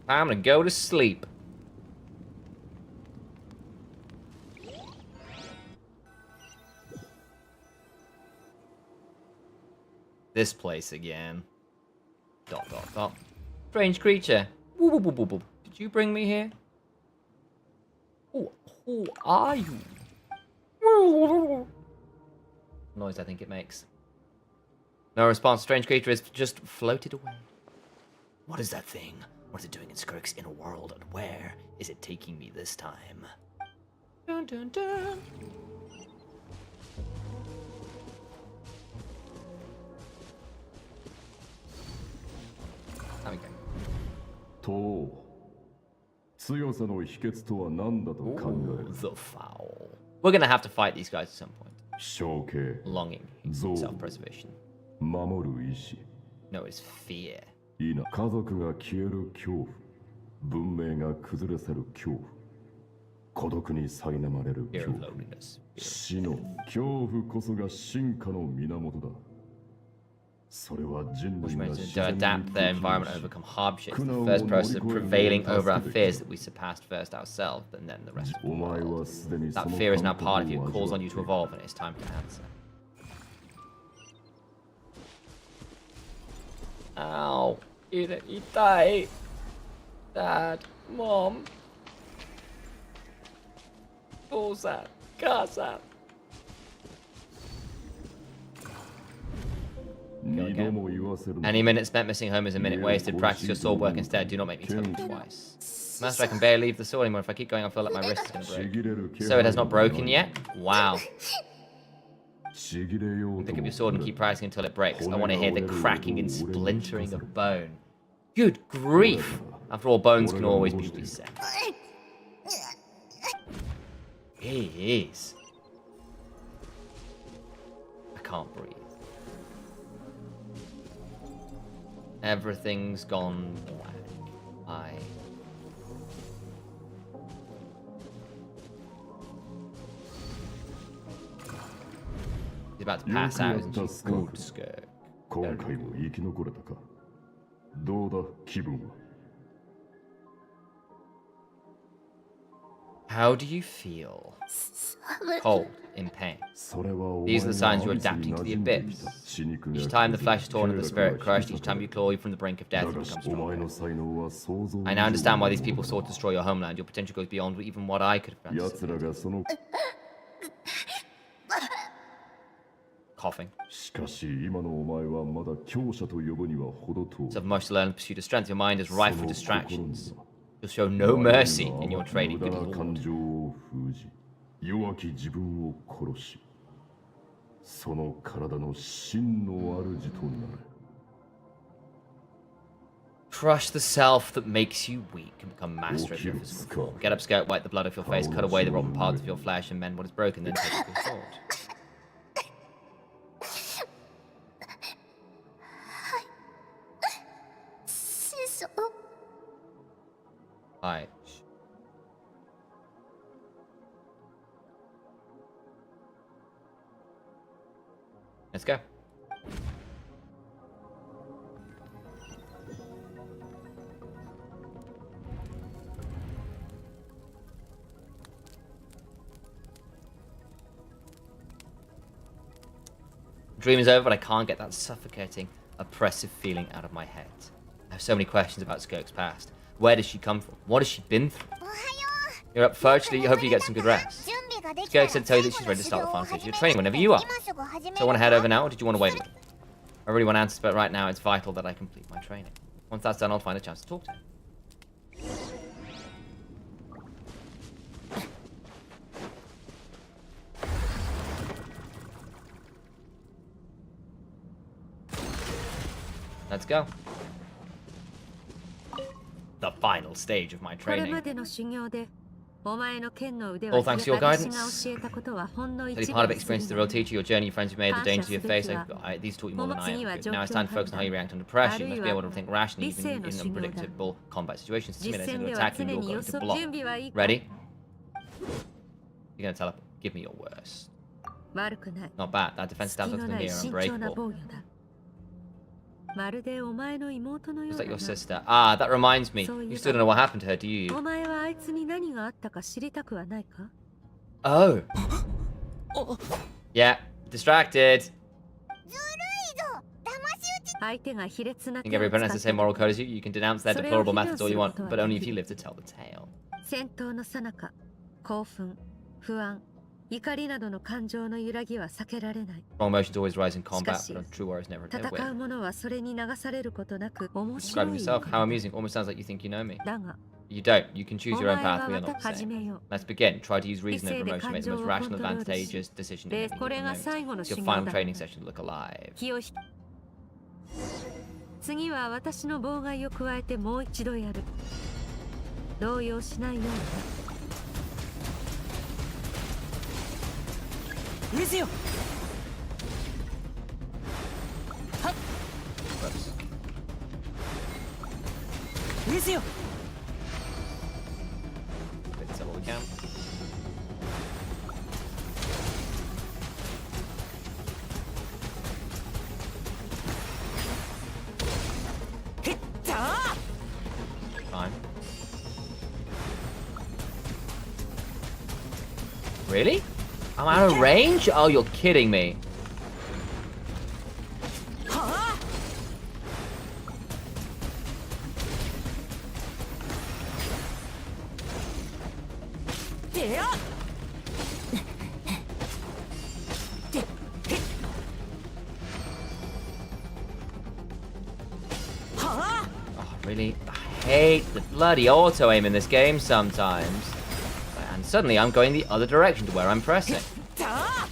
I'm gonna go to sleep. This place again. ... Strange creature. Woo, woo, woo, woo, woo. Did you bring me here? Who are you? Woo. noise I think it makes. No response. Strange creature is just floated away. What is that thing? What is it doing in Skirk's inner world, and where is it taking me this time? Dun, dun, dun. There we go. と強さの秘訣とは何だと考える Ooh, the foul. We're gonna have to fight these guys at some point. 象形 Longing, 憎悪 self-preservation. 守る意志 No, it's fear. いな家族が消える恐怖文明が崩れ去る恐怖孤独に苛まれる Fear 恐 of 怖 loneliness. 死の恐怖こそが進化の源だそれは人 Which 類が means 自 to 然に adapt their 武器 environment を and し overcome hardships. The first process of prevailing over our fears that we surpassed first ourselves, and then the rest of the お前 world. はすでにそ That の fear is now 感 part of 覚 you. を It 味 calls わ on っ you て to いる evolve, and it's time to answer. Ow. Itai. Dad. Mom.父さん.母さん. 二度も言わせるな Any minute spent missing home is a minute wasted. Practice your sword work instead. Do not make me tell you twice. Master, I can barely leave the sword anymore. If I keep going, I feel like my wrist is going to ち break. ぎれる気 So it has 配 not broken yet? Wow. ちぎれようと Pick up も your sword and keep practicing until it breaks. I want to hear the cracking and splintering of bone. Good grief! After all, bones can always be reset. Jeez. I can't breathe. Everything's gone black. He's about to pass out, isn't she? Good Skirk. 今回も生き残れたかどうだ気分は How do you feel? Cold, in pain. それはお These 前 are the が signs you're アビスに adapting to 馴 the 染んでき abyss. た血肉が Each time the flesh is torn and the 経絡 spirit が crushed, each time you claw you from the brink of だ death, you が become お前 stronger. の才能は想像 I now understand why these people sought to destroy your homeland. Your potential goes beyond even what I could have 奴ら anticipated. がその Coughing. しかし今のお前はまだ強者と呼ぶには程遠い So much to learn in the pursuit of strength. Your mind is rife with その心に distractions. は You'll show no 我 mercy が in your 甘き training, 無駄 good な感 lord. 情を封じ弱き自分を殺しその体の真の主となれ Crush the self that makes you weak and become master of your physical form. Get up, Skirk, wipe the blood off your face, cut away the rotten parts of your flesh, and mend what is broken, then take up your sword. Alright. Let's go. Dream is over, but I can't get that suffocating, oppressive feeling out of my head. I have so many questions about Skirk's past. Where does she come from? What has she been through? You're up firstly, hopefully you get some good rest. Skirk said to tell you that she's ready to start the final stage of your training whenever you are. So I want to head over now, or did you want to wait a little? I really want answers, but right now it's vital that I complete my training. Once that's done, I'll find a chance to talk to her. Let's go. The final stage of my これ training. までの修行でお前の剣の腕 All は thanks to your 私 guidance. が教えたことはほんの Study 一 part of 部 experience, に the 過 real ぎない teacher, your journey, your friends you made, the dangers you face. These taught you more than I ever could. Now it's time to focus on how you react under pressure. You must be able to think rationally, even in unpredictable combat situations. To 実 simulate 戦 to では attack 常 you, you're に going 予 to 測 block. 準備はいいか Ready? You're gonna teleport. Give me your worst. 悪くない Not bad. That defense 隙 stance の looks ない慎 familiar and 重な unbreakable. 防御だまるでお前の妹のよ Looks う like だ your な sister. Ah, that reminds me. So You you still don't know what happened to her, do you? お前はあいつに何があったか知りたくはないか Oh. Yeah. Distracted. 相手が卑劣な I think 手を every opponent has 使 the っ same て moral code as you. You can denounce their それを deplorable 非難 methods す all る you こ want, とは but only で if き you る live to tell the tale. 戦闘の最中興奮不安怒りなどの感情の揺らぎは避けられない。 Strong emotions always rise in し combat, かし but true warriors never 戦う win. 者はそれに流されることなく面白 Describe い。 yourself. How amusing. Almost sounds like you think you know me. だが You don't. You can choose お your 前 own は path. We are また not the 始 same. めよ Let's begin. Try to use reason 理 over 性で emotion to make the 感情 most を rational, コントロールし advantageous decision で in any これ given が moment. 最後の It's your 修 final 行だ。 training session to look alive. 気を引き次は私の妨害を加えてもう一度やる。動揺しないように。ウィズよ。 Whoops. ウィズよ。 Fix up what we can. ヒッター。 Fine. Really? I'm out of range? Oh, you're kidding me. はあ。でや。で、へっ。はあ。 Oh, really? I hate the bloody auto aim in this game sometimes. And suddenly I'm going the other direction to where I'm pressing. だあ。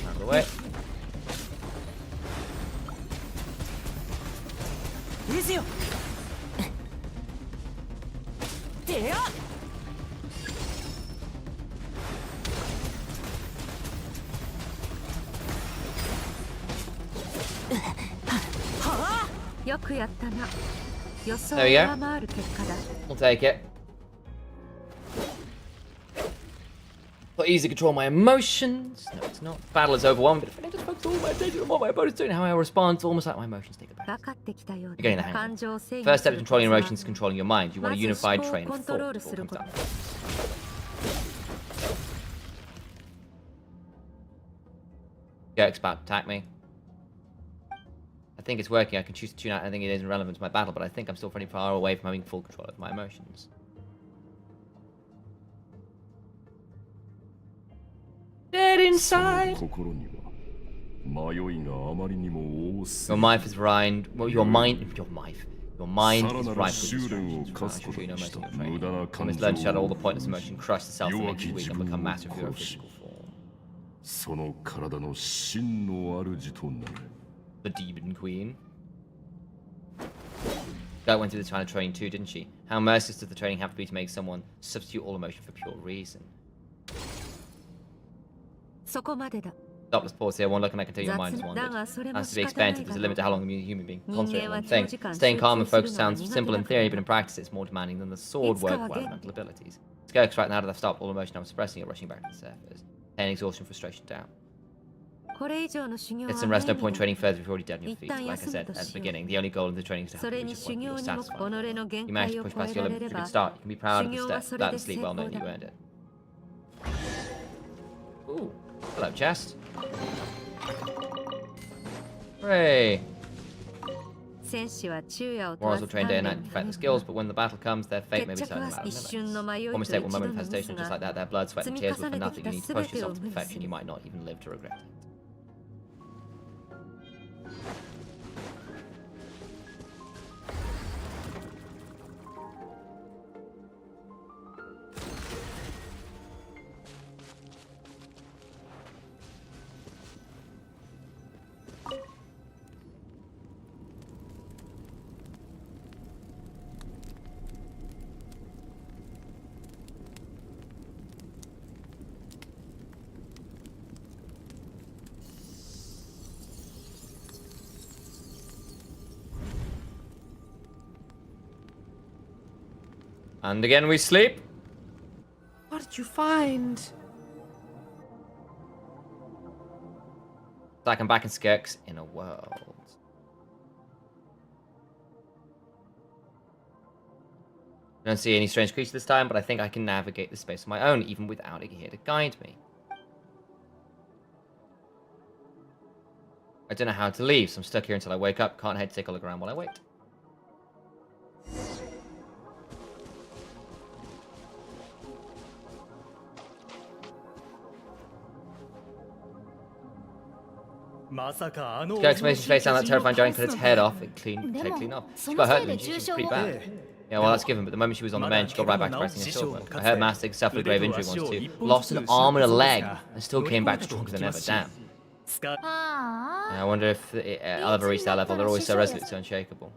Out of the way. ウィズよ。でや。はあ。よくやったな。予想を There we go. 上回る結果だ。 We'll take it. But easy to control my emotions. No, it's not. Battle is overwhelming, but if I can just focus all my attention on what my opponent's doing, how I respond, it's almost like my emotions take a back. 分かってきたよう You're getting the だ。 hang 感 of 情を制 it. 御 First す step る is コ controlling ツ your は emotions is controlling your mind. You want a まず unified 思考を train コ of ントロー thought ル before す it る comes こと。 down. Skirk's about to attack me. I think it's working. I can choose to tune out anything that isn't relevant to my battle, but I think I'm still pretty far away from having full control of my emotions. Dead inside! 心には迷いがあまりにも多す Your ぎ mind is rind. Well, your mind is rife with さらなる distractions. 試練を課す I'm こと sure you know に most した of your 無 training. 駄な You 感 must 情 learn to shut all the を pointless emotion, crush the self that 弱 makes き you weak, 自 and 分 become を master of your 殺し physical form. その体の真の主となる The Demon Queen. That went through this kind of training too, didn't she? How merciless does the training have to be to make someone substitute all emotion for pure reason? そこまでだ。 Stop, let's pause here. One look and I can tell your mind is 雑 wandered. だがそれも Has to be 仕方ない expected. だ There's a ろ limit to how long a human being can 人 concentrate 間 on は one 長 thing. 時間 Staying calm and 集中 focused するのは sounds 苦手 simple だ in から theory, な but in practice it's more demanding than the sword いつか work は required 限 mental abilities. Skirk's right now that I've stopped all emotion I'm suppressing it, rushing back to the surface. Pain, exhaustion, frustration, doubt. これ以上の修行は It's some rest, no 無意 point 味だ training further if you're already dead on your feet. 一旦 Like I 休む said と at the しよう beginning, the only goal of the training is to そ have れ to に reach a 修 point where 行 you're にも satisfied. 己の限 You managed 界 to を push 超 past え your ら limit. れ It's れ a ば good start. You can be proud of 修 the 行は step. それ That で and sleep 成 well 功 knowing だ that you earned it. Ooh, hello, chest. Hooray! 戦士は昼夜を問 Morals わ will ず train 鍛 day 錬 and night に to perfect 励 the skills, む but when the battle comes, their fate may be 決着 certain は out of 一瞬の limits. 迷い One と mistake, 一 one 度 moment の of ミ hesitation, ス just が like that, their blood, sweat, and 積み tears will 重 for ねて nothing. き You た need to 全 push てを yourself to 無視 perfection. す You る might not even live to regret it. And again we sleep. What did you find? It's like I'm back in Skirk's inner world. I don't see any strange creature this time, but I think I can navigate the space on my own, even without it here to guide me. I don't know how to leave, so I'm stuck here until I wake up. Can't head to take a look around while I wait. Skirk's makes his face sound like a terrifying giant cut its head off. It take clean off. She got hurt, didn't she? She was pretty bad. Yeah, well, that's given, but the moment she was on the mend, she got right back to practicing her sword work. I heard Mastic suffered a grave injury once too. Lost an arm and a leg, and still came back stronger than ever. Damn. Yeah, I wonder if I'll ever reach that level. They're always so resolute, so unshakable.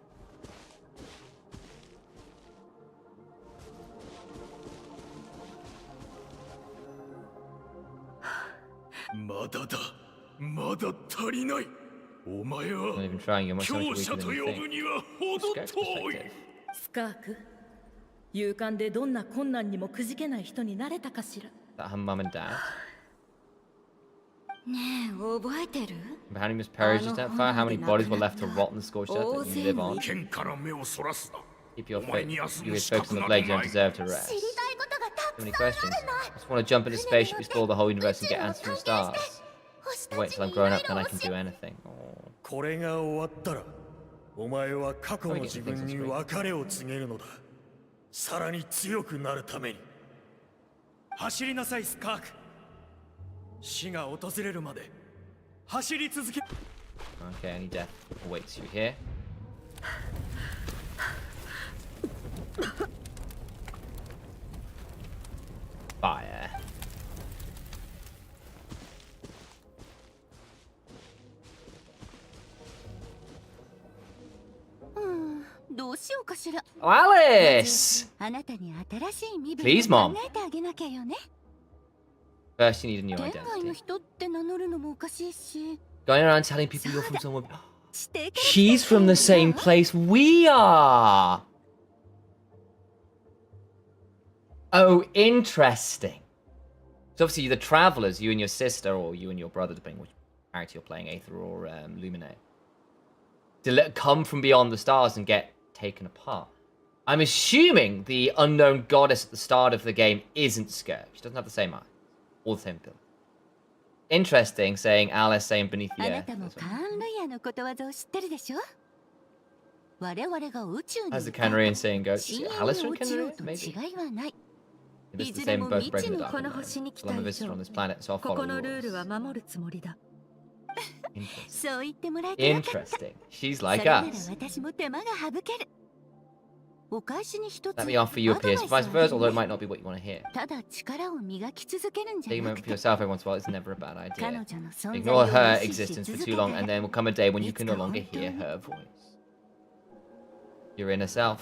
Not even trying, you're much weaker than you think. Skirk's perspective. スカーク、勇敢でどんな困難にもくじけない人になれたかしら。 That her mum and dad. ねえ覚えてる But how many Miss Perry's just that far? How many bodies were left to rot in the scorched earth that you live on? Keep your focus on the blade, you don't deserve to rest. So many questions. I just want to jump into spaceship, explore the whole universe and get answers from the stars. Wait till I'm grown up, then I can do anything. Oh. これが終わったらお前は過去の自分に別れを告げるのだ。さらに強くなるために走りなさいスカーク。死が訪れるまで走り続け。 Okay, any death awaits you here. Fire. どうしようかしら。 Oh, Alice! あなたに新しい身分 Please, を Mom. 考えてあげなきゃよね。 First, you need a new 天外の identity. 人って名乗るのもおかしいし。 Going around telling people you're from somewhere. してくれ She's from the same place we are! Oh, interesting. So obviously the travelers, you and your sister, or you and your brother, depending which character you're playing, Aether or Lumine, come from beyond the stars and get taken apart. I'm assuming the unknown goddess at the start of the game isn't Skirk. She doesn't have the same eye. Or the same build. Interesting, saying Alice saying beneath the あな earth. たもカーン・ルイヤのことわざを知ってるでしょ。我々が宇宙に As the Canarian saying goes, 深 is it 淵 Alice に from 落ちよう Canarian? と Maybe. 違いはない。 If it's the いずれ same も both 未 breaking 知 the に dark この one. 星に来 Well, た I'm a 以 visitor 上 on this planet, so I'll ここ follow の the ルールは rules. 守るつもりだ。 Interesting. そう言ってもらえてよかった。 Interesting. She's そ like れなら us. 私も手間が省ける。お返しに一つ Let me offer you a アドバイ piece ス of をあ vice げ versa, る although it ね might not be what you want to hear. ただ力を磨き続けるんじゃ Taking a な moment く for て yourself every once in a while is never a bad 彼 idea. 女の存在 Ignore を her 無視し existence 続 for け too た long, ら and then will come a day when you いつ can か no longer 本当 hear に her voice. Your inner self.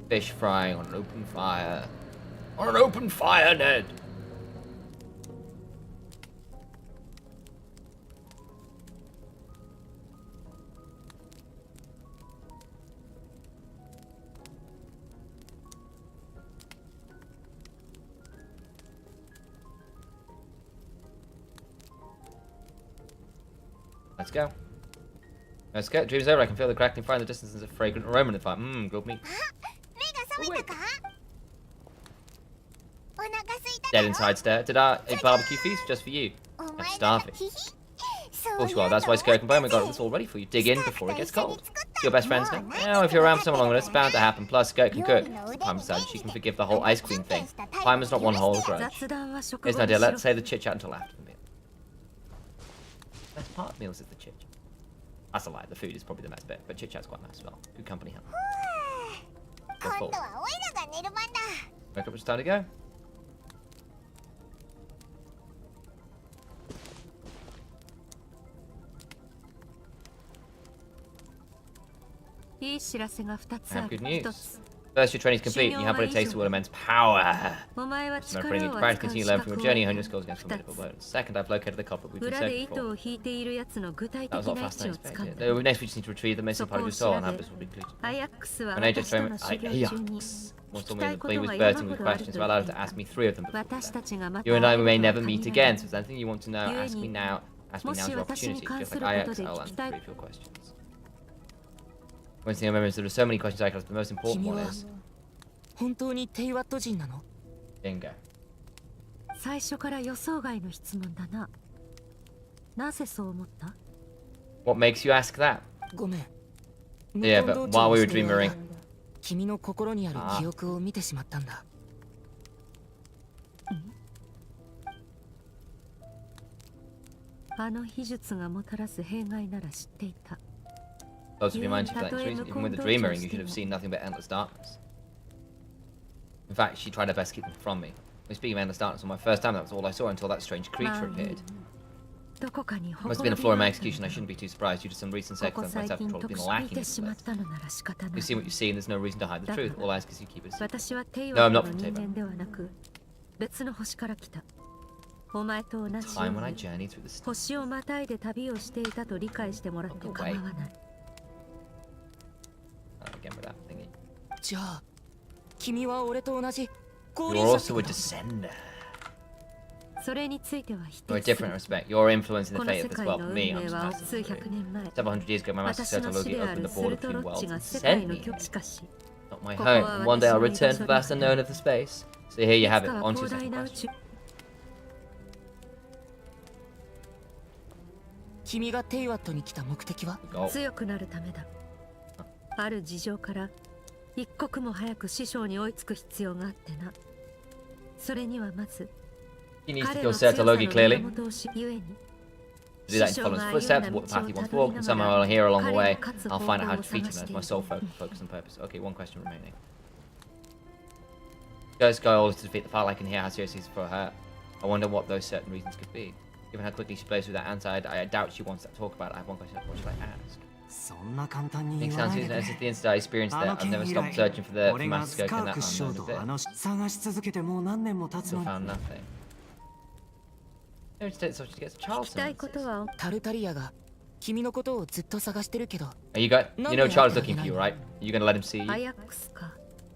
Fish frying on an open fire. On an open fire, Ned! Let's go. Let's go. Dream's over. I can feel the crackling fire in the distance. There's a fragrant aroma in the fire. Mmm, grilled meat. 目が覚めたかお腹すいた Dead だろ inside stare. Did a barbecue feast just for you? お I'm 前が starving. ヒヒ Of course you are. That's why Skirk and Bowman got this all ready for you. Dig in before it gets cold. Your best friends now? Well, if you're around for so long, it's bound to happen. Plus, Skirk can cook. Paimon decided she can forgive the whole Ice Queen thing. Paimon's not one whole grudge. 雑談は食 Here's 後 an に idea. しろ Let's save the chit chat until after the meal. Best part of meals is the chit chat. That's a lie. The food is probably the best bit, but chit chat's quite nice as well. Good company, huh? 今度はオイラが寝る番だ Wake up, it's time to go. いい知らせが2つ I あ have る good news. 1つ First, your training's complete. You have what it takes to wield immense power. お前は So I'm 力 putting を into practice, 扱う continue 資 learning 格 from を your journey, hone your 2 skills against formidable つ opponents. Second, I've located the culprit we've been 裏で searching 糸 for. を引いているやつの具体 That 的 was a lot な位 faster 置 than をつかん expected. だ Next, we just need to retrieve the missing そ part こ of を your 調 soul, and べ Hampus will be pleased. アヤックスは When Ajax 私と told の me, 修行中に Ajax 聞 once き told た me い that こ he と was が bursting 山 with ほどある questions, と so 言 I って allowed い to ask た me 3 of them before we 私た left. ちがまた You and I 会う may ことは never 限 meet ら again, ない so if there's anything you want to know, ask me now. Ask me も now's し your 私に opportunity. 関 Just す like ること Ajax, で I'll 聞き answer たい 3 of your questions. One thing I remember is there are so many questions I could ask, but the most important one is 本当にテイワット人なの？ bingo. 最初から予想外の質問だな。なぜそう思った？ What makes you ask that? ごめん。 Yeah, but while we were dreaming, 君の心にある記憶を見てしまったんだ。あの秘術がもたらす弊害なら知っていた。 Close of your mind to that reason. Even with the dream ring, you should have seen nothing but endless darkness. In fact, she tried her best to keep them from me. Speaking of endless darkness, on my first time, that was all I saw until that strange creature appeared. Must have been a flaw in my execution. I shouldn't be too surprised due to some recent circumstances. My self-control has been lacking in this place. You've seen what you've seen. There's no reason to hide the truth. All I ask is you keep it a secret. No, I'm not from Teyvat. Time when I journeyed through the stars. 星をまたいで旅をしていたと理解してもらって構わない。Again with that thingy. じゃあ、君は俺と同じ You're also a descender. それについては否 You're a 定す different る。 respect. You're influencing こ the の fate 世 of this 界 world. の For 運 me, 命 I'm は just 数 passing 百 through. 年前、 Several hundred years ago, my master 私の Serta 死 Logi であ opened る the ス portal ルト between ロッ worlds チが and 世界 sent の me 極地化し、 not my ここは home. And one day 私 I'll の居場 return 所 to だ the vast unknown of the space. So here you have it. いつかは On to 広 the 大 second な宇 question. 宙。君がテイワットに来た目的は？ Go. 強くなるためだ。ある事情から一刻も早く師匠に追いつく必要があってな。それにはまず He needs to 彼 kill の強 Serta さの Logi clearly. 源を知ゆえに To do that, he follows his footsteps, walk the path he once walked, and somehow I'll hear along the way. I'll find out how to defeat him. That's my sole focus and purpose. Okay, one question remaining. Goes goal is to defeat the fight. I can hear how seriously it's for her. I wonder what those certain reasons could be. Given how quickly she plays through that answer, I doubt she wants to talk about it. I have one question. What should I ask? そんな簡単に Makes 言わ sense. ないで It's the instant I experienced that. I've never stopped searching for the 俺が Master ス Skirk カ in ー that ク師匠 unknown と bit. 探し続けてもう何年も経つ Still の found nothing. No, so she gets Charles. 聞きたいことはタルタリアが君のことをずっと探してるけど。 You know Charles looking for you, right? Are you gonna let him see you? アヤックスか。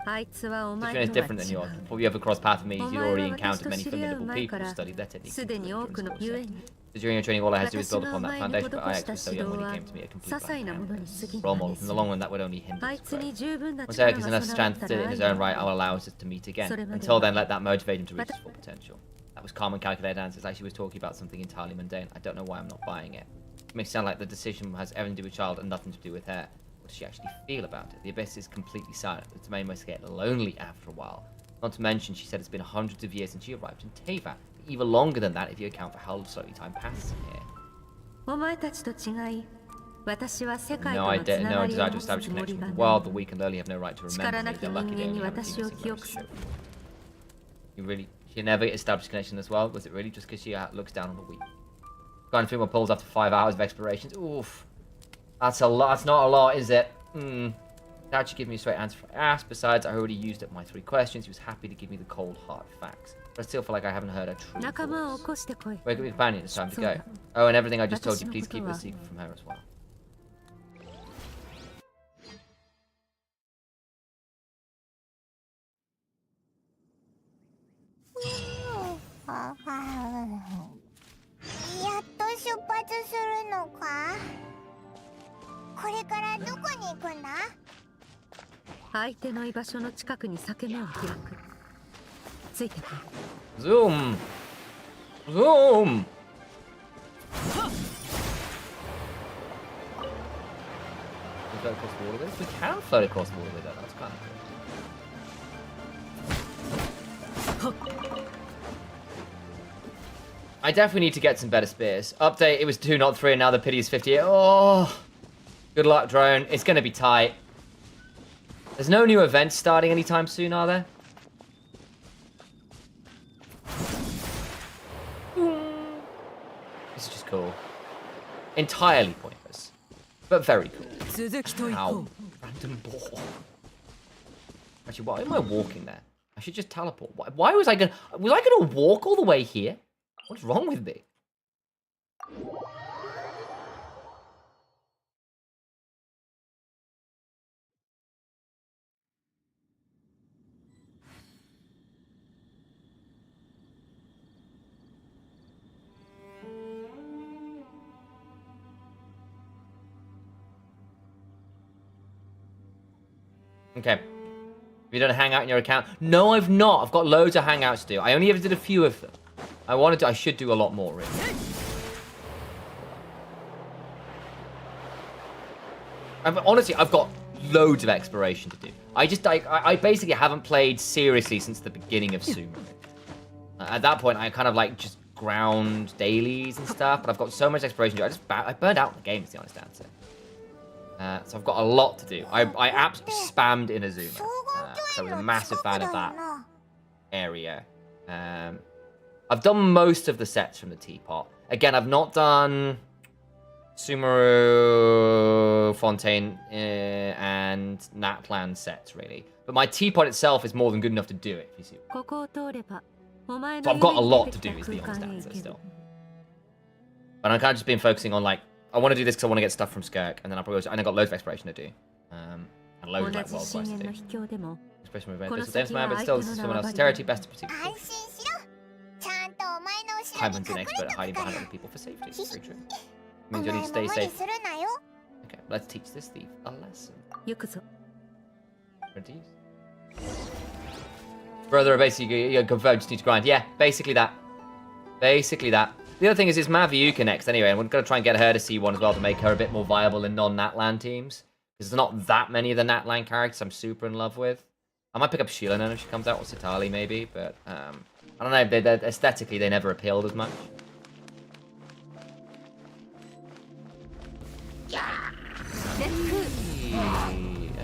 あいつはお This 前 one is とは different than 違 yours. う。 Before you ever crossed paths with me, お you'd 前は already 私 encountered と many 知り合う formidable 前か people, ら studied their techniques. すでに多くのゆえに So during your training, all I had to do was 私 build が upon お that 前に foundation, but 施 Ajax した was so 指 young 導 when は he came to me, a 些 complete 細なものに過ぎ role ない model. In the long run, that would only hinder あい his つに growth. 十分な Once 力 Eric が has enough 備わっ strength た to, ら in 愛 his だ own right, I'll allow us to meet again. それまで Until then, let that motivate him to reach his full potential. That was calm and calculated answers, like she was talking about something entirely mundane. I don't know why I'm not buying it. It makes it sound like the decision has everything to do with child and nothing to do with her. What does she actually feel about it? The abyss is completely silent. The domain must get lonely after a while. Not to mention, she said it's been hundreds of years since she arrived in Teyvat. Even longer than that if you account for how slowly time passes in here. お前たちと違い私は世界と No, の I つな no がり desire を to 持つ establish つ a も connection り with が the な world, い the weak and lowly have no right to remember 力 me. な They're き lucky 人 they 間 only に have a 私 few を missing 記憶 memories す to る You really, she never established a connection as well? Was it really just because she looks down on the weak? Going through my polls after 5 hours of explorations? Oof. That's a lot. That's not a lot, is it? Doubt you give me a straight answer for ask. Besides, I already used up my 3 questions. He was happy to give me the cold, hard facts. But I still feel like I haven't heard her true 仲間を voice. 起こしてこい Wake up your companion, it's time to そうだ go. Oh, and everything I just told you, 私の please こと keep it は a secret from her as well. Mm. やっと出発するのか。これからどこに行くんだ。相手の居場所の近くに裂け目を開くついてこい Zoom! Zoom! We float across the water with this? We can float across the water with that, that's kind of cool. I definitely need to get some better spears. Update, it was 2 not 3 and now the pity is 58. Oh! Good luck, drone. It's gonna be tight. There's no new events starting anytime soon, are there? This is just cool. Entirely pointless. But very cool. Ow. Random ball. Actually, why am I walking there? I should just teleport. Why was I gonna walk all the way here? What's wrong with me? Okay. Have you done a hangout in your account? No, I've not. I've got loads of hangouts to do. I only ever did a few of them. I should do a lot more, really. Honestly, I've got loads of exploration to do. I basically haven't played seriously since the beginning of Sumeru. At that point, I kind of like just ground dailies and stuff, but I've got so much exploration to do. I burned out the game, is the honest answer. So I've got a lot to do. I absolutely spammed Inazuma. So I was a massive fan of that area. I've done most of the sets from the teapot. Again, I've not done Sumeru, Fontaine, and Natlan sets, really. But my teapot itself is more than good enough to do it, if you see. So I've got a lot to do, is the honest answer, still. But I'm kind of just been focusing on, like, I want to do this because I want to get stuff from Skirk, and then and I've got loads of exploration to do. And loads of, like, world quests to do. Exploration with this is man, but still, this is someone else's territory, best to proceed. Hyman's an expert at hiding behind other people for safety. Very true. Means you need to stay safe. Okay, let's teach this thief a lesson. Reduce. Brother, basically, you confirmed, just need to grind. Yeah, basically that. Basically that. The other thing is Maviuka next anyway, and we're going to try and get her to C1 as well to make her a bit more viable in non-Natlan teams. Because there's not that many of the Natlan characters I'm super in love with. I might pick up Sheila if she comes out, or Sitali maybe, but I don't know, aesthetically they never appealed as much.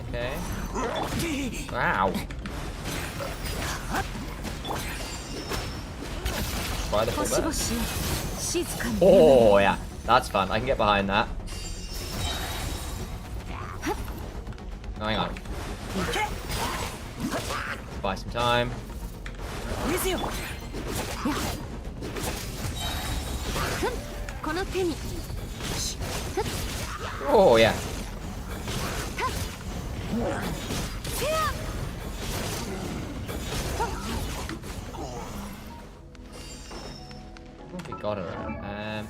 Okay. Wow. Try the full burst. Oh yeah, that's fun. I can get behind that. Oh, hang on. Buy some time. Oh yeah. What have we got her at?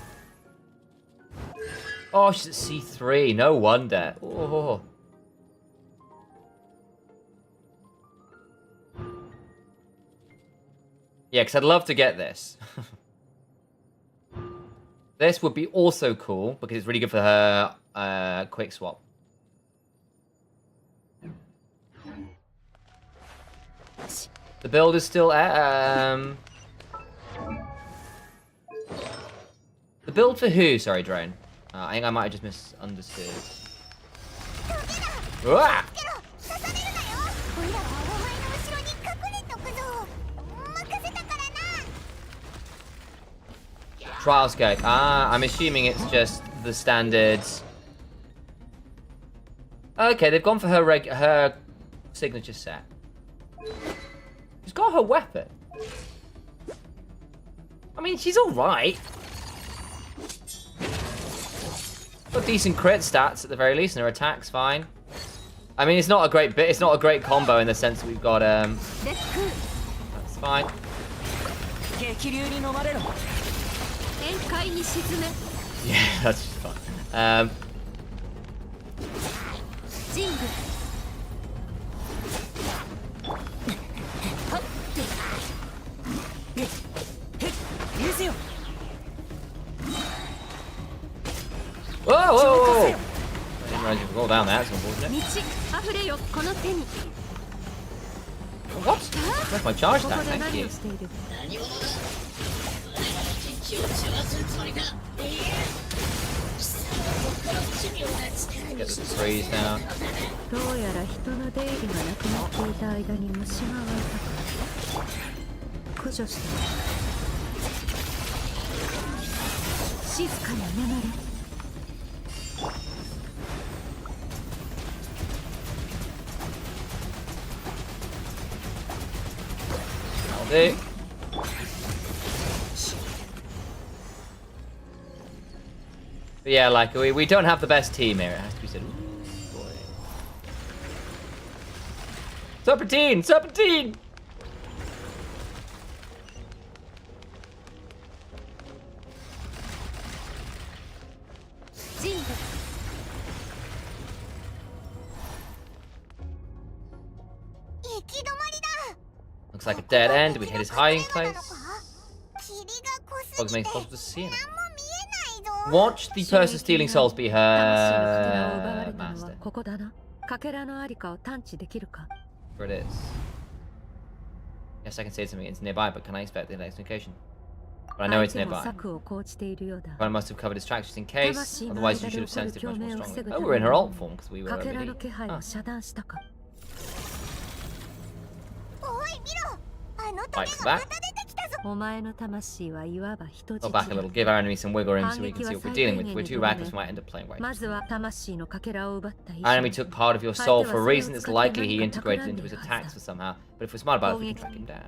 Oh, she's at C3. No wonder. Oh. Yeah, because I'd love to get this. This would be also cool because it's really good for her quick swap. The build is still the build for who? Sorry, Drone. I think I might have just misunderstood. Ah! Trial Skirk. I'm assuming it's just the standards. Okay, they've gone for her signature set. She's got her weapon. I mean, she's all right. Got decent crit stats at the very least, and her attack's fine. I mean, it's not a great bit. It's not a great combo in the sense that we've got. That's fine. Yeah, that's just fun. Whoa, whoa, whoa! I didn't realize you could go down that, so unfortunate. What? Where's my charge stack? Thank you. Get the freeze down. That'll do. But yeah, like, we don't have the best team here, it has to be said. Ooh, boy. Serpentine! Serpentine! Looks like a dead end. We hit his hiding place. Bugs makes it possible to see him. Watch the person stealing souls be her master. Where it is. Yes, I can say something. It's nearby, but can I expect the next location? But I know it's 相手も nearby. 策を講じているようだ。 But I must have covered distractions just in case. 魂の Otherwise, 間 you で should have 起こ sensed る it 共 much more 鳴を防 strongly. ぐた Oh, め we're in her に alt form because we were かけら already. の気配 Ah. を遮断したか。おい見ろ、あの Right, 棘 for がま that. た出てきたぞ。お前の魂はいわば人質 Go back a だ。 little, give our enemy some wiggle room so we 反 can 撃 see は what we're 最 dealing 低 with. 限 We're に too とど reckless, め we might end up playing right. まずは魂のかけらを奪った以 Our 上 enemy took part of your 相 soul 手 for は a それを reason. It's 使って likely he 何か integrated 企ん into でい his るは attacks ず for だ。 somehow. But if we're smart about it, we can track him down.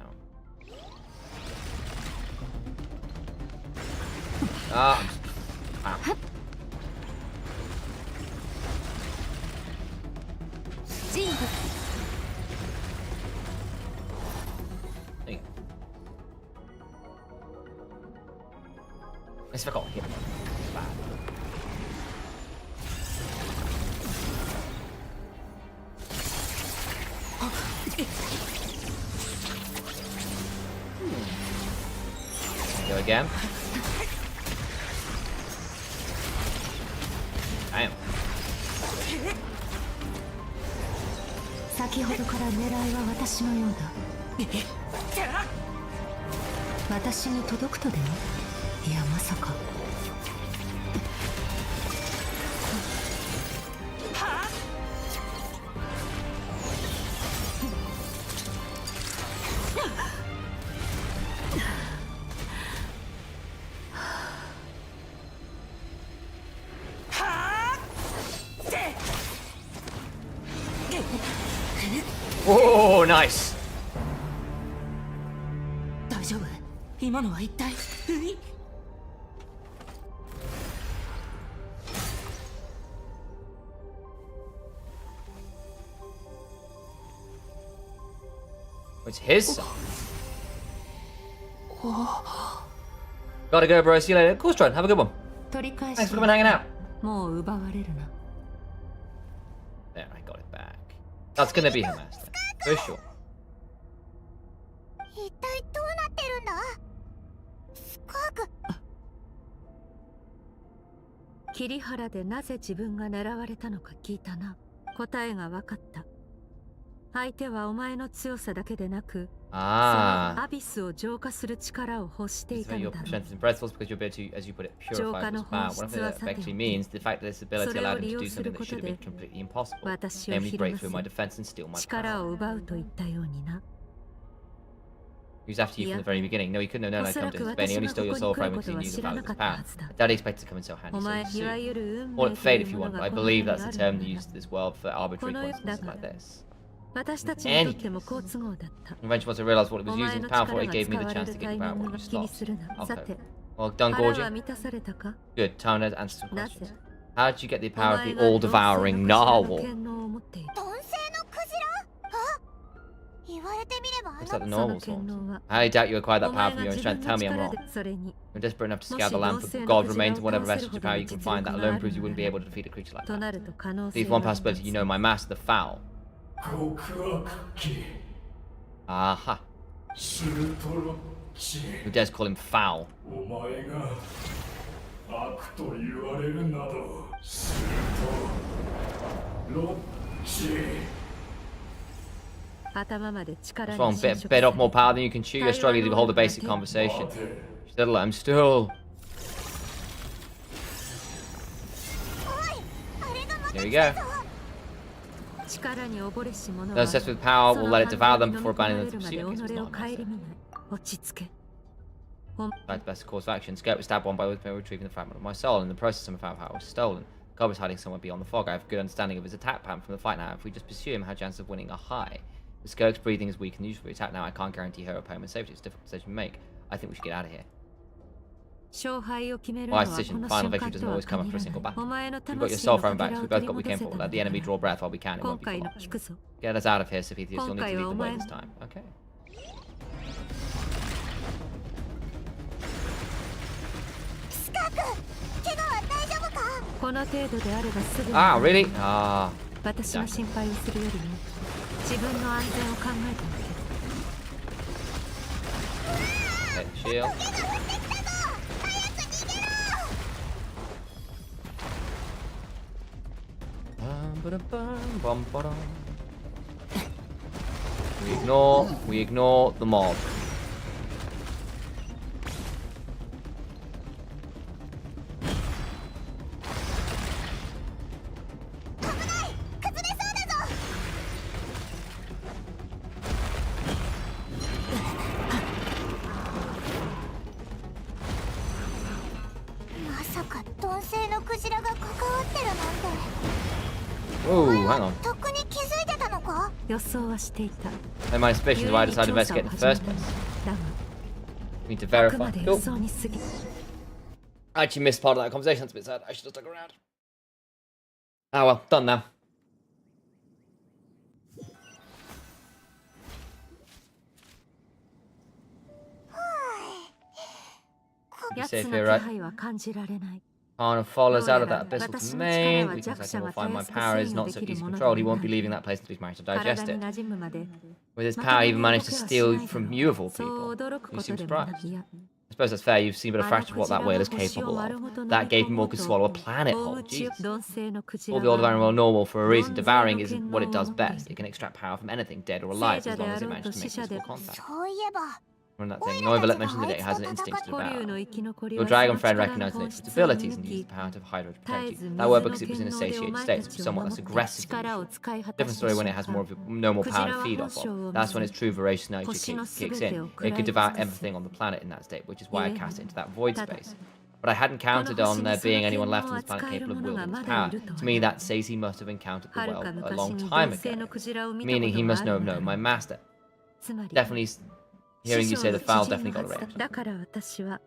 Ah, wow. 人物 There you go. Let's fuck off here. Bad. Go again. Damn. 先ほどから狙いは私のようだ。私に届くとでも？いやまさか。Oh, nice. 大丈夫？今のは一体？ It's his song. Gotta go, bro. See you later. Of course, Tron. Have a good one. 取り返し Thanks for coming and hanging out. もう奪われるな。 There, I got it back. That's gonna be her master. For sure. 一体どうなってるんだスカーク。桐原でなぜ自分が狙われたのか聞いたな。答えが分かった。相手はお前の強さだけでなく、そのアビスを浄化する力を欲していた Your のだろう。 strength and breath was because your ability, as you put it, purifies was bad. What if it actually means the fact that this ability allowed him to do something that should have been completely impossible, 私を namely ひる break ま through my defense and steal my せ、力 power. を奪うと言ったようにな。 He was after you from the very beginning. No, he couldn't have known I'd come to his bed. He only stole your soul from him because he knew the value of his power. I doubt he expected to come in so handy お so 前、いわ soon. ゆる運 Call 命 it と fate いう if you も want, の but が I この世 believe に that's あ the る term の they だ。 use in this world for arbitrary この世だ consequences が like this. 私たち In に any とっても case. 好都合だった。 Eventually, once I realized what it お was 前 using の was powerful, 力 it が gave 使 me わ the れ chance る to タ get イ the ミ power ング when が you 気に start. するな。 Okay. さて、 Well done, 腹は Gorgia. 満たされたか？ Good. Time to answer some なぜ questions. How did you get the お power of 前 the が同性のクジラ all-devouring の narwhal? 権能を持っている。男性のクジラ？あ、言われてみればあ Looks like の the その normal 権 sort. 能は I doubt you acquired that お power 前 from が your own 自 strength. 分 Tell の me I'm 力 wrong. でそれに You're desperate enough to も scour し the land 同 for 性の gold クジラ remains を and whatever 倒せ vestige る of ほど power の you can 実 find. 力 That があ alone る proves you の wouldn't be な able ら to defeat a creature like と that. なると可能 At 性 least は one あるんだ possibility. You know my master, the foul. 極悪鬼 Aha. シュトロッチ Who dares call him foul? お前が悪と言われるなどするとロッチ頭まで力 What's に wrong? 侵 Bit 食 off さ more れ power than you can chew. You're struggling to hold a basic conversation. Still, I'm still. Here we go. 力に溺れし者 Those は obsessed with power そ will の let it 反 devour 動 them に before 飲み込ま abandoning れ them る to ま pursue で it. Guess 己 it's を not 顧 nice. みない。落ち着け。 That's the best course of action. Skirk was stabbed one by retrieving the fragment of my soul. In the process, some of our power was stolen. God was hiding somewhere beyond the fog. I have a good understanding of his attack pattern from the fight now. If we just pursue him, our chance of winning are high. But Skirk's breathing is weak and useful for attack now. I can't guarantee her opponent's safety. It's a difficult decision to make. I think we should get out of here. 勝敗を決めるのは Wise こ decision. の Final 瞬 victory 間 doesn't とは always come 限 after a ら single ない。 battle. お前の We've got your 魂 soul の from か back, け so ら we を both 取り got we 戻 came せ for. た Let の the だ enemy か draw ら breath while we can. It 今 won't be 回 for の long. 聞くぞ。 Get us out of here, Sophia. You'll 今 need to 回は lead お the way 前 this の time. Okay. スカーク、怪我は大丈夫か？この程度であればすぐに Ah, really? Ah. 私は心配をするよりも自分の安全を考えておけ。 Okay, shield. We ignore the mob. 鈍性のクジラが関わってるなんて Ooh, hang on. とっくに気づいてたのか？予想はしていた。 And my suspicion is why I decided to investigate in the first place. だが We need to あく verify. まで予 Cool. 想に過ぎ。 I actually missed part of that conversation. That's a bit sad. I should have stuck around. Ah well, done now. Be 奴 safe の here, 気 right? 配は感じられない。 Khan follows out of that どうやら abyssal 私の力は domain. 弱 Because I 者 can が find た my やすく power 制 is 御 not で so きる easy もの controlled. で He は won't な be い。 leaving that place until he's managed to 体 digest に it. 馴染むまで With his ま power, と he も even に動 managed き to はし steal ないだろ from う。 you of all そう people. 驚く You こと seem でもな surprised. いや。 I suppose that's fair. You've seen a bit of fraction of what that whale is capable of. That gave him more could swallow a planet whole. Jesus. 鈍性のクジラ All the old は animal normal for a reason. 鈍性の Devouring 権 isn't 能 what it を does 持ってい best. る It can extract power from anything, dead or alive, 聖 as 者で long あ as it ろうと manages to 死 make 者で physical contact. そういえば From that thing, Noivlet mentioned that it has an instinct to 古竜 devour. の生き残り Your はそ dragon の friend 力の recognized 本 its 質を abilities 見 and 抜 used き the power to hide or 絶 protect え you. ず That 水 word の because it was 権 in a 能で satiated お前 state, た so ちを somewhat 守 less って aggressive than 力を usual. 使い果た Different した story when 瞬 it has 間 more of a normal クジ power ラ to は feed 本 off 性 of. を That's 見 when ず its true voracious nature 星の kicks 全てを in. 食 It ら could い尽 devour くす everything on the planet in that state, which is why I 故に cast it into that void ただ space. But I hadn't この counted 星 on に there その being anyone 権 left 能 on を this planet 扱える capable of 者が wielding ま its だい power. るとは To me, な。 that says he must have encountered the はる whale か a 昔 long に time 鈍性の ago. クジラを見たこ Meaning と he があ must る know のだ no, ろ my う。 master. つまり Definitely 師 hearing you 匠 say の the 知 foul 人の definitely は got ず a だ。 reaction. だから私は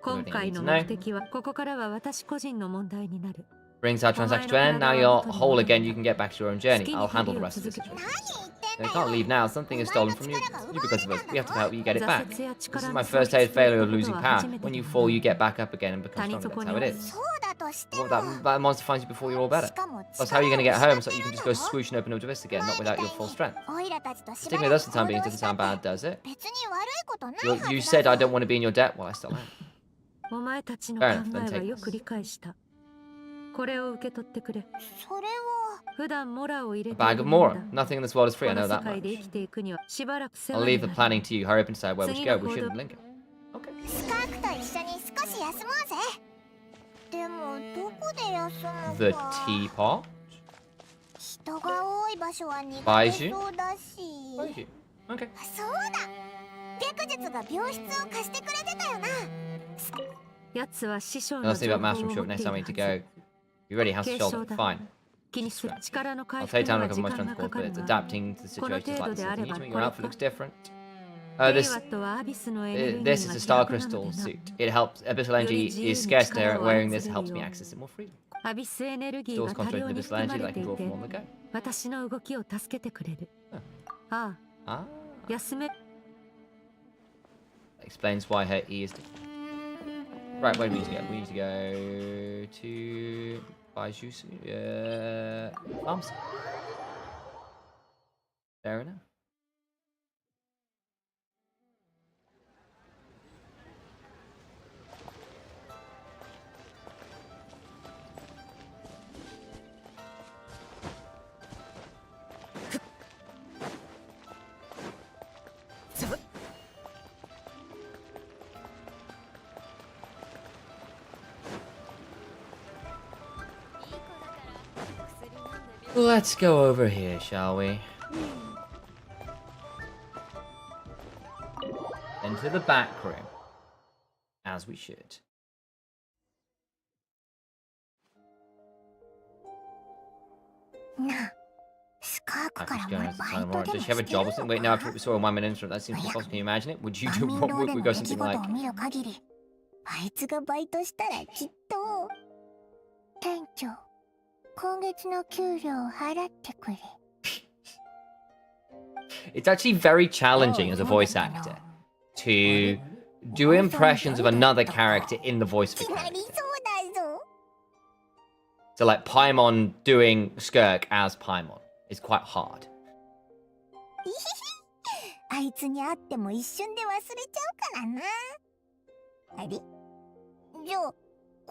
今 Everything I 回 need の to 目 know. 的はここからは私個人の問題になる。 Brings our transaction to an end. Now you're whole again. You can get back to your own journey. I'll handle the rest of the situation. No, you can't leave now. Something is stolen from you. You because of us. We have to help you get it back. This is my first day of failure of losing power. When you fall, you get back up again and become stronger. That's how it is. そうだとしても Well, that monster finds you before you're all better. しかも Plus, how are you going to get 力を home so you can just go swoosh and open up abyss again, not without your full strength? オイラたちとしば Sticking ら with く us for the time 行 being 動 doesn't したっ sound て bad, does it? 別に悪いことないはずだ You said I don't want to be in your debt. Well, I still am. お前たちの考 Fair enough, then えは take よく理解した。これを受け取ってくれ。それは普段モラを入れ A てい bag る of もの Mora. だ。 Nothing in this world is free. こ I の know 世 that 界で much. 生きていくにはしばらく世 I'll 話 leave に the なる。 planning to you. Hurry up and decide where we should go. We 次 shouldn't の linger. Okay. スカークと一緒に少し休もうぜ。でもどこで休む The か。 teapot? 人が多い場所は苦手 Baiju? そうだし。 Baiju. Okay. そうだ。白術が病室を貸してくれてたよな。奴は師匠 Now の let's see 情 about 報を Master. 持 I'm sure って next い time る we は need to ず。 go. You ready? How's the 軽 shoulder? 症だ。 Fine. 気にする。力の回 I'll 復 take に time は to recover 時 my 間 strength, が of か course, か but る it's が、 adapting to the この situations 程 like 度 this で is あれ new ば to me. こ Your れ outfit か。 looks different. ベイ This ワットはアビスのエネルギ this ー is が a 希 star 薄なの crystal でな。 suit. It helps. Abyssal energy is scarce there. Wearing this helps me access it more freely. アビスエネルギー Stores が多 concentrated 量に abyssal 含ま energy れ that I て can い draw て from on the go. 私の動きを助けてくれる。ああ、 Ah. 休め。 Explains why her E is different. Right, where do we need to go? We need to go to Baiju. Pharmacy. Fair enough. Let's go over here, shall we? Into the back room. As we should. なあ、スカークから Just も going バ to イ tell him, ト right, で does も she have a して job る or something? の Wait, now か after we saw a 1 minute intro, that seems impossible. Can you imagine it? Would you 万民 what 堂 would で we の go 出来 something 事 like を見る限り、あいつがバイトしたらきっと。店長、今月の給料を払ってくれ。 It's actually very challenging as a voice actor to do impressions of another character in the voice of a 決まり character. そうだぞ。 So like Paimon doing Skirk as Paimon is quite hard. あいつに会っても一瞬で忘れちゃうからな。あれ？じゃあ。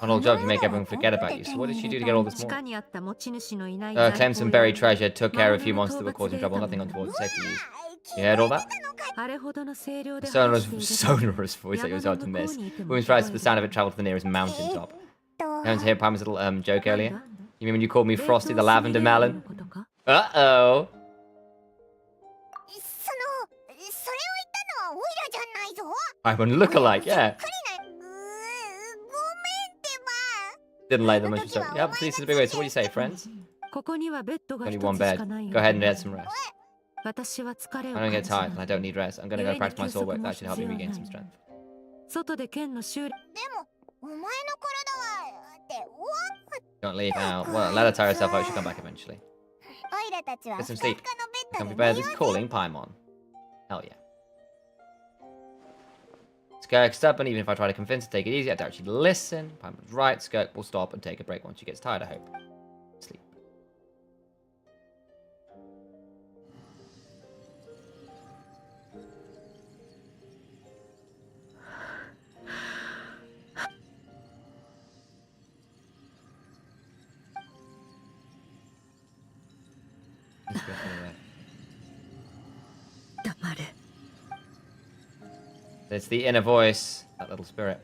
One old job to make everyone forget about you. So what did she do to get all this 地 more? 下にあった持ち主のいない Claimed some buried treasure, took care of a few monsters that were causing trouble, nothing untoward, safe to use. You heard all that? あれほどの声量で Sonorous, 話していると sonorous voice that was hard to 山の向こ miss. うにいても Women's cries, the sound of it traveled to the nearest mountaintop. Haven't heard Pam's little joke earlier? You mean when you called me Frosty the Lavender Melon? ことか Uh-oh. それを言ったのはオイラじゃないぞ。 I'm a lookalike, yeah. ごめんってば。Didn't like them much. So, yeah, please is a big way. So what do you say, friends? ここにはベッドが Only 一 one つし bed. かないよ Go ahead and get some rest. 私は疲れを I don't 感 get じ tired な and I い don't need rest. I'm gonna go practice my sword work. That should help me regain some strength. 外で剣の修理でもお前の体はってお Don't leave now. Well, let her tire herself out. She'll come back eventually. オイラたちは Get ふ some かふ sleep. かのベッ Come ド be で bed 寝 is ようぜ calling Paimon. Hell yeah. Skirk's stubborn, even if I try to convince her to take it easy, I doubt she'd listen. Paimon's right. Skirk will stop and take a break once she gets tired, I hope. Sleep. Let's go for that. 黙れ It's the inner voice, that little spirit.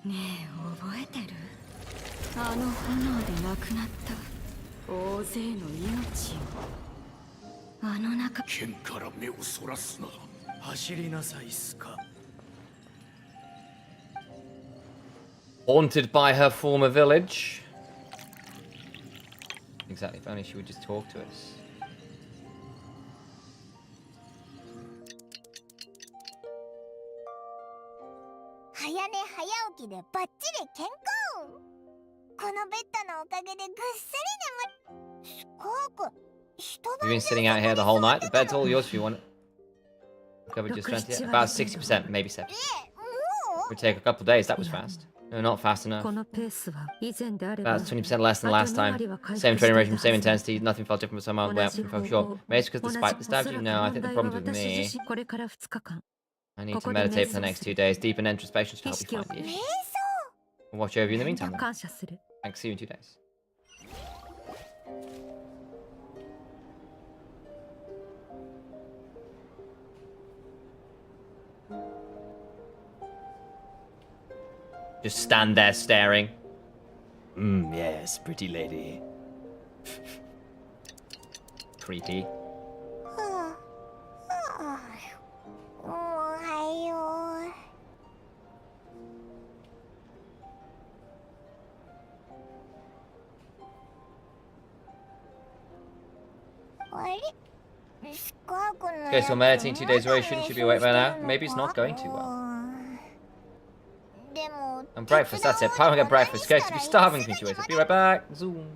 ねえ覚えてるあの炎で亡くなった大勢の命をあの中剣から目をそらすな。走りなさいスカ。 Haunted by her former village. Exactly, if only she would just talk to us. You've been sitting out here the whole night. The bed's all yours if you want it. Covered your strength yet? About 60%, maybe 70%. It would take a couple of days. That was fast. No, not fast enough. このペースは以前であれば That's 20% less than last time. Same training regime, same intensity. Nothing felt different, but somehow way up from felt sure. Maybe it's because despite the stabs, you know, I think the problem's with me. これから2日間 I need to meditate for the next 2 days. Deep in introspection to help you find the issue. I'll watch over you in the meantime. Then. 感謝する Thanks. See you in 2 days. Just stand there staring. Yes, pretty lady. Creepy. おはよう。あれスカークの Okay, so meditating 2 days away. Shouldn't you be awake by now? Maybe it's not going too well. でも And breakfast, that's it. Probably get breakfast. Going to be starving since you waited. Be right back. Zoom.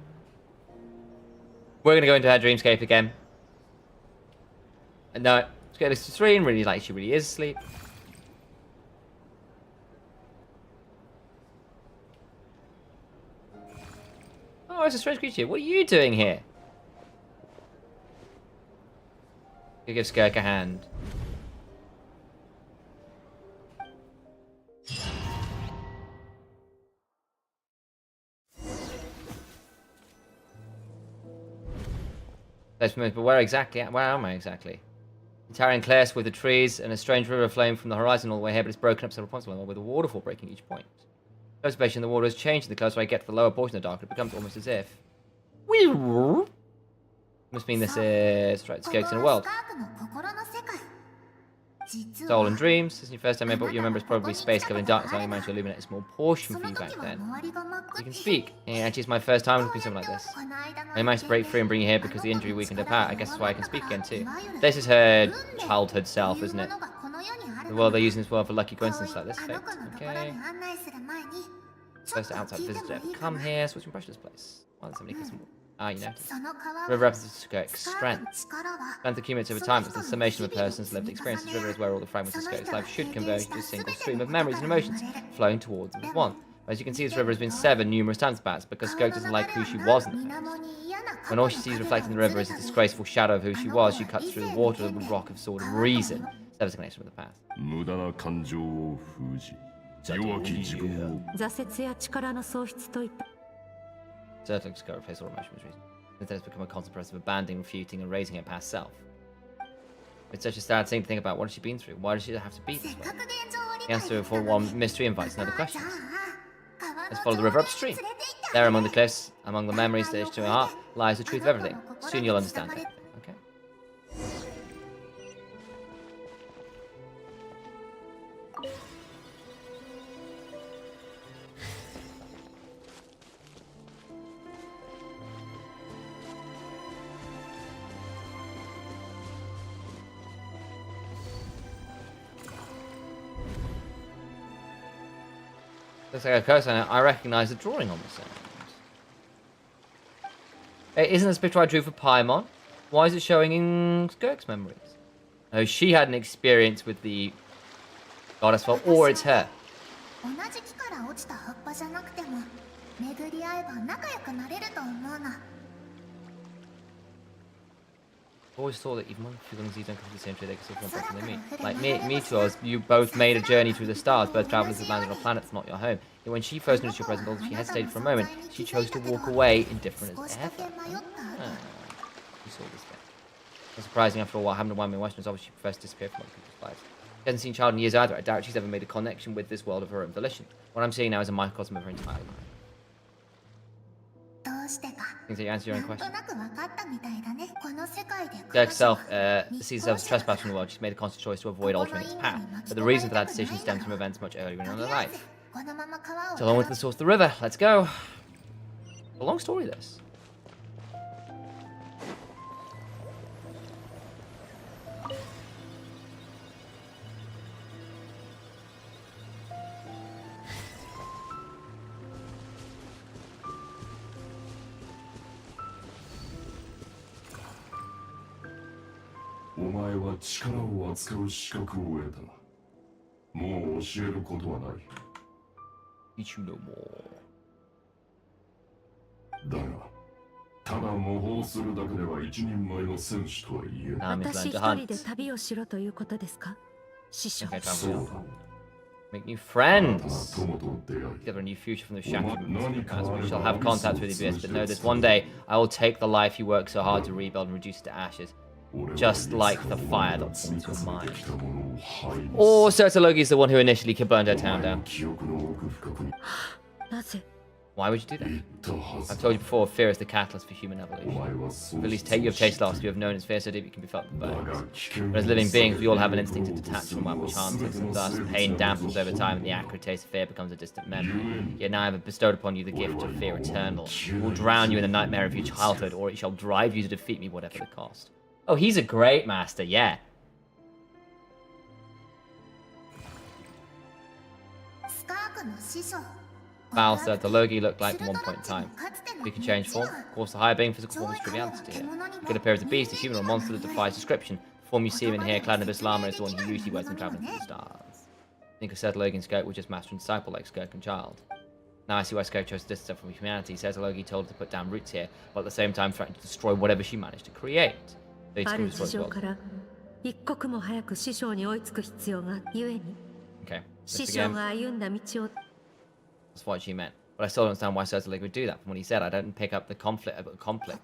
We're gonna go into her dreamscape again. No, let's get this to stream. Really, like she really is asleep. Oh, it's a strange creature. What are you doing here? You give Skirk a hand. But where exactly? Where am I exactly? Towering cliffs with the trees and a strange river flowing from the horizon all the way here, but it's broken up several points along with a waterfall breaking each point. Observation, the water has changed. The closer I get to the lower portion of the dark, it becomes almost as if. Must mean this is right. Skirk's in a world. Soul and dreams. This is your first time ever. What you remember is probably space covered in darkness. I only managed to illuminate a small portion for you back then. You can speak. Yeah, actually, it's my first time looking something like this. I managed to break free and bring you here because the injury weakened her power. I guess that's why I can speak again too. This is her childhood self, isn't it? The world they're using this world for lucky coincidence like this. Fate. Okay. First outside visitor ever come here. So what's your impression of this place? Well, there's somebody some. You know. River represents Skirk's strength. Strength accumulates over time. It's the summation of a person's lived experience. This river is where all the fragments of Skirk's life should converge to a single stream of memories and emotions flowing towards them as one. As you can see, this river has been severed numerous times perhaps because Skirk doesn't like who she was in the past. When all she sees reflected in the river is a disgraceful shadow of who she was, she cuts through the water with a rock of sword of reason. Severs the connection with the past. 無駄な感情を封じ、弱き自分を 挫折や力の喪失といった Certainly, Skirk replace all emotions. Instead, it's become a constant process of abandoning, refuting, and raising her past self. It's such a sad thing to think about. What has she been through? Why does she have to be this way? The answer for one mystery invites another question. Let's follow the river upstream. There, among the cliffs, among the memories stitched to her heart, lies the truth of everything. Soon you'll understand everything. Okay. Looks like a coastline. I recognize the drawing on the sand. Hey, isn't this picture I drew for Paimon? Why is it showing in Skirk's memories? Oh, she had an experience with the goddess well, or it's her. 同じ木から落ちた葉っぱじゃなくても巡り合えば仲良くなれると思うな。 I always thought that even when feelings don't come to the same tree, they can still come back to their meet. Like me too, you both made a journey through the stars, both travelers have landed on a planet that's not your home. Yet when she first noticed your presence, although she hesitated for a moment, she chose to walk away indifferent as ever. You saw this thing. Not surprising after all what happened to Wami Western is obviously she prefers to disappear from other people's lives. She hasn't seen Child in years either. I doubt she's ever made a connection with this world of her own volition. What I'm seeing now is a microcosm of her entire life. どうしてか Things that you answer your own なんと question. なく分かったみたいだね。この世界で Skirk herself sees herself as trespassing in the world. She's made a conscious choice to avoid altering its path. But the reason for that decision stems from events much earlier in her life. このまま川を So along with the source of the river. Let's go. A long story, this. Teach you no more. だが、ただ模倣するだけでは一人前の戦士とは言えない。 Now Miss 私 learned 一 to 人で hunt. 旅をしろということですか師匠 Okay, そう travel. だ。 Make new 新たな friends. 友と出会い、 Together a new future from the shack of What- past. We shall have contact with the abyss, but know this one day I will take the life you work so hard to rebuild and reduce it to ashes. 俺は Just like the いつか fire お前が that 積み haunts your 重ね mind. てきたものを灰にする。 Or Sertologi is the one who initially burned her お town 前の down. 記憶の奥深くになぜ Why would you do that? 言ったはず I've だ。 told you before, fear is the catalyst for human お evolution. 前はそう At least you have tasted loss, you have known its fear so deep it can be felt in the だ bones. が危険 But as を living beings, we all have an 避け instinct to ようと detach す from る what の which は harms 全 us, ての and thus 生物 pain の dampens 常 over 識 time, and だ the acrid taste of fear becomes a distant memory. 故に Yet now I have bestowed upon you the gift of fear eternal. It will drown you in the nightmare of your childhood, or it shall drive you to defeat me whatever the cost. Oh, he's a great master, yeah. スカークの師匠 Val said the Logi looked like at one point in time. He could change form. Of course, the higher being physical form is triviality to him. He could appear as a beast, a human, or a monster that defies description. The form you see him in here, clad in abyss armor, is the one he usually wears when traveling through the stars. I think I said Logi and Skirk were just master and disciple like Skirk and Child. Now I see why Skirk chose to distance herself from humanity. Says Logi told her to put down roots here, while at the same time threatened to destroy whatever she managed to create. So he ある destroyed 事 the 情 world. から一刻も早く師匠に追いつく必要がゆえに Okay, 師 let's 匠 begin. が歩んだ道を That's what she meant. But I still don't understand why Sertologi would do that. From what he said, I don't pick up the conflict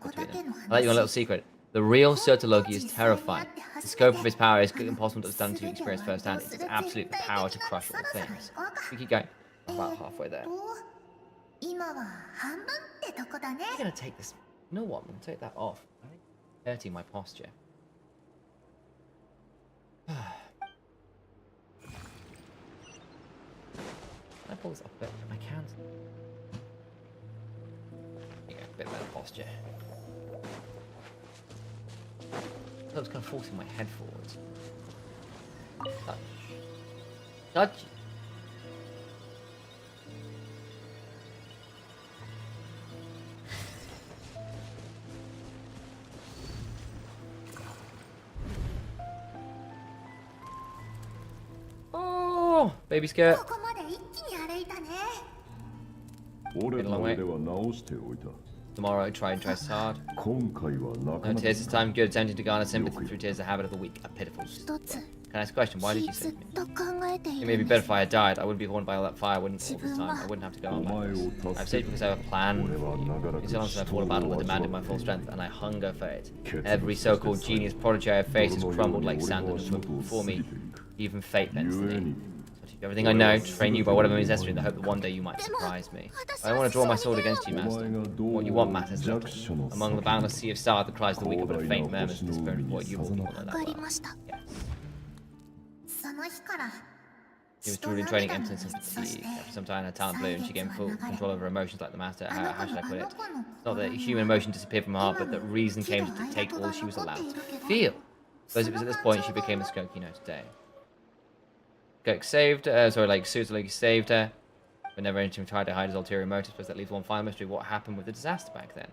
between them. I'll let you on a little secret. The real Sertologi is terrifying. The scope of his power is impossible to understand until you experience firsthand. It's his absolute power to crush all things. We keep going. I'm about halfway there. 今は半分ってとこだね I'm gonna take this. You know what? I'm gonna take that off. I think it's hurting my posture. Can I pull this up a bit? I can't. There you go, a bit better posture. That was kind of forcing my head forwards. Touch. Touch. Oh, baby skirt. ここまで一気に歩いたね俺の腕は直しておいた。 Tomorrow I try and try hard. 今回はなか No なか tears this time. Good, attempting to garner sympathy through tears, the habit of the weak, a pitiful. 一つ Can I ask a question? Why did you ずっ save me? と考えてい It る may be んで better す if I had died. I wouldn't be haunted by all that fire. I wouldn't all this time. I wouldn't have to go on お like 前 this. を I've 助 saved け because I have a plan 俺 for は you. 長ら It's く honest I fought a battle that demanded my full strength, and I hunger for it. Every so-called genius prodigy I have faced has crumbled like sand under the foot before me. Even fate bends the knee. So I teach you everything I know, train you by whatever means necessary, in the hope that one day you might surprise me. I don't want to draw my sword against you, master. What you want matters little. Among the boundless sea of stars, the cries of the weak are but a faint murmurs to the spirit of what you will know わ that かり well. ました Yes. その日から She was 血と truly 涙 training の empathy and そ sympathy. して After some time, her talent blew and she gained full control over her emotions like the master. あの How 子 should I の put あ it? の子の It's not that human emotion disappeared from her heart, but that reason came to dictate all she was allowed to feel. Because it was at this point she became the Skirk you know today. Skirk saved her, Sertologi saved her. but never anything tried to hide his ulterior motives, because that leaves one final mystery: what happened with the disaster back then?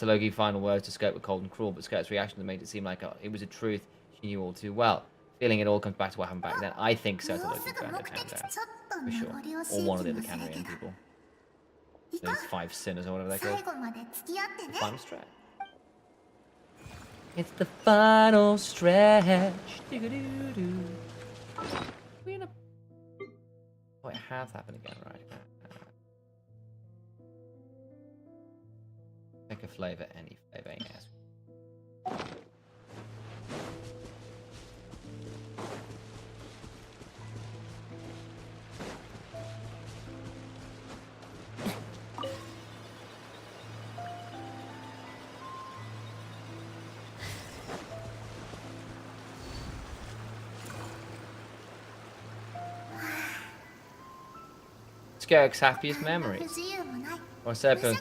Logi's final words to Skirk were cold and cruel, but Skirk's reaction made it seem like it was a truth she knew all too well. Feeling it all comes back to what happened back then. I think Logi burned her town down, for sure. Or one of the other Canarian people. Those 5 sinners or whatever they're called. The final stretch. It's the final stretch. Doo-doo-doo-doo. We in a... Oh, it has happened again, right? Pick a flavor, any flavor, yes. Skirk's happiest memories. Or simple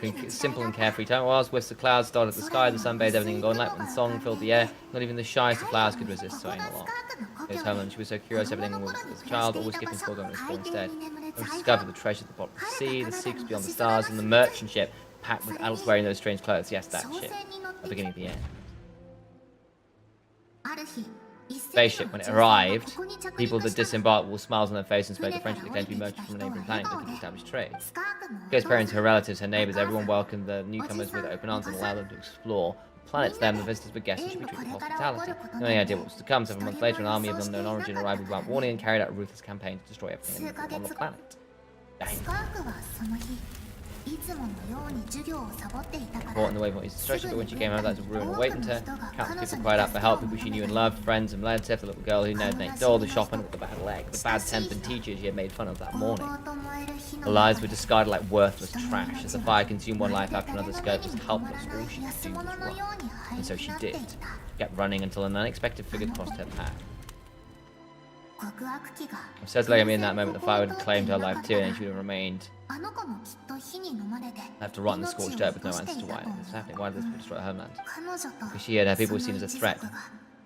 and carefree time was, with the clouds dotted the sky, the sun bathed everything in golden light, when the song filled the air, not even the shyest of flowers could resist swaying along. It was home, and she was so curious everything was as a child, always skipping school going to school instead. When she discovered the treasure at the bottom of the sea, the secrets beyond the stars, and the merchant ship packed with adults wearing those strange clothes. Yes, that ship. The beginning of the end. Spaceship, when it arrived, people that disembarked with smiles on their faces and spoke a French that claimed to be merchants from a neighboring planet looking to establish trade. Skirk's parents, her relatives, her neighbors, everyone welcomed the newcomers with open arms and allowed them to explore planets. Them, the visitors were guests and should be treated with hospitality. No idea what was to come. 7 months later, an army of unknown origin arrived without warning and carried out a ruthless campaign to destroy everything on the planet. Caught in the wave of his destruction, but when she came out, that was a ruin awakened her. Countless people cried out for help, people she knew and loved, friends and relatives, the little girl who knelt next door, the shopper with the bad leg, the bad-tempered teacher she had made fun of that morning. Her lives were discarded like worthless trash. As the fire consumed one life after another, Skirk was helpless. All she could do was run. And so she did. She kept running until an unexpected figure crossed her path. It says like in that moment the fire would have claimed her life too, and she would have remained left to rot in the scorched earth with no answer to why this is happening. Why did this destroy her homeland? Because she and her people were seen as a threat.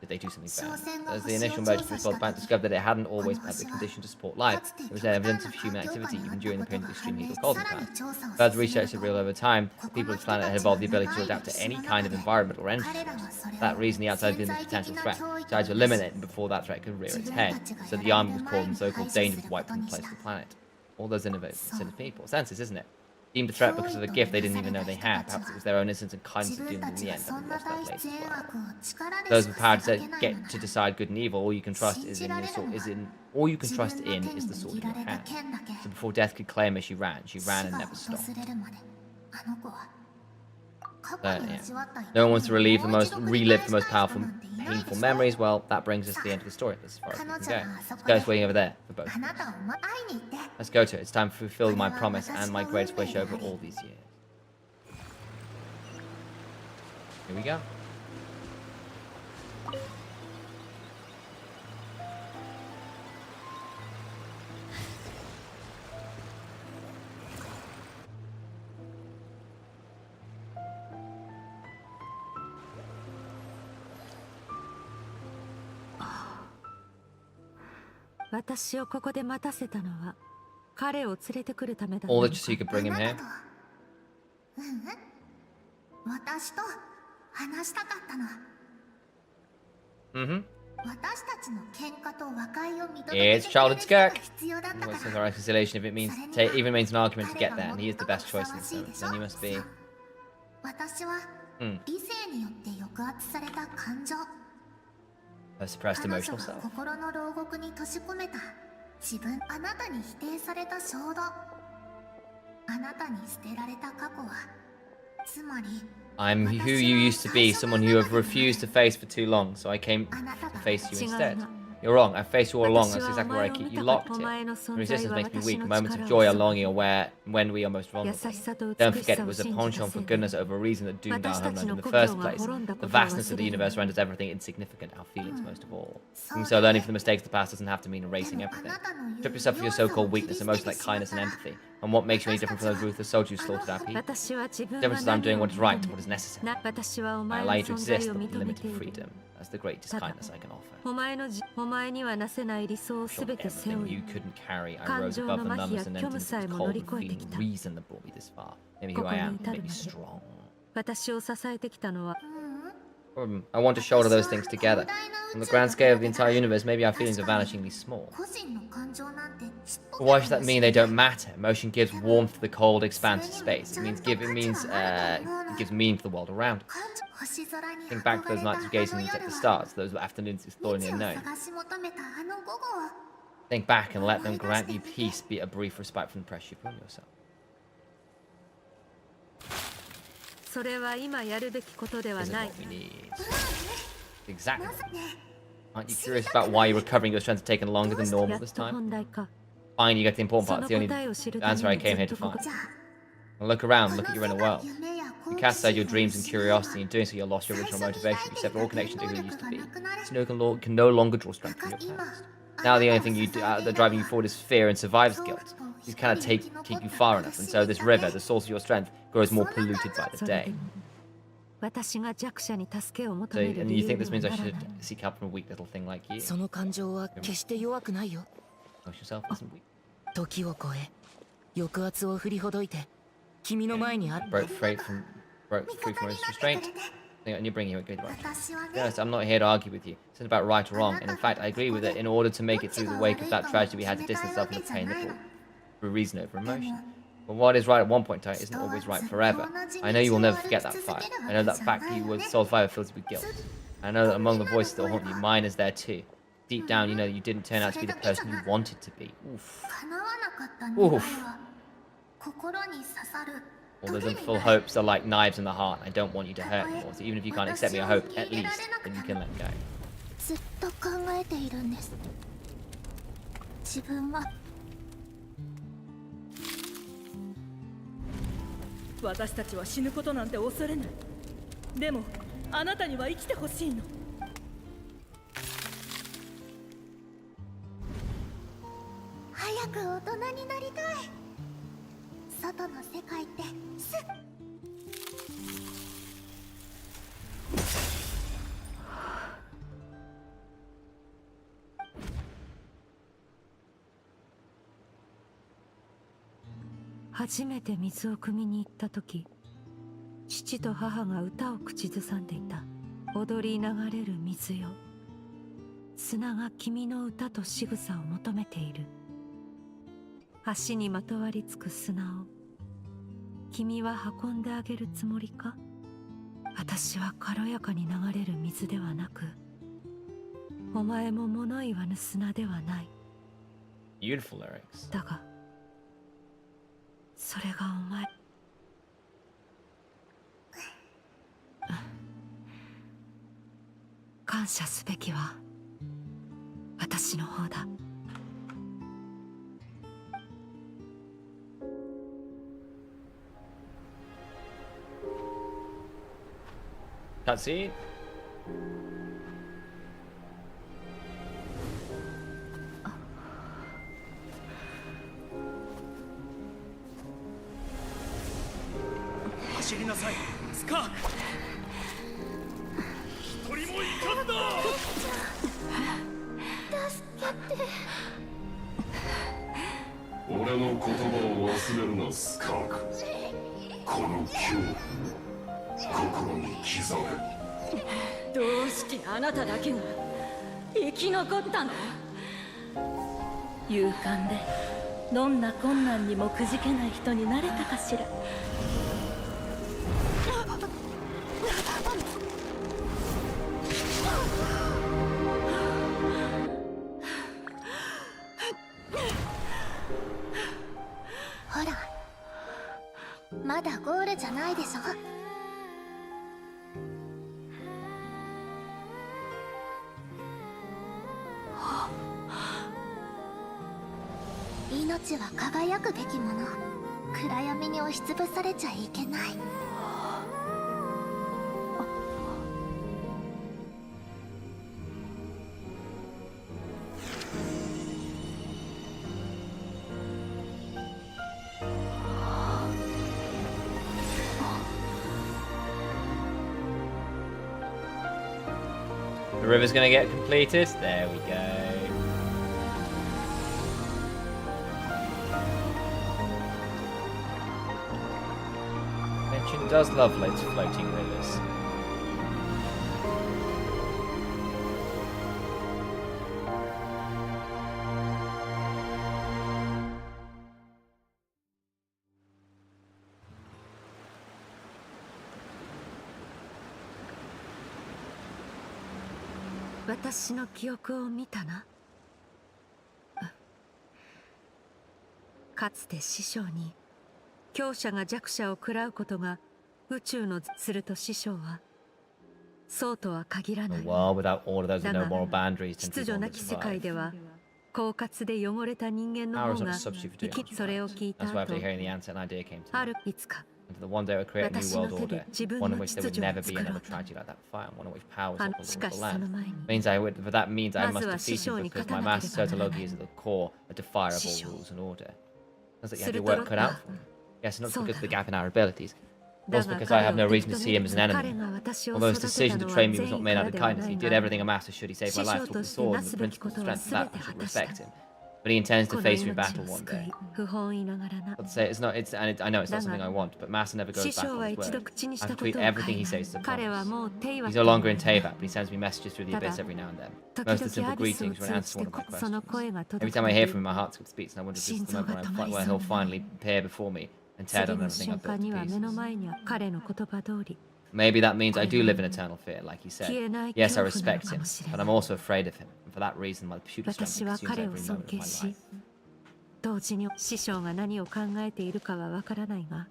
Did they do something bad? As the initial merchants before the planet discovered that it hadn't always had the condition to support life, there was evidence of human activity even during the period of extreme heat or cold on the planet. Further research had revealed over time, people of the planet had evolved the ability to adapt to any kind of environment or energy source. For that reason, the outside had been a potential threat. They tried to eliminate it before that threat could rear its head. So the army was called and so-called danger was wiped from the place of the planet. All those innovative people. Senses, isn't it? Deemed a threat because of a gift they didn't even know they had. Perhaps it was their own innocence and kindness that doomed them in the end, and lost that place as well. Those with power to get to decide good and evil, all you can trust is in your sword, all you can trust in is the sword in your hand. So before death could claim her, she ran and never stopped. Yeah. No one wants to relive the most powerful, painful memories. Well, that brings us to the end of the story. That's as far as we can go. Let's go. It's waiting over there for both of us. Let's go to it. It's time to fulfill my promise and my greatest wish over all these years. Here we go. All that so you could bring him here. It's childhood Skirk. What's the reconciliation if it means even means an argument to get there, and he is the best choice in this moment. Then you must be. A suppressed emotional self. I'm who you used to be, someone you have refused to face for too long, so I came to face you instead. You're wrong, I've faced you all along, that's exactly where I keep you locked in. Resistance makes me weak, moments of joy are longing are when we are most vulnerable. Don't forget it was a penchant for goodness over a reason that doomed our homeland in the first place. The vastness of the universe renders everything insignificant, our feelings most of all. And so learning from the mistakes of the past doesn't have to mean erasing everything. Strip yourself of your so-called weakness, emotions like kindness and empathy. And what makes you any different from those ruthless soldiers who slaughtered our people? The difference is I'm doing what is right, what is necessary. I allow you to exist, but with limited freedom. That's the greatest kindness I can offer. お前にはなせない理想をす Showing べて背 everything 負 you い couldn't carry, I 感 rose 情 above の the 麻痺や numbness and 虚 then 無 into さえ this も乗 cold り and 越えてき feeling た reason that brought me this far. Maybe こ who こ I に am 至 made る me まで strong. 私を支えてきたのは I want to shoulder those things together. On the grand scale of the entire universe, maybe our feelings are vanishingly small. 個人の感情なんてちっぽ But け why な should that ん mean だ they し don't matter? Emotion gives warmth to the cold expanse of space. It gives meaning to the world around us. 星空に Think back 憧 to れ those た nights of あ gazing の into 夜 the は stars, those afternoons exploring 未 the 知を unknown. 探し求めたあの午後を Think back and let them grant you peace, be it a brief respite from the pressure you put on yourself. それは今やるべきことでは Isn't ない what we need. Exactly. Aren't you curious about why your recovering your strength has taken longer than や normal っ this と time? 本題か Finally, you get the important そ part. の It's the only 答えを知るた answer め I に came ず here っ to とここ find. Now look around, look at your inner world. You cast aside your dreams and curiosity, and in doing so, you lost your original motivation. You severed all connection to who you used to be. So can no longer draw strength from your past. Now the only thing you do, that driving you forward is fear and survivor's guilt. These cannot take you far enough, and so this river, the source of your strength, grows more polluted by the それで day. も私が弱者に助けを求 So, める and 理 you 由 think に this は means な I らな should い seek help from a weak little thing like you? その感情は決して弱くないよ。 Emotion yourself isn't weak. 時を超え抑圧を振りほどいて君の前にある Broke free from restraint. And you're bringing a good one. 私は To be ね honest, I'm not here to argue with you. It's not about right or wrong, and in fact, I agree with it. In order to make it through the wake of that tragedy, we had to distance ourselves from the pain that brought through reason over emotion. But what is right at one point in time isn't always right forever. I know you will never forget that fight. I know that fact that you were soul fire fills you with guilt. I know that among the voices that haunt you, mine is there too. Deep down, you know that you didn't turn out to be the person you wanted to be. Oof. 叶わなかった願いは心に刺さる All those unfulfilled hopes are like knives in the heart. I don't want you to hurt anymore. So even if you can't accept me, I hope at least that you can let go. ずっと考えているんです自分は私たちは死ぬことなんて恐れない。でもあなたには生きてほしいの。早く大人になりたい外の世界って初めて水を汲みに行った時父と母が歌を口ずさんでいた。踊り流れる水よ砂が君の歌と仕草を求めている。足にまとわりつく砂を君は運んであげるつもりか。私は軽やかに流れる水ではなくお前も物言わぬ砂ではない。 Beautiful lyrics. だがそれがお前感謝すべきは私の方だ。 Cutscene. Skirk! 一人もいかんだ俺の言葉を忘れるな、スカーク。この恐怖、心に刻め。どうしてあなただけが生き残ったの？勇敢でどんな困難にもくじけない人になれたかしら。ほらまだゴールじゃないでしょ命は輝くべきもの暗闇に押しつぶされちゃいけない The river's gonna get completed. There we go. Mention does love floating rivers.私の記憶を見たな。かつて師匠に強者が弱者を食らうことが宇宙のすると師匠はそうとは限らない。だが秩序なき世界では狡猾で汚れた人間の方が生き、それを聞いた後、あるいつか私の手で自分の秩序を作ろうと。しかしその前に But that means I ま must ずは defeat 師 him 匠に because 勝 my たな master ければならない Sotologi is at the core of defiable 師匠。 rules and order. Sounds like you す have る your と work ロッ cut カ out ー for me. Yes, not そう because だ of the gap in our abilities, だ also が because I 彼 have を no 敵 reason と to 見 see him as an 彼 enemy. が私を Although his 育て decision た to のは train me 善 was not 意 made か out ら of では kindness. な He い did が everything a master should. He saved my 師匠 life, taught と me し the て sword な and the すべきこ principles と of は strength. 全 That て I 果 should たした respect him. But he intends to この face me in 命 battle を one 救 day. い不本意ながらな I'd say it's not. It's and I know it's not something I want, but Master never goes 師 back 匠 on は his 一度 word. 口にし I た have こ to treat とを everything 変 he えな says い as a 彼は promise. もうテイワ He's と no は longer 言 in わない Teyvat, but he sends me messages through the ただ abyss every now and then. 時 Most 々 are ア simple ビスを greetings or 通 an じ answer to て one of my その questions. 声が Every 届く time た I hear び from him, my heart beats, and I wonder if this is 心 the 臓 moment が when 止まり where そう he'll になる finally appear before me and tear 次 down の everything 瞬 I've built 間 to には目の pieces. 前には彼の言葉通り Maybe that means I do live in eternal fear, like he said. 消えない Yes, I 恐怖なの respect か him, もしれ but な I'm い also afraid of him. And for that reason, my pseudo strength 私は consumes 彼を every 尊 moment of 敬 my し life. 同時に師匠が何を考えているかはわからないが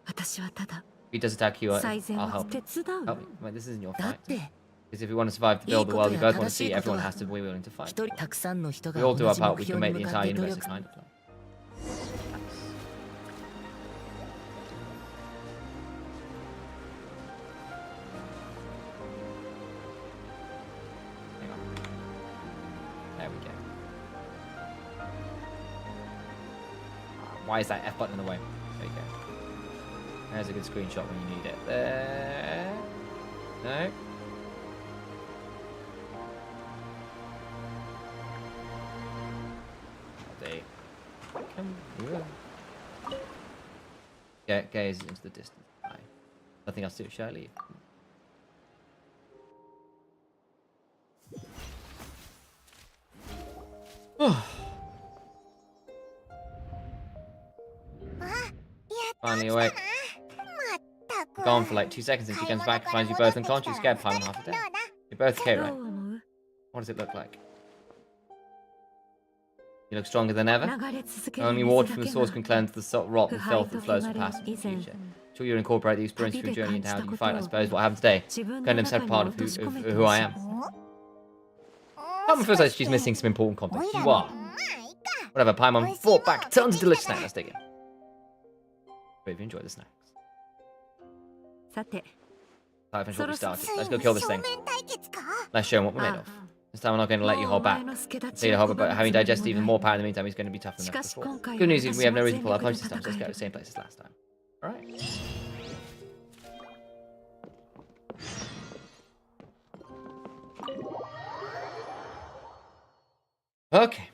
私はただ If he does attack you, 最善 I'll を help. 手伝う Help me. Wait, this isn't your だ fight. って Because if we want to survive to いい build こ the と world we や both want to 正し see, いことは everyone has to be willing to fight. 一人たくさんの人が We all 同 do our じ part, 目 we can 標に make the 向かっ entire て努 universe a 力 kind of place. Hang on. There we go. Why is that F button in the way? There you go. There's a good screenshot when you need it. There. No. Gaze into the distance. Aye. Nothing else to do. Shall I leave? Finally awake. まったく Gone for like 2 seconds and she comes back and finds you both unconscious, scared, climbing half a day. You're both okay, どう right? 思う What does it look like? You look stronger than ever? 流れ続ける Only 水 water だ from the け source が can cleanse the rot and 腐 filth 敗と that flows 汚 from れ past 以 and 前 future. Sure, you'll incorporate the experience 旅 through で journey 感 into じ how た you こと fight, I を suppose. What happened today? 自分 Kind の of said 中に part 落 of とし込め who, て who ほ I しい am. Paimon feels like she's missing some important context. You are. Whatever, Paimon brought back tons of delicious snacks. Let's dig in. Hope you enjoy the snacks. さて Time to finish what we started. つい Let's に go kill this 正 thing. 面対決か Let's show him what we're made あ of. This time I'm not going to let you もう hold お前 back. の助太 See 刀 the を hover, 拒 but む having つもり digested も even ない more power in the meantime, he's going to be tougher し than か ever し before. 今回 Good は news is 私 we have no も reason 全 to pull our 力で punches sometimes. Let's 戦 go え to る the same place as last time. Alright. Okay.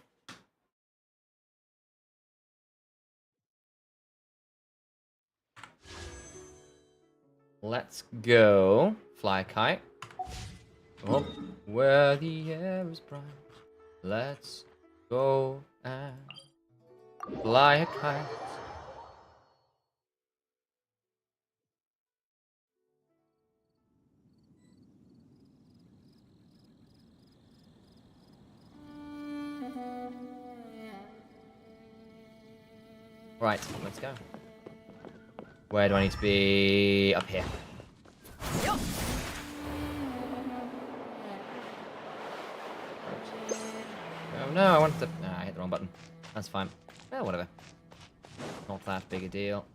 Let's go fly a kite. Oh, where the air is bright. Let's go and fly a kite. Right, let's go. Where do I need to be? Up here. Oh no, I wanted to... Nah, I hit the wrong button. That's fine. Oh, whatever. Not that big a deal.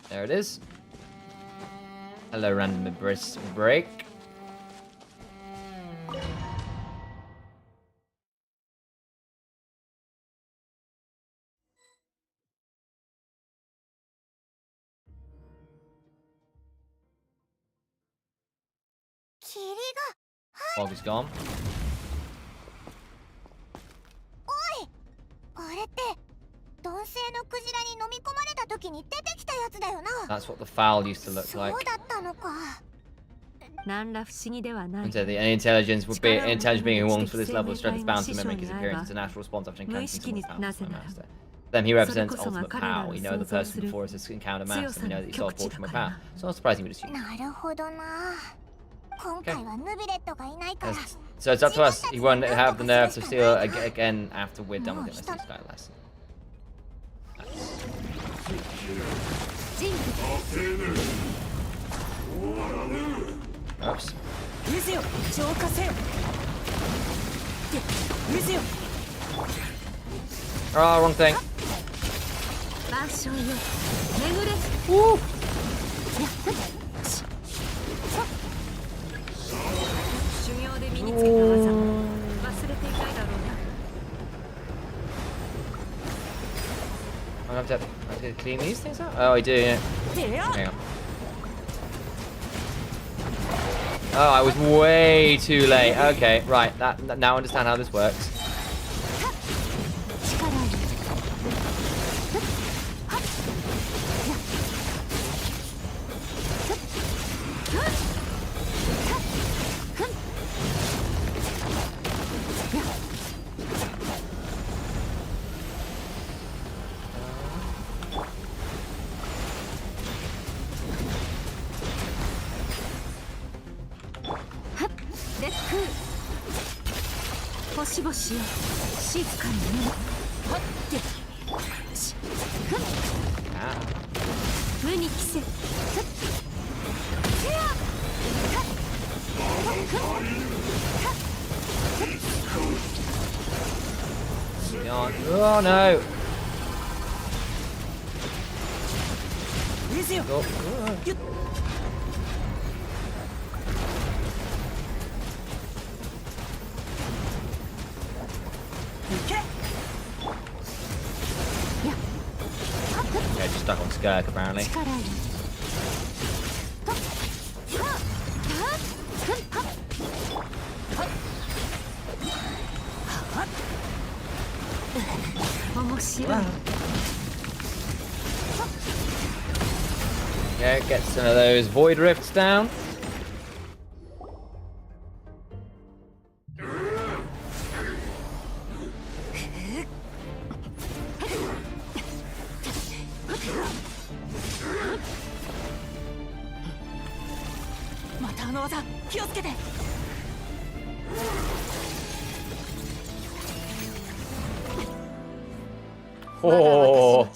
There it is. Hello, random break. Fog is gone. おい、あれって男性のクジラに飲み込まれた時に出てきたやつだよな。 That's what the fowl used to look そう like. だったのか。何ら不思議ではない。 And so the intelligence would be intelligent being who longs for this level of strength is bound to mimic his appearance. It's a natural response after encountering someone powerful as my master. Then he represents ultimate power. We know the person before us has encountered master, and we know that he saw a portion of my power. It's not surprising we just use. なるほどな。今回はヌビレットがいないから。 So it's up to us. He won't have the nerve to steal again after we're done with him. Let's teach guy a lesson. Oops. 渦よ、浄化せよ。渦よ。 Oh, wrong thing. 万象よ、巡れ。 Woo! 修行で身につけた技、忘れていないだろうな。 I have to clean these things out? Oh, I do, yeah. Hang on. Oh, I was way too late. Okay, right. Now I understand how this works. Oh no! Go. Okay, just stuck on Skirk apparently. Okay, get some of those void rifts down. Oh.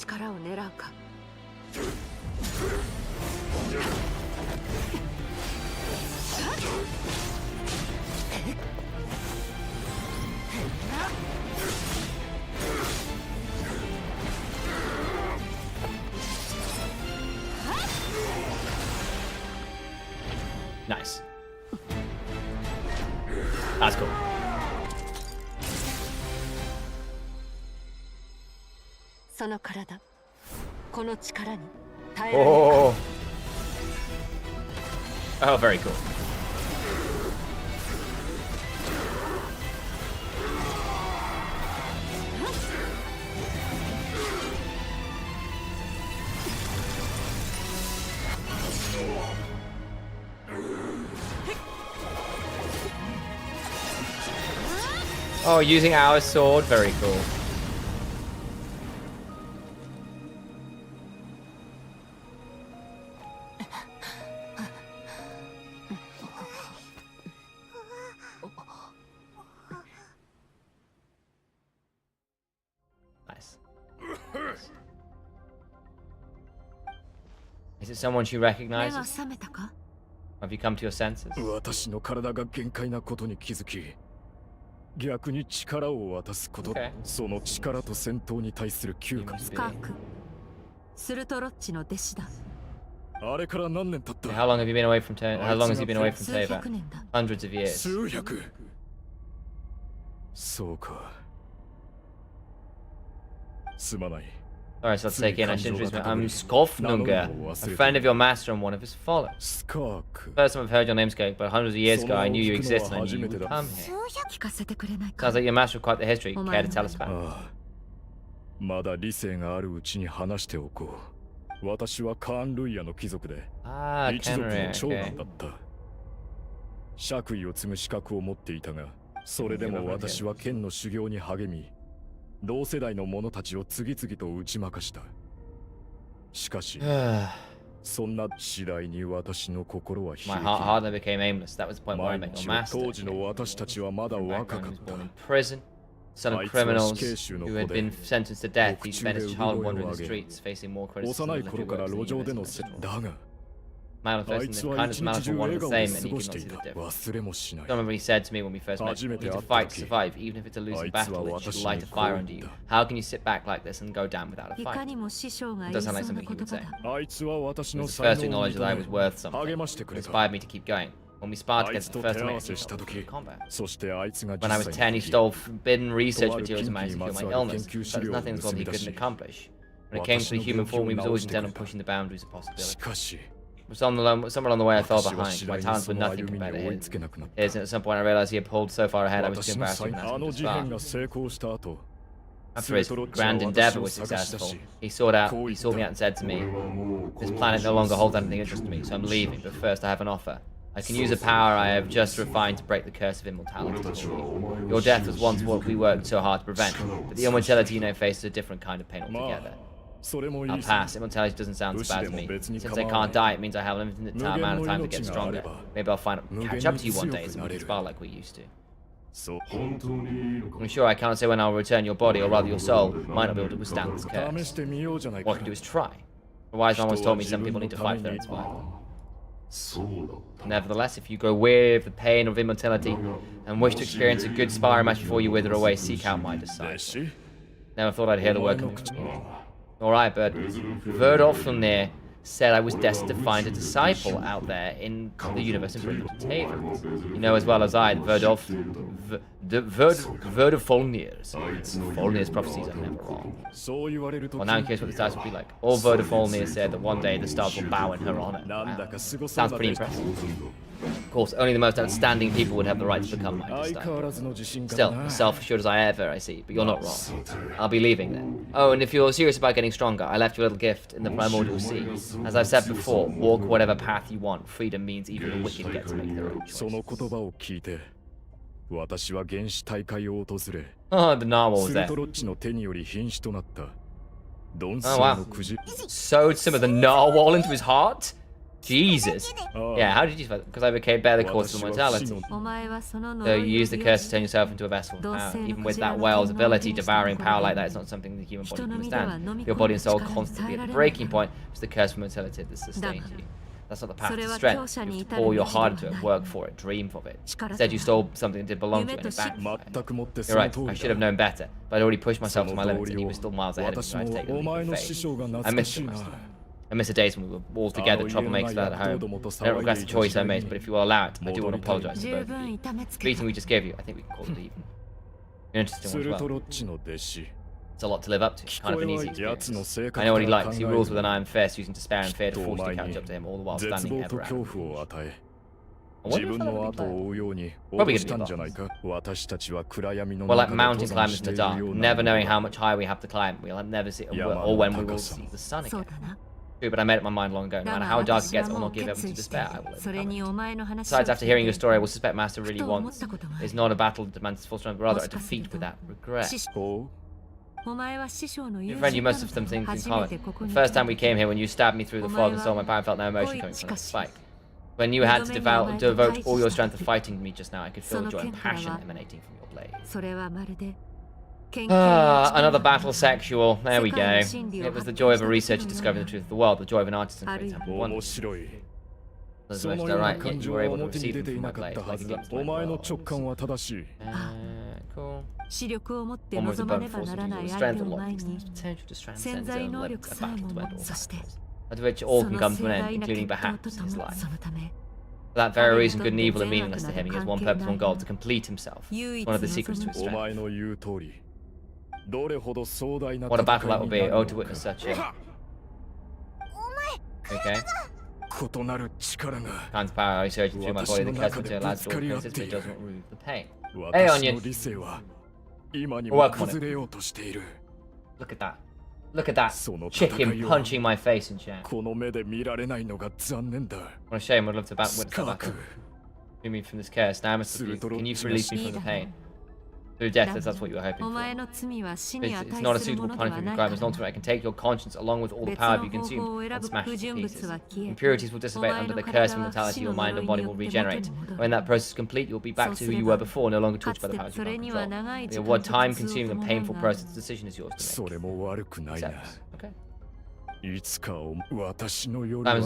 Nice. That's cool. Oh. Oh, very cool. Oh, using our sword, very cool. Nice. Is it someone she recognizes? Have you come to your senses? 私の体が限界なことに気づき、逆に力を渡すこと、その力と戦闘に対する嗅覚。スカーク、スルトロッチの弟子だ。あれから何年経った？ How long have you been away from How long has he been away from Tabor? Hundreds of years. 数百。そうか。すまない。Sorry, so let's take in. I should introduce me. I'm Skofnunga, a friend of your master and one of his followers. First time I've heard your name, Skirk, but hundreds of years ago I knew you existed and I knew you would come here. Sounds like your master of quite the history. Care to tell us about it? まだ理性があるうちに話しておこう。私はカーン・ルイヤの貴族で、一族の長男だった。爵位を継ぐ資格を持っていたが、それでも私は剣の修行に励み、同世代の者たちを次々と打ち負かした。しかし、そんな次第に私の心は冷え切り、当時の私たちはまだ若かった。Son of criminals who had been sentenced to death, he spent his childhood wandering the streets, facing more criticism than if he were to the US individual. Manifest and the kindness of Manifest were one and the same, and he could not see the difference. Someone really said to me when we first met, you need to fight to survive, even if it's a losing battle, it should light a fire under you. How can you sit back like this and go down without a fight? It does sound like something he would say. It was the first to acknowledge that I was worth something. It inspired me to keep going. When we sparred together the first time in combat. When I was 10, he stole forbidden research materials and managed to cure my illness. But there's nothing in this world he couldn't accomplish. When it came to the human form, he was always intent on pushing the boundaries of possibility. Somewhere along the way, I fell behind. My talents were nothing compared to his. And at some point, I realized he had pulled so far ahead, I was too embarrassed to even ask him to spar. After his grand endeavor was successful, he sought me out and said to me, "This planet no longer holds anything interesting to me, so I'm leaving, but first I have an offer. I can use a power I have just refined to break the curse of immortality. Your death was once what we worked so hard to prevent, but the immortality you now face is a different kind of pain altogether. I'll pass. Immortality doesn't sound so bad to me. Since I can't die, it means I have a limited amount of time to get stronger. Maybe I'll catch up to you one day and we can spar like we used to. I'm sure I can't say when I'll return. Your body, or rather your soul, might not be able to withstand this curse. What I can do is try. The wise man once told me some people need to fight for their survival. Nevertheless, if you grow weary of the pain of immortality and wish to experience a good sparring match before you wither away, seek out my disciple. Never thought I'd hear the word coming from you. Alright, but Verdolfnir said I was destined to find a disciple out there in the universe and bring them to tables. You know as well as I, Verdolfnir's prophecies are never wrong. Well, now I'm curious what the stars would be like. All Verdolfnir said that one day the stars will bow in her honor. Wow. Sounds pretty impressive. Of course, only the most outstanding people would have the right to become my disciple. Still, as self-assured as I see, but you're not wrong. I'll be leaving then. Oh, and if you're serious about getting stronger, I left you a little gift in the primordial sea. As I've said before, walk whatever path you want. Freedom means even the wicked get to make their own choices. Oh, the narwhal was there. Oh, wow. Sewed some of the narwhal into his heart? Jesus. Yeah, how did you find it? Because I became better cause of mortality. So you use the curse to turn yourself into a vessel of power. Even with that whale's ability, devouring power like that is not something the human body can withstand. Your body and soul constantly at the breaking point. It's the curse from mortality that sustains you. That's not the path to strength. You have to pour your heart into it, work for it, dream of it. Instead, you stole something that did belong to you and it backfired. You're right, I should have known better, but I'd already pushed myself to my limits and he was still miles ahead of me, so I had to take the leap of faith. I missed it, Master. I miss the days when we were all together, troublemakers without a home. I don't regret the choice I made, but if you will allow it, I do want to apologize to both of you. The greeting we just gave you, I think we can call it even. You're interesting one as well. It's a lot to live up to, kind of an easy experience. I know what he likes, he rules with an iron fist, using despair and fear to force you to catch up to him, all the while standing ever out of reach. I wonder if I'll be probably going to be we're like mountain climbers in the dark, never knowing how much higher we have to climb. We'll never see, or when we will see the sun again. True, but I made up my mind long ago. No matter how dark it gets, I will not give up to despair. I will overcome it. Besides, after hearing your story, I will suspect Master really wants is not a battle that demands full strength, but rather a defeat without regret. Your friend, you must have some things in common. The first time we came here, when you stabbed me through the fog and saw my power, I felt no emotion coming from that spike. When you had to devote all your strength to fighting me just now, I could feel the joy and passion emanating from your blade. Another battle sexual. There we go. It was the joy of a researcher discovering the truth of the world, the joy of an artist in creating temple wonders. That's most right, yet you were able to receive them from my blade, like a glimpse of my world. Cool. One with the burnt force of strength and logic, there's potential to transcend his own limits, a battle to end all battles, at which all can come to an end, including perhaps his life. For that very reason, good and evil are meaningless to him. He has one purpose, one goal, to complete himself. One of the secrets to his strength. What a battle that will be. Oh, to witness such a... Okay. Time's power, I surge through my body, the curse material allows to all process, but it doesn't remove the pain. Hey, Onion! Welcome on it. Look at that. Look at that chicken punching my face in chat. What a shame, I'd love to witness that battle. Free me from this curse, now I must refuse. Can you release me from the pain? Through death, if that's what you were hoping for. It's not a suitable punishment for crime. As long as I can take your conscience along with all the power you consume and smash it to pieces. Impurities will dissipate under the curse of mortality. Your mind and body will regenerate. When that process is complete, you'll be back to who you were before, no longer tortured by the powers you can't control. What time-consuming and painful process decision is yours to make. Okay. Diamonds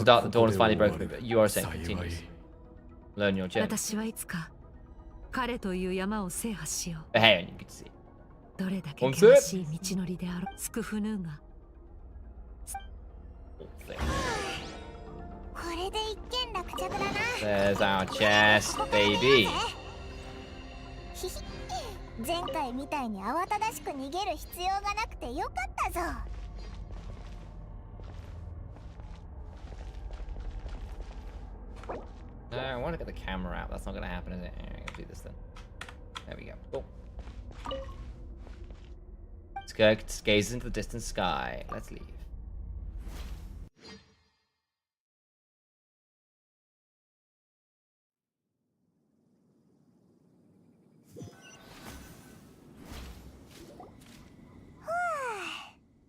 dark, the dawn is finally broken through, but you are saying continues. Learn your journey. But hey, you can see. There's our chest, baby. 前回みたいに慌ただしく逃げる必要がなくてよかったぞ。I want to get the camera out. That's not going to happen, is it? I'm going to do this then. There we go. Cool. Skirk gazes into the distant sky. Let's leave.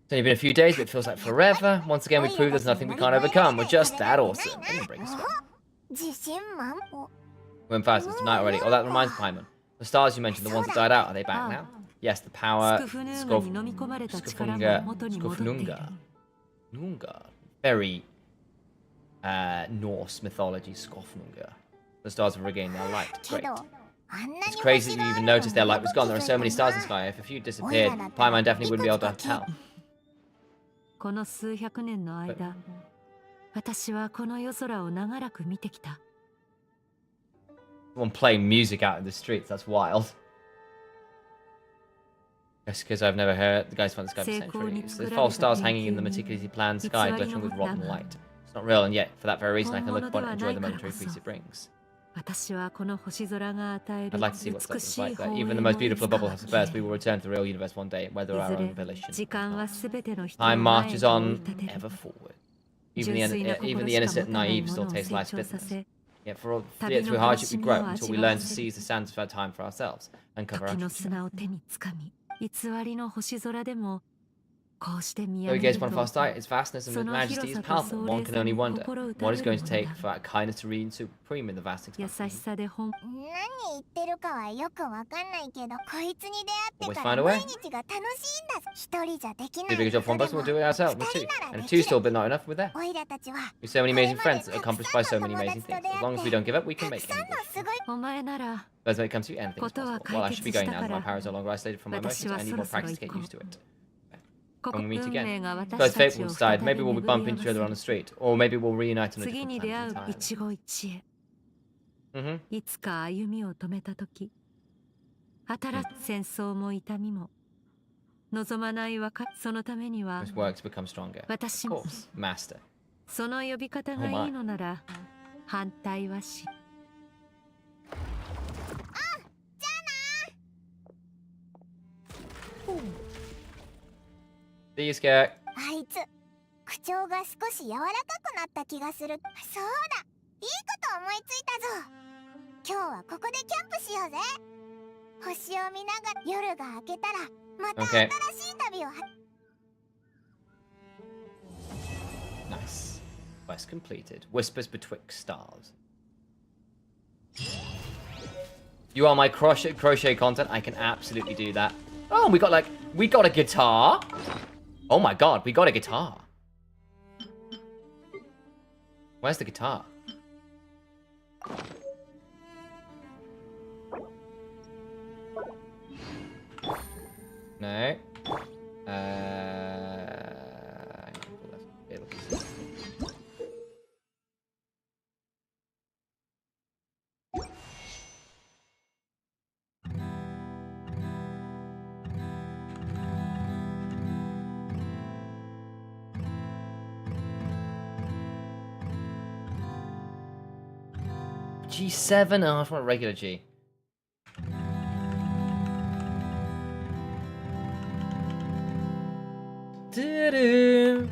It's only been a few days, but it feels like forever. Once again, we prove there's nothing we can't overcome. We're just that awesome. Let me bring a sweat. We're in fast. It's tonight already. Oh, that reminds me, Paimon. The stars you mentioned, the ones that died out, are they back now? Yes, the power... Nunga. Very Norse mythology, Skofnunga. The stars have regained their light. Great. It's crazy that you even noticed their light was gone. There are so many stars in the sky. If a few disappeared, Paimon definitely wouldn't be able to tell. Someone playing music out in the streets, that's wild. That's because I've never heard the guys find the sky for centuries. There's false stars hanging in the meticulously planned sky, glittering with rotten light. It's not real, and yet, for that very reason, I can look upon it and enjoy the momentary peace it brings. I'd like to see what it's like there. Even the most beautiful bubble has a burst. We will return to the real universe one day, whether our own volition. Time marches on, ever forward. Even the innocent and naive still taste life's bitterness. Yet through hardship we grow until we learn to seize the sands of our time for ourselves and cover our truth. Though we gaze upon a far sight, its vastness and majesty is palpable. One can only wonder what it's going to take for that kindness to reign supreme in the vast expanse. Always find a way. Do a bigger job for one person, we'll do it ourselves. We're two. And if two's still a bit not enough, we're there. We've so many amazing friends, accomplished by so many amazing things. As long as we don't give up, we can make anything. But when it comes to anything is possible. Well, I should be going now. My power is no longer isolated from my emotions. I need more practice to get used to it. When we meet again. Suppose fate will decide. Maybe we'll be bumping each other on the street. Or maybe we'll reunite on a different planet entirely. This work to become stronger. Of course, master. Oh my. See you, Skirk. あいつ口調が少し柔らかくなった気がする。そうだ、いいこと思いついたぞ。今日はここでキャンプしようぜ。星を見ながら夜が明けたらまた新しい旅を。Nice. Quest completed. Whispers betwixt stars. You are my crochet content. I can absolutely do that. Oh, we got a guitar. Oh my god, we got a guitar. Where's the guitar? No. G7? Oh, I want a regular G. Doo-doo.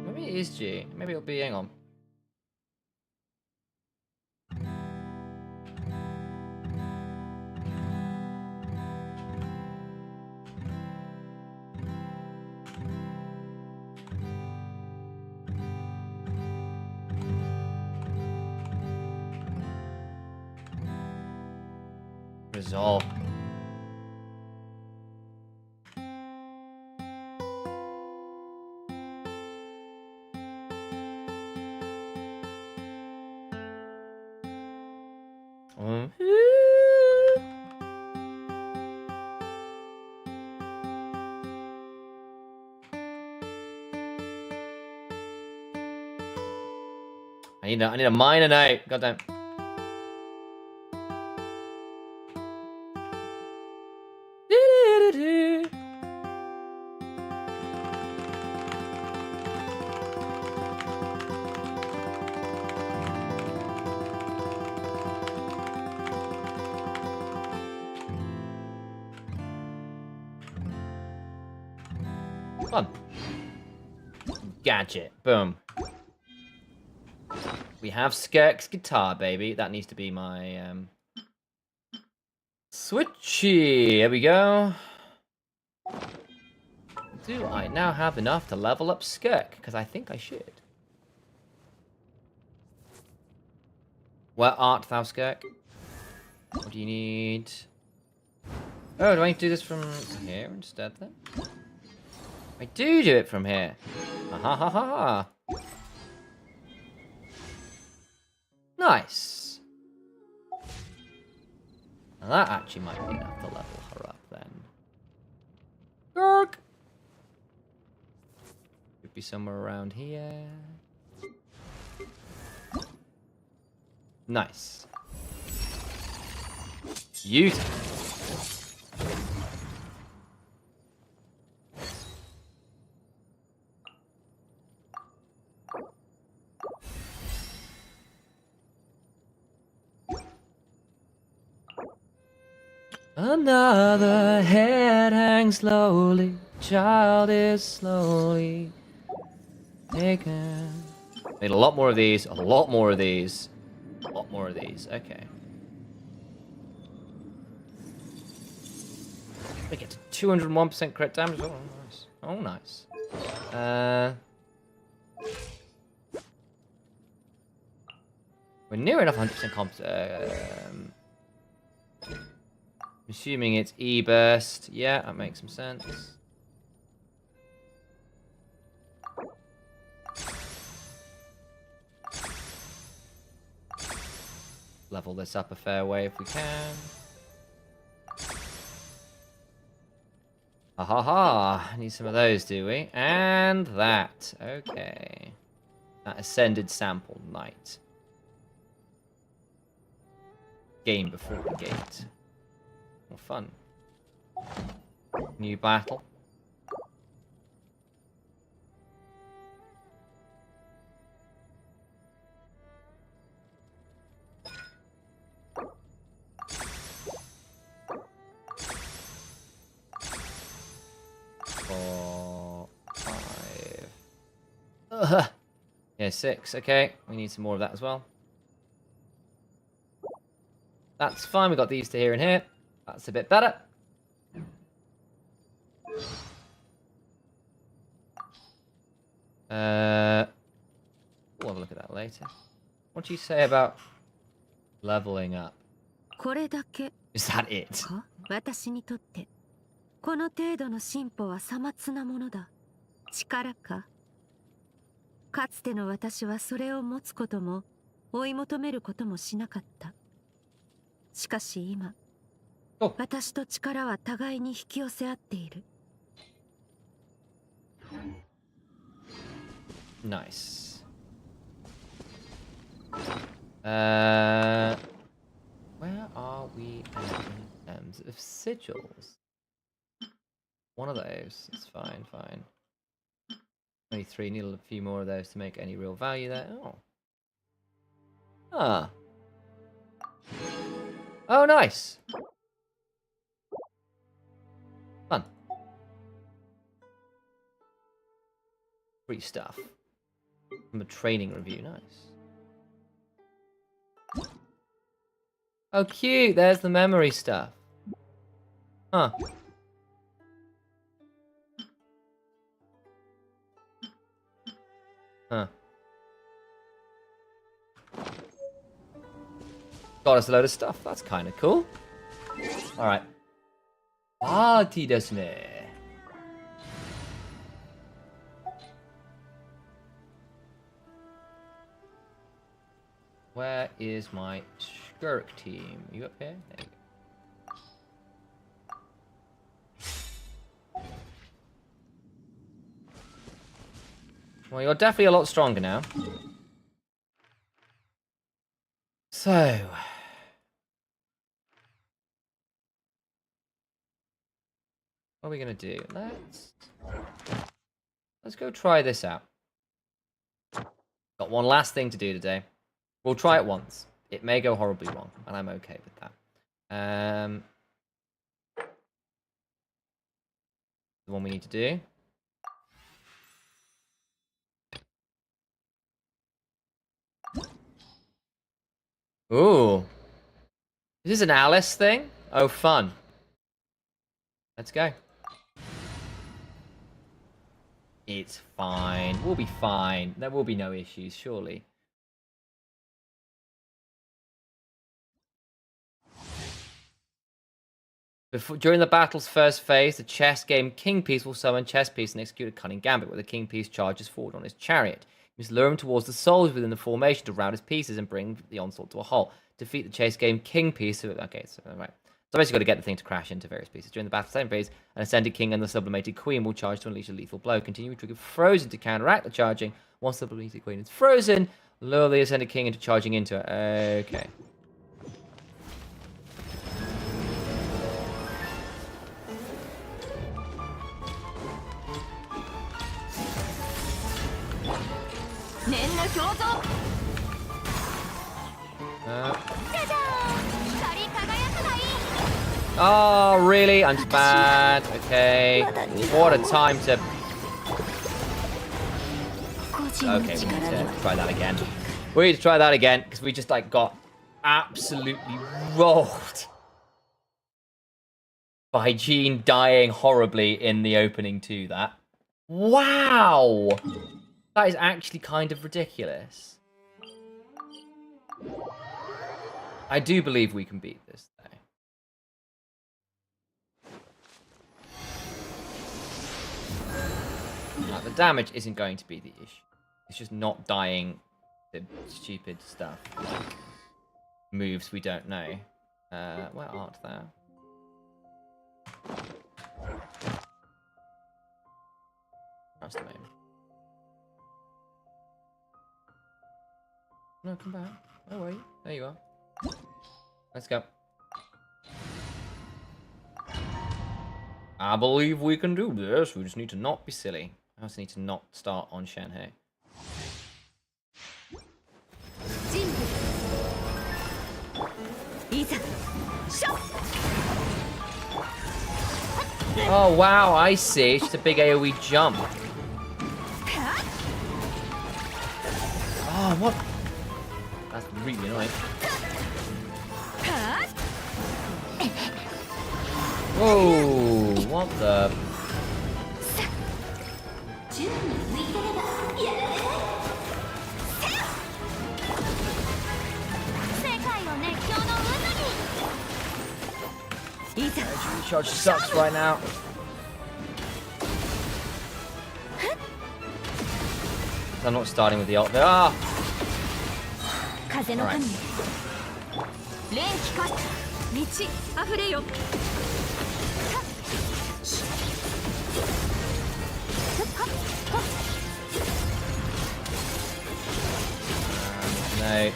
Maybe it is G. Maybe it'll be, hang on. Resolve. I need a minor note. Goddamn. Fun. Gadget. Boom. We have Skirk's guitar, baby. That needs to be my switchy. There we go. Do I now have enough to level up Skirk? Because I think I should. Where art thou, Skirk? What do you need? Oh, do I need to do this from here instead then? I do it from here. Ha ha ha ha. Nice. Now that actually might be enough to level her up then. Skirk! Could be somewhere around here. Nice. Beautiful. Another head hangs slowly, child is slowly taken. Need a lot more of these, a lot more of these, a lot more of these, okay. We get to 201% crit damage, oh nice, oh nice. We're near enough 100% comp, assuming it's E-burst. Yeah, that makes some sense. Level this up a fair way if we can. Ha ha ha! Need some of those, do we? And that. Okay. That ascended sample knight. Game before the gate. More fun. New battle. Four, 5. Yeah, 6. Okay, we need some more of that as well. That's fine. We got these to here and here. That's a bit better. We'll have a look at that later. What do you say about leveling up? これだけ Is that it? か私にとってこの程度の進歩はさまつなものだ。力か。かつての私はそれを持つことも追い求めることもしなかった。しかし今、私と力は互いに引き寄せ合っている。Nice. Where are we in terms of sigils? One of those. It's fine, fine. Only 3. Need a few more of those to make any real value there. Oh. Ah. Oh, nice. Fun. Free stuff. From a training review. Nice. Oh, cute. There's the memory stuff. Huh. Huh. Got us a load of stuff. That's kind of cool. Alright. Party desu ne. Where is my Skirk team? You up here? There you go. Well, you're definitely a lot stronger now. So... what are we gonna do? Let's go try this out. Got one last thing to do today. We'll try it once. It may go horribly wrong, and I'm okay with that. The one we need to do. Ooh. Is this an Alice thing? Oh, fun. Let's go. It's fine. We'll be fine. There will be no issues, surely. During the battle's first phase, the chess game King Piece will summon Chess Piece and execute a cunning gambit where the King Piece charges forward on his chariot. You must lure him towards the souls within the formation to rout his pieces and bring the onslaught to a halt. Defeat the chase game King Piece. Okay, so right. So basically got to get the thing to crash into various pieces. During the battle's second phase, an Ascended King and the Sublimated Queen will charge to unleash a lethal blow. Continue to trigger Frozen to counteract the charging. Once the Sublimated Queen is frozen, lure the Ascended King into charging into it. Okay. Oh, really? I'm just bad. Okay. What a time to... okay, we need to try that again. We need to try that again, because we just, like, got absolutely rolled by Jean dying horribly in the opening to that. Wow! That is actually kind of ridiculous. I do believe we can beat this, though. The damage isn't going to be the issue. It's just not dying to stupid stuff, like moves we don't know. Where art thou? That's the name. No, come back. Oh wait, there you are. Let's go. I believe we can do this. We just need to not be silly. I also need to not start on Shenhe. Oh wow, I see. It's just a big AoE jump. Oh, what? That's really annoying. Whoa, what the? Recharge sucks right now. I'm not starting with the ult there. Ah! 風の神 Alright. 連気化道あふれよ No.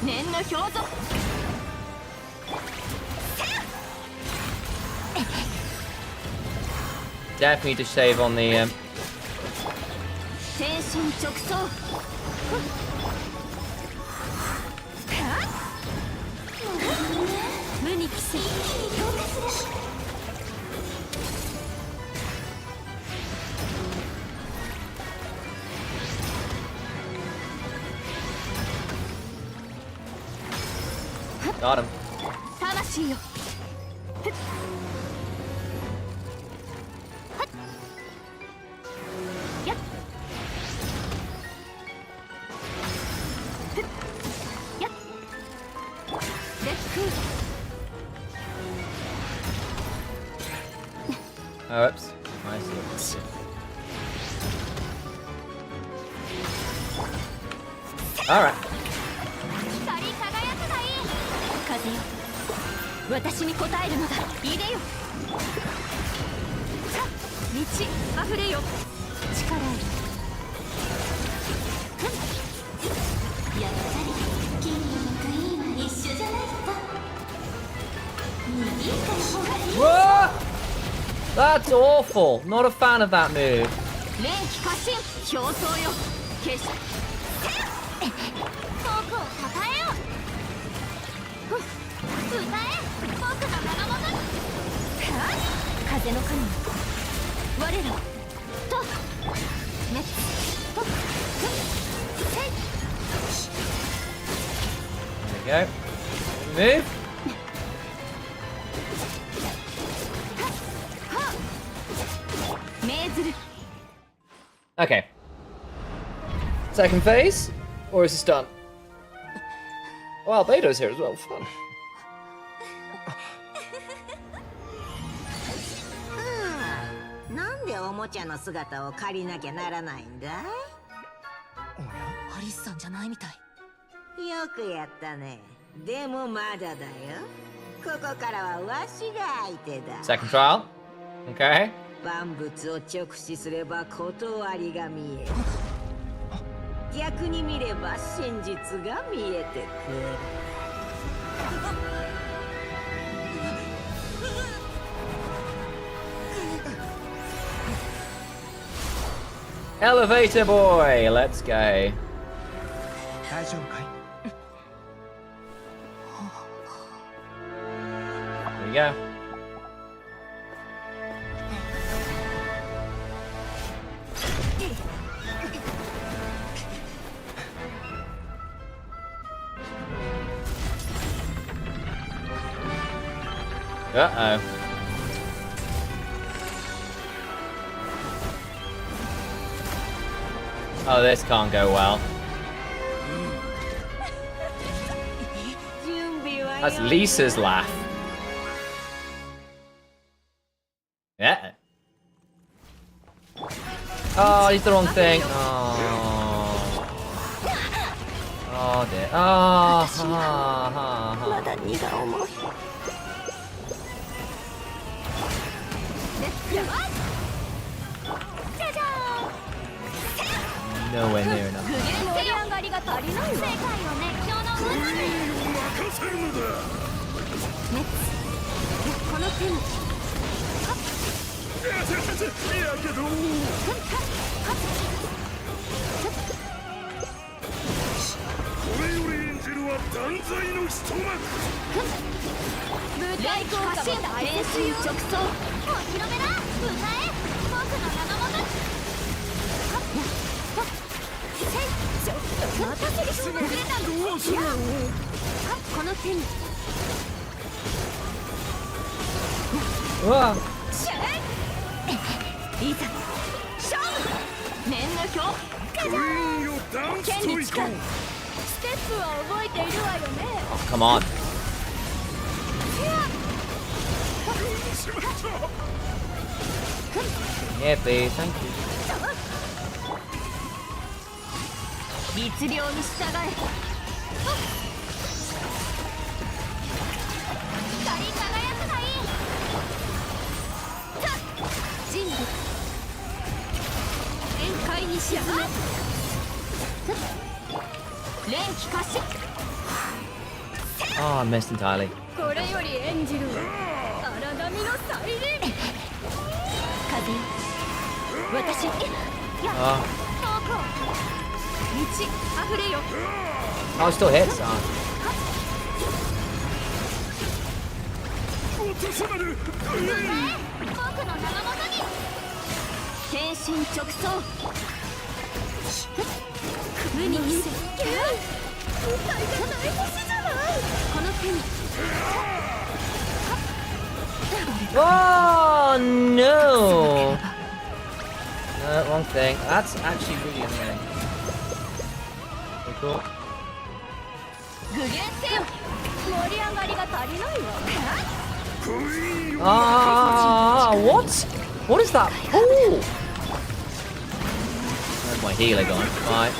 念の表ぞ Definitely to save on the 天心直送 無に帰せ Got him. 魂よ Oh, oops. I see. Alright. 光り輝くがいい風よ私に応えるのだいでよさ道あふれよ力いるやっぱり金魚のクイーンは一緒じゃないか右か What? That's awful. Not a fan of that move. 連気過信表層よ消し僕をたたえよ歌え僕の名のもと風の神我らと滅とせい There we go. Move. Okay. Second phase? Or is this done? Well, Beto's here as well. Fun. なんでおもちゃの姿を借りなきゃならないんだい？アリスさんじゃないみたい。よくやったね。でもまだだよ。ここからはわしが相手だ。 Second trial. Okay. 万物を直視すれば断りが見える。逆に見れば真実が見えてくる。Elevator boy, let's go. 大丈夫かい？ There we go. Uh-oh. Oh, this can't go well. That's Lisa's laugh. Yeah. Oh, he's the wrong thing. Oh. Oh dear. Oh, ha, ha, ha. Nowhere near enough. 盛り上がりが足りないわ世界を熱狂の渦に任せるのだ。この手にやけどこれより演じるは断罪の一幕。舞台効果も練習直送お披露目だ歌え僕の名のもとちょっと待たせるそうなくれたどうするよ。この手に Whoa. シャイいざ勝負念の表クイーンよダンスといこう。ステップは覚えているわよね Come on. Yeah, please, thank you. 律令に従え。光り輝くがいい。人類全開に沈め。連気可視。 Oh, I missed entirely. これより演じる荒波の再臨。風よ、私に。やっ、そうこう。満ち溢れよ。 Oh, it still hits. Oh. 僕の名のもとに。天心直送。無に見せ。舞台じゃない星じゃない。この手に。 Oh no! No, wrong thing. That's actually really annoying. Okay, cool. 具現せよ。盛り上がりが足りないわ。 Ah, what? What is that? Oh! Where's my healer gone? Right.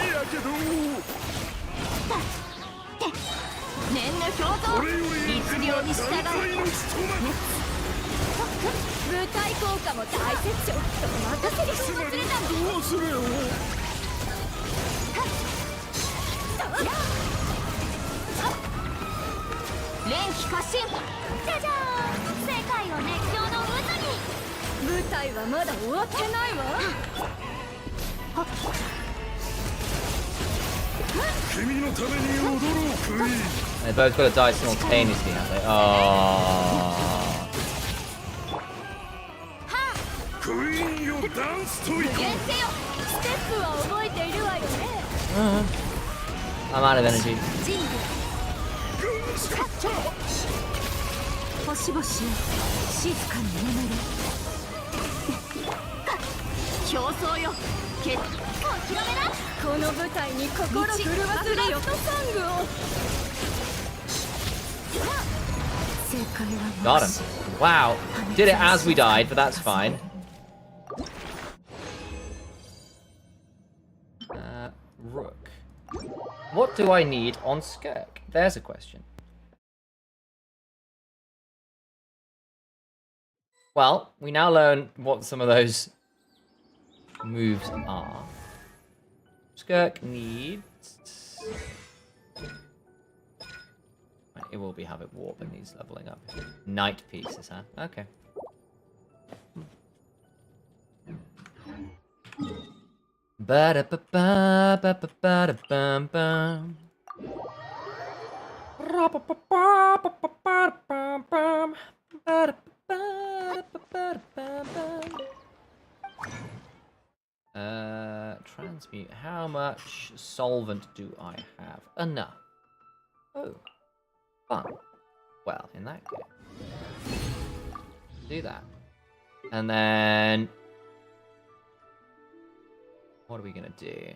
念の表像。律令に従え。舞台効果も大切ちょっと任せるし忘れたんだ。どうするよ。連気過信。じゃじゃーん。世界を熱狂の渦に。舞台はまだ終わってないわ。君のために踊ろうクイーン。 They both got to die simultaneously, have they? Oh. クイーンよダンスといこう。ステップは覚えているわよね。 I'm out of energy. 星々よ、静かに眠れ。競争よ、決お披露目だ。この舞台に心震わすラストソングを。正解は Got him. Wow. Did it as we died, but that's fine. Rook. What do I need on Skirk? There's a question. Well, we now learn what some of those moves are. Skirk needs... It will be Habit Warp and he's leveling up. Knight pieces, huh? Okay. Ba-da-ba-ba-ba-ba-ba-bum-bum. Transmute. How much solvent do I have? Enough. Oh. Fun. Well, in that case. Do that. And then... What are we gonna do?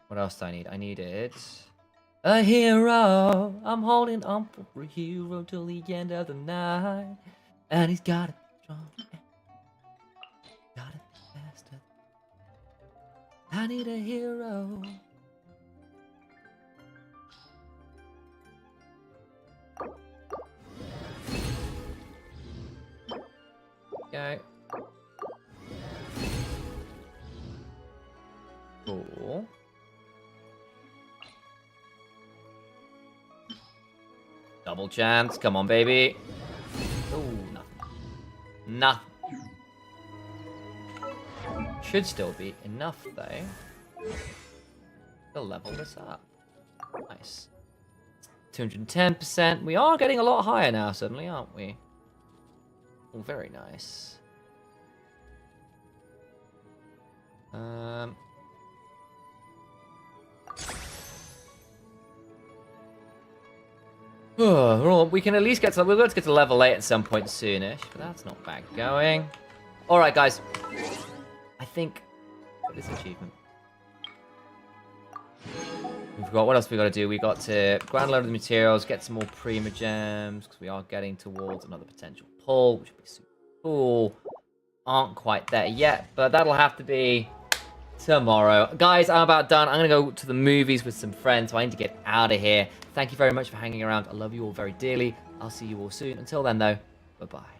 What else do I need? I needed... A hero! I'm holding on for a hero till the end of the night. And he's got it strong. Got it faster. I need a hero. Okay. Cool. Double chance. Come on, baby. Oh, nothing. Nothing. Should still be enough, though. To level this up. Nice. 210%. We are getting a lot higher now, suddenly, aren't we? Oh, very nice. Well, we can at least get to... We're going to get to level 8 at some point soonish, but that's not bad going. Alright, guys. I think... What is achievement? We forgot what else we got to do. We got to grind a load of the materials, get some more Prima Gems, because we are getting towards another potential pull, which would be super cool. Aren't quite there yet, but that'll have to be tomorrow. Guys, I'm about done. I'm going to go to the movies with some friends, so I need to get out of here. Thank you very much for hanging around. I love you all very dearly. I'll see you all soon. Until then, though, bye-bye.